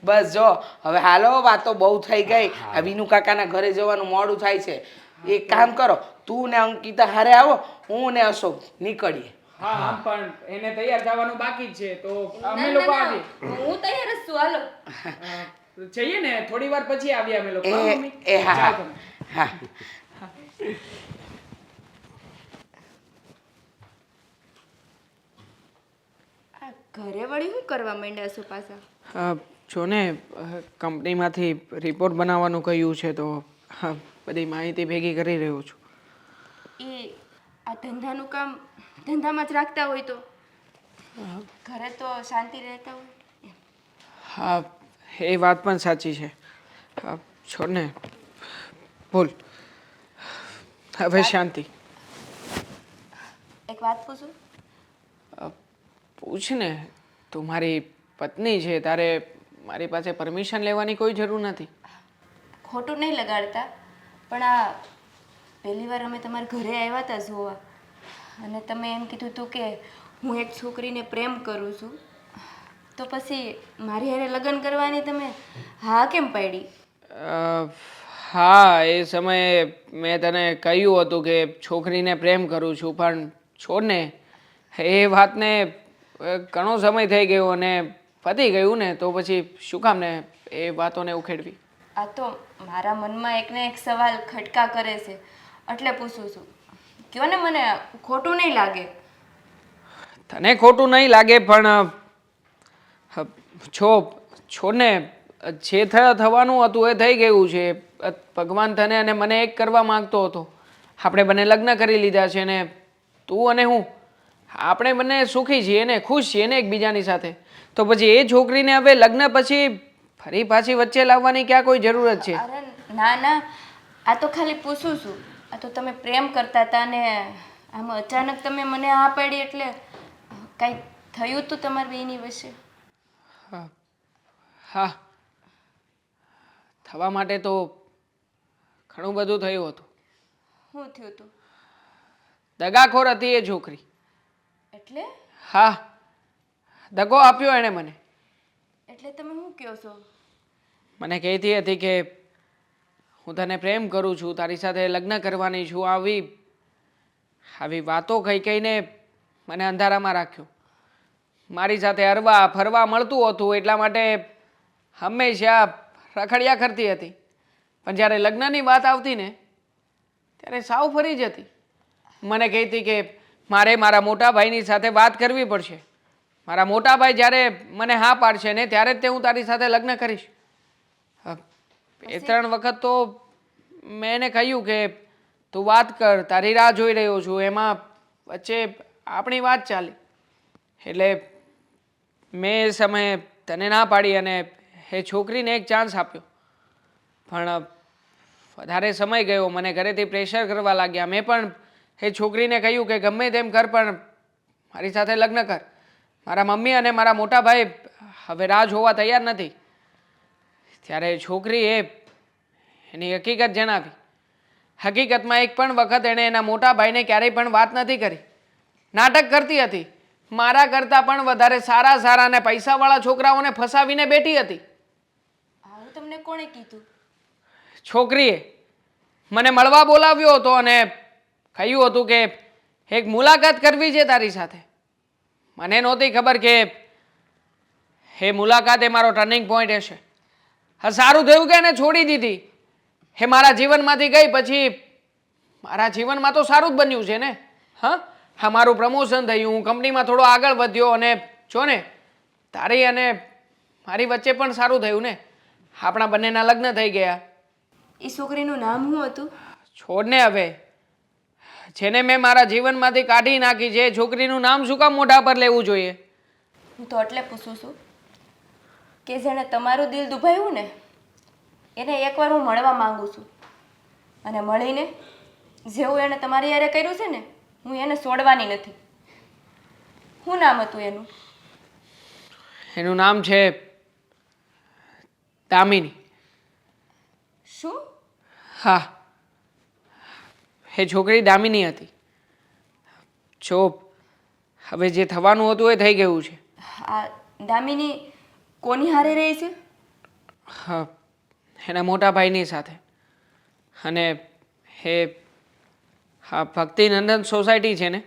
બસ જો હવે હાલો વાતો બહુ થઈ ગઈ. આ વિનુ કાકાના ઘરે જવાનું મોડું થાય છે. એક કામ કરો તું ને અંકિતા હારે આવો, હું ને અશોક નીકળીએ. હા આમ પણ એને તૈયાર થવાનું બાકી જ છે તો અમે ના, લોકો ના, આવીએ. હું તૈયાર જ છું હાલો. જઈએ ને થોડી વાર પછી આવીએ અમે લોકો. હા, મમ્મી? એ હા જાઓ હા તમે. હા આ ઘરે વળી શું કરવા માંડ્યા છો પાછા? જો ને કંપનીમાંથી રિપોર્ટ બનાવવાનું કહ્યું છે તો બધી માહિતી ભેગી કરી રહ્યો છું. એ આ ધંધાનું કામ ધંધામાં જ રાખતા હોય તો ઘરે તો શાંતિ રહેતા હોય. હા એ વાત પણ સાચી છે. છોડ ને બોલ હવે શાંતિ. એક વાત પૂછું? પૂછ ને. તું મારી પત્ની છે તારે મારી પાસે પરમિશન લેવાની કોઈ જરૂર નથી. ખોટું નહીં લગાડતા પણ આ પહેલી વાર અમે તમારા ઘરે આવ્યા હતા જોવા અને તમે એમ કીધું હતું કે હું એક છોકરીને પ્રેમ કરું છું તો પછી મારી હારે લગ્ન કરવાની તમે હા કેમ પાડી? હા એ સમયે મેં તને કહ્યું હતું કે છોકરીને પ્રેમ કરું છું પણ છોડ ને એ વાતને ઘણો સમય થઈ ગયો અને પતી ગયું ને તો પછી શું કામ ને એ વાતોને ઉખેડવી. આ તો મારા મનમાં એકને એક સવાલ ખટકા કરે છે એટલે પૂછું છું. કયો ને મને ખોટું નહીં લાગે. તને ખોટું નહીં લાગે પણ છોડ ને જે થવાનું હતું એ થઈ ગયું છે. ભગવાન તને અને મને એક કરવા માંગતો હતો. આપણે બંને લગ્ન કરી લીધા છે ને તું અને હું આપણે બંને સુખી છીએ ને ખુશ છીએ ને એકબીજાની સાથે. તો પછી એ છોકરીને હવે લગ્ન પછી ફરી પાછી વચ્ચે લાવવાની ક્યાં કોઈ જરૂરત છે? અરે ના ના આ તો ખાલી પૂછું છું. આ તો તમે પ્રેમ કરતા હતા ને આમ અચાનક તમે મને આ પાડી એટલે કાંઈ થયું હતું તમારી બેની વચ્ચે? હા હા, થવા માટે તો ઘણું બધું થયું હતું. શું થયું હતું? દગાખોર હતી એ છોકરી. એટલે હા, દગો આપ્યો એણે મને. એટલે તમે શું કહો છો? મને કહેતી હતી કે હું તને પ્રેમ કરું છું, તારી સાથે લગ્ન કરવાની છું. આવી વાતો કહીને મને અંધારામાં રાખ્યો. મારી સાથે હરવા ફરવા મળતું હતું એટલા માટે હંમેશા રખડ્યા કરતી હતી. પણ જ્યારે લગ્નની વાત આવતી ને ત્યારે સાવ ફરી જતી. મને કહેતી કે મારે મારા મોટા ભાઈની સાથે વાત કરવી પડશે. મારા મોટા ભાઈ જ્યારે મને હા પાડશે ને ત્યારે જ તે હું તારી સાથે લગ્ન કરીશ. 2-3 વખત તો મેં એને કહ્યું કે તું વાત કર, તારી રાહ જોઈ રહ્યો છું. એમાં વચ્ચે આપણી વાત ચાલી એટલે મેં એ સમયે તને ના પાડી અને એ છોકરીને એક ચાન્સ આપ્યો. પણ વધારે સમય ગયો, મને ઘરેથી પ્રેશર કરવા લાગ્યા. મેં પણ એ છોકરીને કહ્યું કે ગમે તેમ કર પણ મારી સાથે લગ્ન કર. મારા મમ્મી અને મારા મોટા ભાઈ હવે રાહ જોવા તૈયાર નથી. ત્યારે છોકરીએ એની હકીકત જણાવી. હકીકતમાં એક પણ વખત એણે એના મોટા ભાઈને ક્યારેય પણ વાત નથી કરી. નાટક કરતી હતી. મારા કરતાં પણ વધારે સારા સારા અને પૈસાવાળા છોકરાઓને ફસાવીને બેઠી હતી. આવું તમને કોણે કીધું? છોકરીએ મને મળવા બોલાવ્યો હતો અને કહ્યું હતું કે એક મુલાકાત કરવી છે તારી સાથે. મને નહોતી ખબર કે એ મુલાકાત એ મારો ટર્નિંગ પોઈન્ટ હશે. હા, સારું થયું કે એને છોડી દીધી. એ મારા જીવનમાંથી ગઈ પછી મારા જીવનમાં તો સારું જ બન્યું છે ને. હા, મારું પ્રમોશન થયું, હું કંપનીમાં થોડો આગળ વધ્યો અને જો ને તારી અને મારી વચ્ચે પણ સારું થયું ને. આપણા બંનેના લગ્ન થઈ ગયા. એ છોકરીનું નામ શું હતું? છોડને હવે. જેને મેં મારા જીવનમાંથી કાઢી નાખી છે એ છોકરીનું નામ શું કામ મોઢા પર લેવું જોઈએ? હું તો એટલે પૂછું છું કે જેણે તમારું દિલ દુભાવ્યું ને એને એકવાર હું મળવા માંગુ છું. અને મળીને જેવું એણે તમારી યારે કર્યું છે ને હું એને છોડવાની નથી. શું નામ હતું એનું? એનું નામ છે દામિની. શું? હા, એ છોકરી દામિની હતી. જો હવે જે થવાનું હતું એ થઈ ગયું છે. આ દામિની કોની હારે રહી છે? હા, એના મોટા ભાઈની સાથે. અને એ હા ભક્તિનંદન સોસાયટી છે ને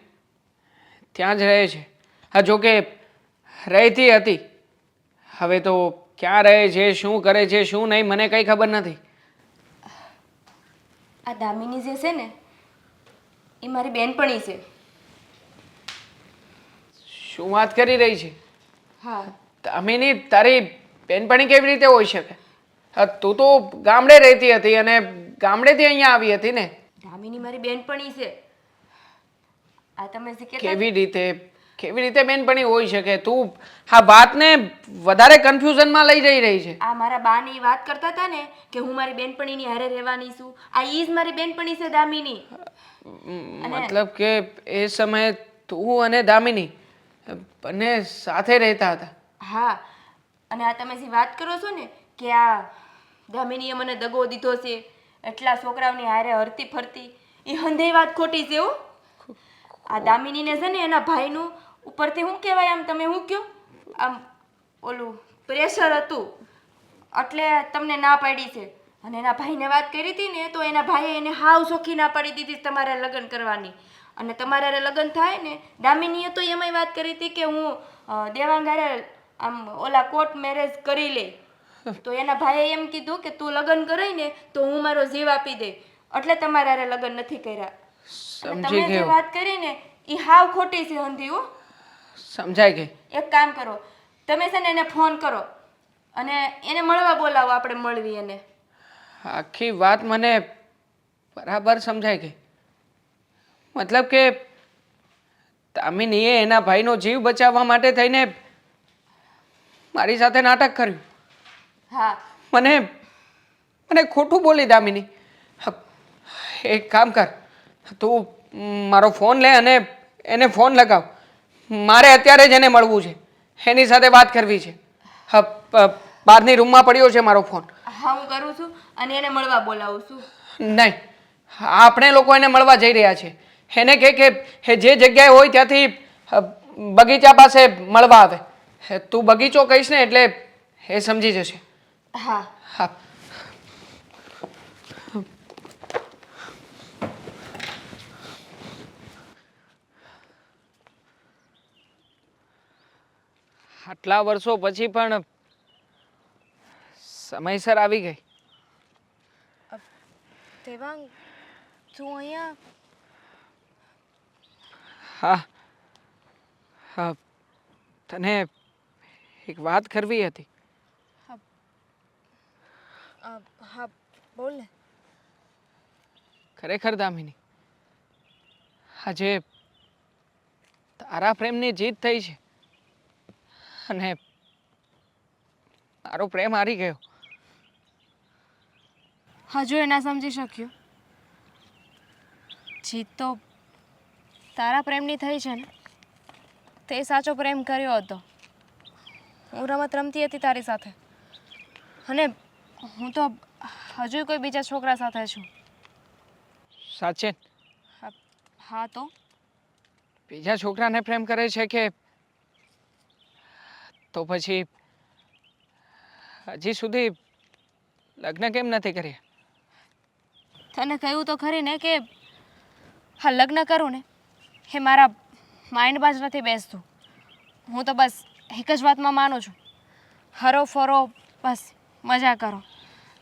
ત્યાં જ રહે છે. હા, જોકે રહેતી હતી. હવે તો ક્યાં રહે છે, શું કરે છે, શું નહીં મને કંઈ ખબર નથી. આ દામિની જે છે ને એ મારી બેનપણી છે. શું વાત કરી રહી છે? હા. દામિની તારી બેનપણી કેવી રીતે હોઈ શકે? હા, તું તો ગામડે રહેતી હતી અને ગામડેથી અહીંયા આવી હતી ને. દામિની મારી બેનપણી છે. આ તમે જે કહેતા કેવી રીતે બેનપણી હોઈ શકે? તું આ વાતને વધારે કન્ફ્યુઝનમાં લઈ જઈ રહી છે. આ મારા બાની વાત કરતા હતા ને કે હું મારી બેનપણીની હારે રહેવાની છું. આ ઈ જ મારી બેનપણી છે દામિની. મતલબ કે એ સમયે તું અને દામિની બંને સાથે રહેતા હતા? હા. અને આ તમે જે વાત કરો છો ને કે આ દામિનીએ મને દગો દીધો છે, એટલા છોકરાઓની હારે હરતી ફરતી, એ હંધેય વાત ખોટી છે હો. આ દામિનીને છે ને એના ભાઈનું ઉપરથી શું કહેવાય આમ તમે શું કહો આમ ઓલું પ્રેશર હતું એટલે તમને ના પાડી છે. અને એના ભાઈને વાત કરી હતી ને તો એના ભાઈએ એને હાવ ચોખ્ખી ના પાડી દીધી તમારે લગ્ન કરવાની. અને તમારે લગ્ન થાય ને દામિનીએ તો એમાંય વાત કરી હતી કે હું દેવાંગારે આમ ઓલા કોર્ટ મેરેજ કરી લે. તો એના ભાઈએ એમ કીધું કે તું લગ્ન કરાય ને તો હું મારો જીવ આપી દે, એટલે તમારે હારે લગ્ન નથી કર્યા. તમે જે વાત કરી ને એ હાવ ખોટી છે હંધી હો. સમજાય ગઈ. એક કામ કરો, તમે છે ને એને ફોન કરો અને એને મળવા બોલાવો, આપણે મળવી એને. આખી વાત મને બરાબર સમજાય ગઈ. મતલબ કે દામિનીએ એના ભાઈનો જીવ બચાવવા માટે થઈને મારી સાથે નાટક કર્યું. હા. મને ખોટું બોલી દામિની. એક કામ કર, તું મારો ફોન લે અને એને ફોન લગાવ. મારે અત્યારે જ એને મળવું છે, એની સાથે વાત કરવી છે. હા, બહારની રૂમમાં પડ્યો છે મારો ફોન. હા, હું કરું છું અને એને મળવા બોલાવું છું. નહીં, આપણે લોકો એને મળવા જઈ રહ્યા છીએ. એને કહે કે એ જે જગ્યાએ હોય ત્યાંથી બગીચા પાસે મળવા આવે. તું બગીચો કહીશ ને એટલે એ સમજી જશે. હા. હા. આટલા વર્ષો પછી પણ સમયસર આવી ગઈ. દેવાંગ, તું અહીંયા? હા હા, તને એક વાત કરવી હતી. હા, બોલ ને. ખરેખર દામિની, આજે તારા પ્રેમની જીત થઈ છે અને મારો પ્રેમ હારી ગયો. હજુ એ ના સમજી શક્યો. જીત તો તારા પ્રેમની થઈ છે ને. તે સાચો પ્રેમ કર્યો હતો. હું રમત રમતી હતી તારી સાથે અને હું તો હજુ કોઈ બીજા છોકરા સાથે છું. સાચે હા તો બીજા છોકરાને પ્રેમ કરે છે કે તો પછી હજી સુધી લગ્ન કેમ નથી કર્યા? તને કહ્યું તો ખરી ને કે હા, લગ્ન કરું ને એ મારા માઇન્ડમાં જ નથી બેસતું. હું તો બસ એક જ વાતમાં માનું છું, હરો ફરો, બસ મજા કરો.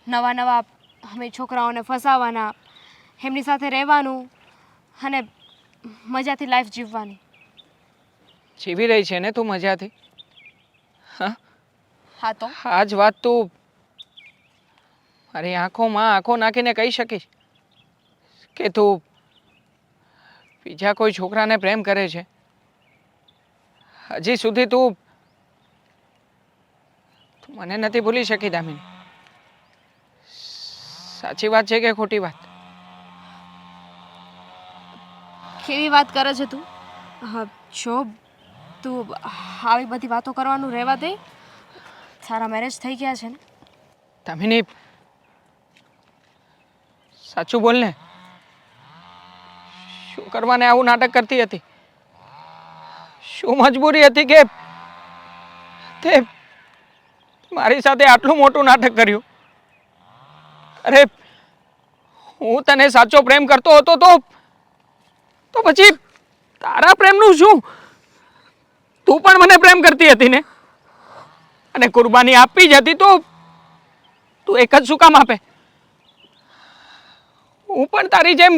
નવા નવા અમે છોકરાઓને ફસાવવાના, એમની સાથે રહેવાનું અને મજાથી લાઈફ જીવવાની. જીવી રહી છે ને તું મજાથી? હા, હા તો આ જ વાત તું મારી આંખોમાં આંખો નાખીને કહી શકીશ કે તું બીજા કોઈ છોકરાને પ્રેમ કરે છે? હજી સુધી તું મને નથી ભૂલી શકી દામિની. સાચી વાત છે કે ખોટી વાત? કેવી વાત કરે છે તું? હા, જો તું આવી બધી વાતો કરવાનું રહેવા દે. સારા મેરેજ થઈ ગયા છે ને? દામિની, સાચું બોલ ને. શું કરવાને આવું નાટક કરતી હતી? શું મજબૂરી હતી કે તે મારી સાથે આટલું મોટું નાટક કર્યું? અરે, હું તને સાચો પ્રેમ કરતો હતો તો પછી તારા પ્રેમનું શું? તું પણ મને પ્રેમ કરતી હતી ને? અને કુરબાની આપવી જ હતી તો તું એક જ શું કામ આપે? હું પણ તારી જેમ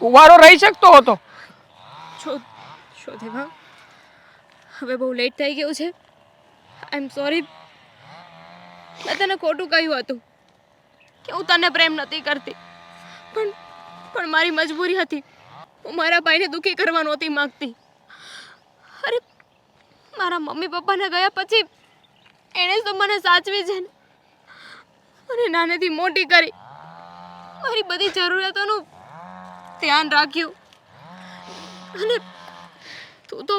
કુંવારો રહી શકતો હતો. છો દેવાંગ, હવે બહુ લેટ થઈ ગયું છે. આઈ એમ સોરી. મેં તને ખોટું કહ્યું હતું કે હું તને પ્રેમ નથી કરતી, પણ મારી મજબૂરી હતી. હું મારા ભાઈને દુઃખી કરવા નહોતી માંગતી. અરે, મારા મમ્મી પપ્પાને ગયા પછી એણે જ તો મને સાચવી છે ને, મને નાનેથી મોટી કરી, મારી બધી જરૂરિયાતોનું ધ્યાન રાખ્યું. અને તું તો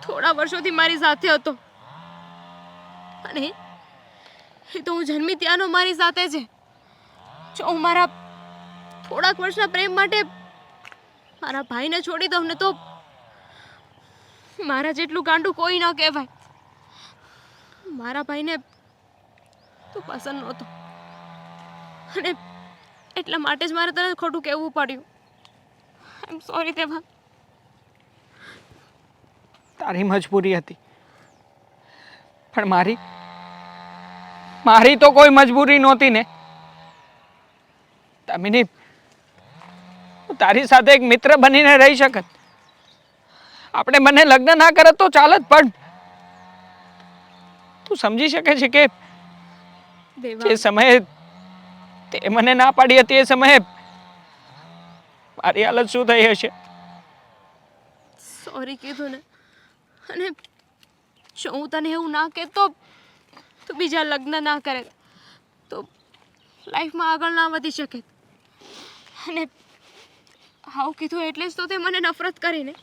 થોડા વર્ષોથી મારી સાથે હતો અને એ તો હું જન્મી ત્યાંનો મારી સાથે છે. જો હું મારા થોડાક વર્ષના પ્રેમ માટે મારા ભાઈને છોડી દઉં ને તો મારા જેટલું ગાંડું કોઈ ન કહેવાય. મારા ભાઈને તું પસંદ નહોતો અને એટલા માટે જ મારે તને ખોટું કહેવું પડ્યું. આઈ એમ સોરી દેવાંગ. તારી મજબૂરી હતી, પણ મારી તો કોઈ મજબૂરી નહોતી ને દામિની. તારી સાથે એક મિત્ર બનીને રહી શકત. આપણે બંને લગ્ન ના કરત તો ચાલત, પણ તું સમજી શકે છે કે જે સમયે તે મને ના પાડી હતી એ સમયે મારી હાલત શું થઈ હશે? સોરી કીધું ને. અને જો હું તને એવું ના કહેતો તો બીજા લગ્ન ના કરે તો લાઈફમાં આગળ ના વધી શકે. અને આવું કીધું એટલે જ તો તે મને નફરત કરીને.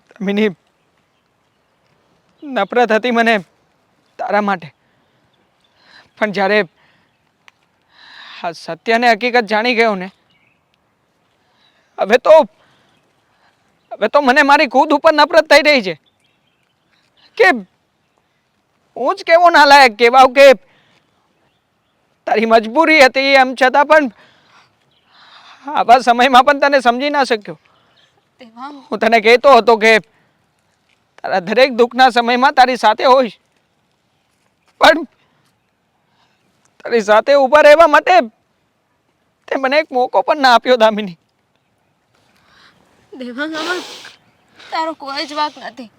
દામિની, નફરત હતી મને તારા માટે, પણ જ્યારે આ સત્ય અને હકીકત જાણી ગયો ને, હવે તો મને મારી ખુદ ઉપર નફરત થઈ રહી છે કે હું જ કેવો નાલાયક કહેવાઉં કે તારી મજબૂરી હતી એમ છતાં પણ આવા સમયમાં પણ તને સમજી ના શક્યો. દેવાંગ, હું તને કહેતો હતો કે તારા દરેક દુઃખના સમયમાં તારી સાથે હોઈશ, પણ તારી સાથે ઊભા રહેવા માટે તે મને એક મોકો પણ ના આપ્યો. દામિની, દેવાંગ, આમાં તારો કોઈ જ વાંક નથી.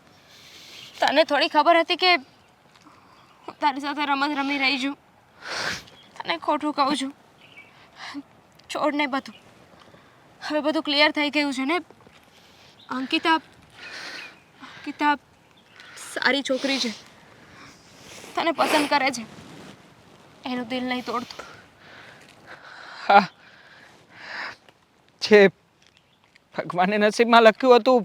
તને થોડી ખબર હતી કે હું તારી સાથે રમત રમી રહી છું. તને ખોટું કહું છું. છોડ ને બધું, હવે બધું ક્લિયર થઈ ગયું છે ને. અંકિતા સારી છોકરી છે, તને પસંદ કરે છે, એનું દિલ નહીં તોડતું. હા, જે ભગવાને નસીબમાં લખ્યું હતું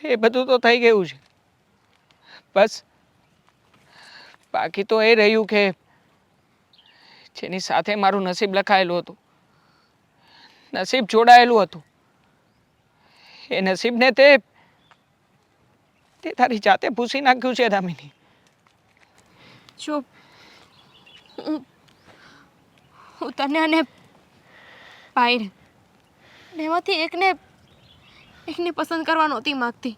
એ બધું તો થઈ ગયું છે. બસ બાકી તો એ રહ્યું કે જેની સાથે મારું નસીબ લખાયેલું હતું, નસીબ જોડાયેલું હતું, એ નસીબને તે તારી જાતે ભૂસી નાખ્યું છે. દામિની, જો હું તને અને પાયલ એમાંથી એકને પસંદ કરવા નહોતી માગતી.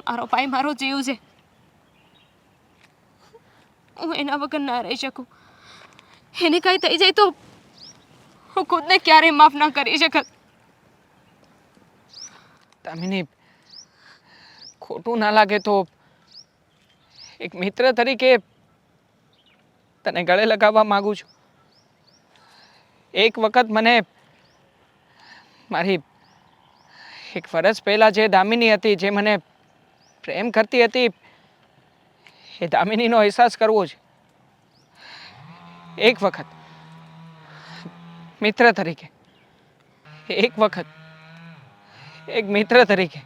મારો ભાઈ મારો જીવ છે, હું એના વગર ના રહી શકું. એને કંઈ થઈ જાય તો હું ખુદને ક્યારેય માફ ના કરી શકત. દામિની, ખોટું ના લાગે તો એક મિત્ર તરીકે તને ગળે લગાવવા માંગુ છું. એક વખત મને મારી એક વર્ષ પહેલા જે દામિની હતી, જે મને પ્રેમ કરતી હતી, એ દામિનીનો અહેસાસ કરવો છે. એક વખત મિત્ર તરીકે, એક વખત એક મિત્ર તરીકે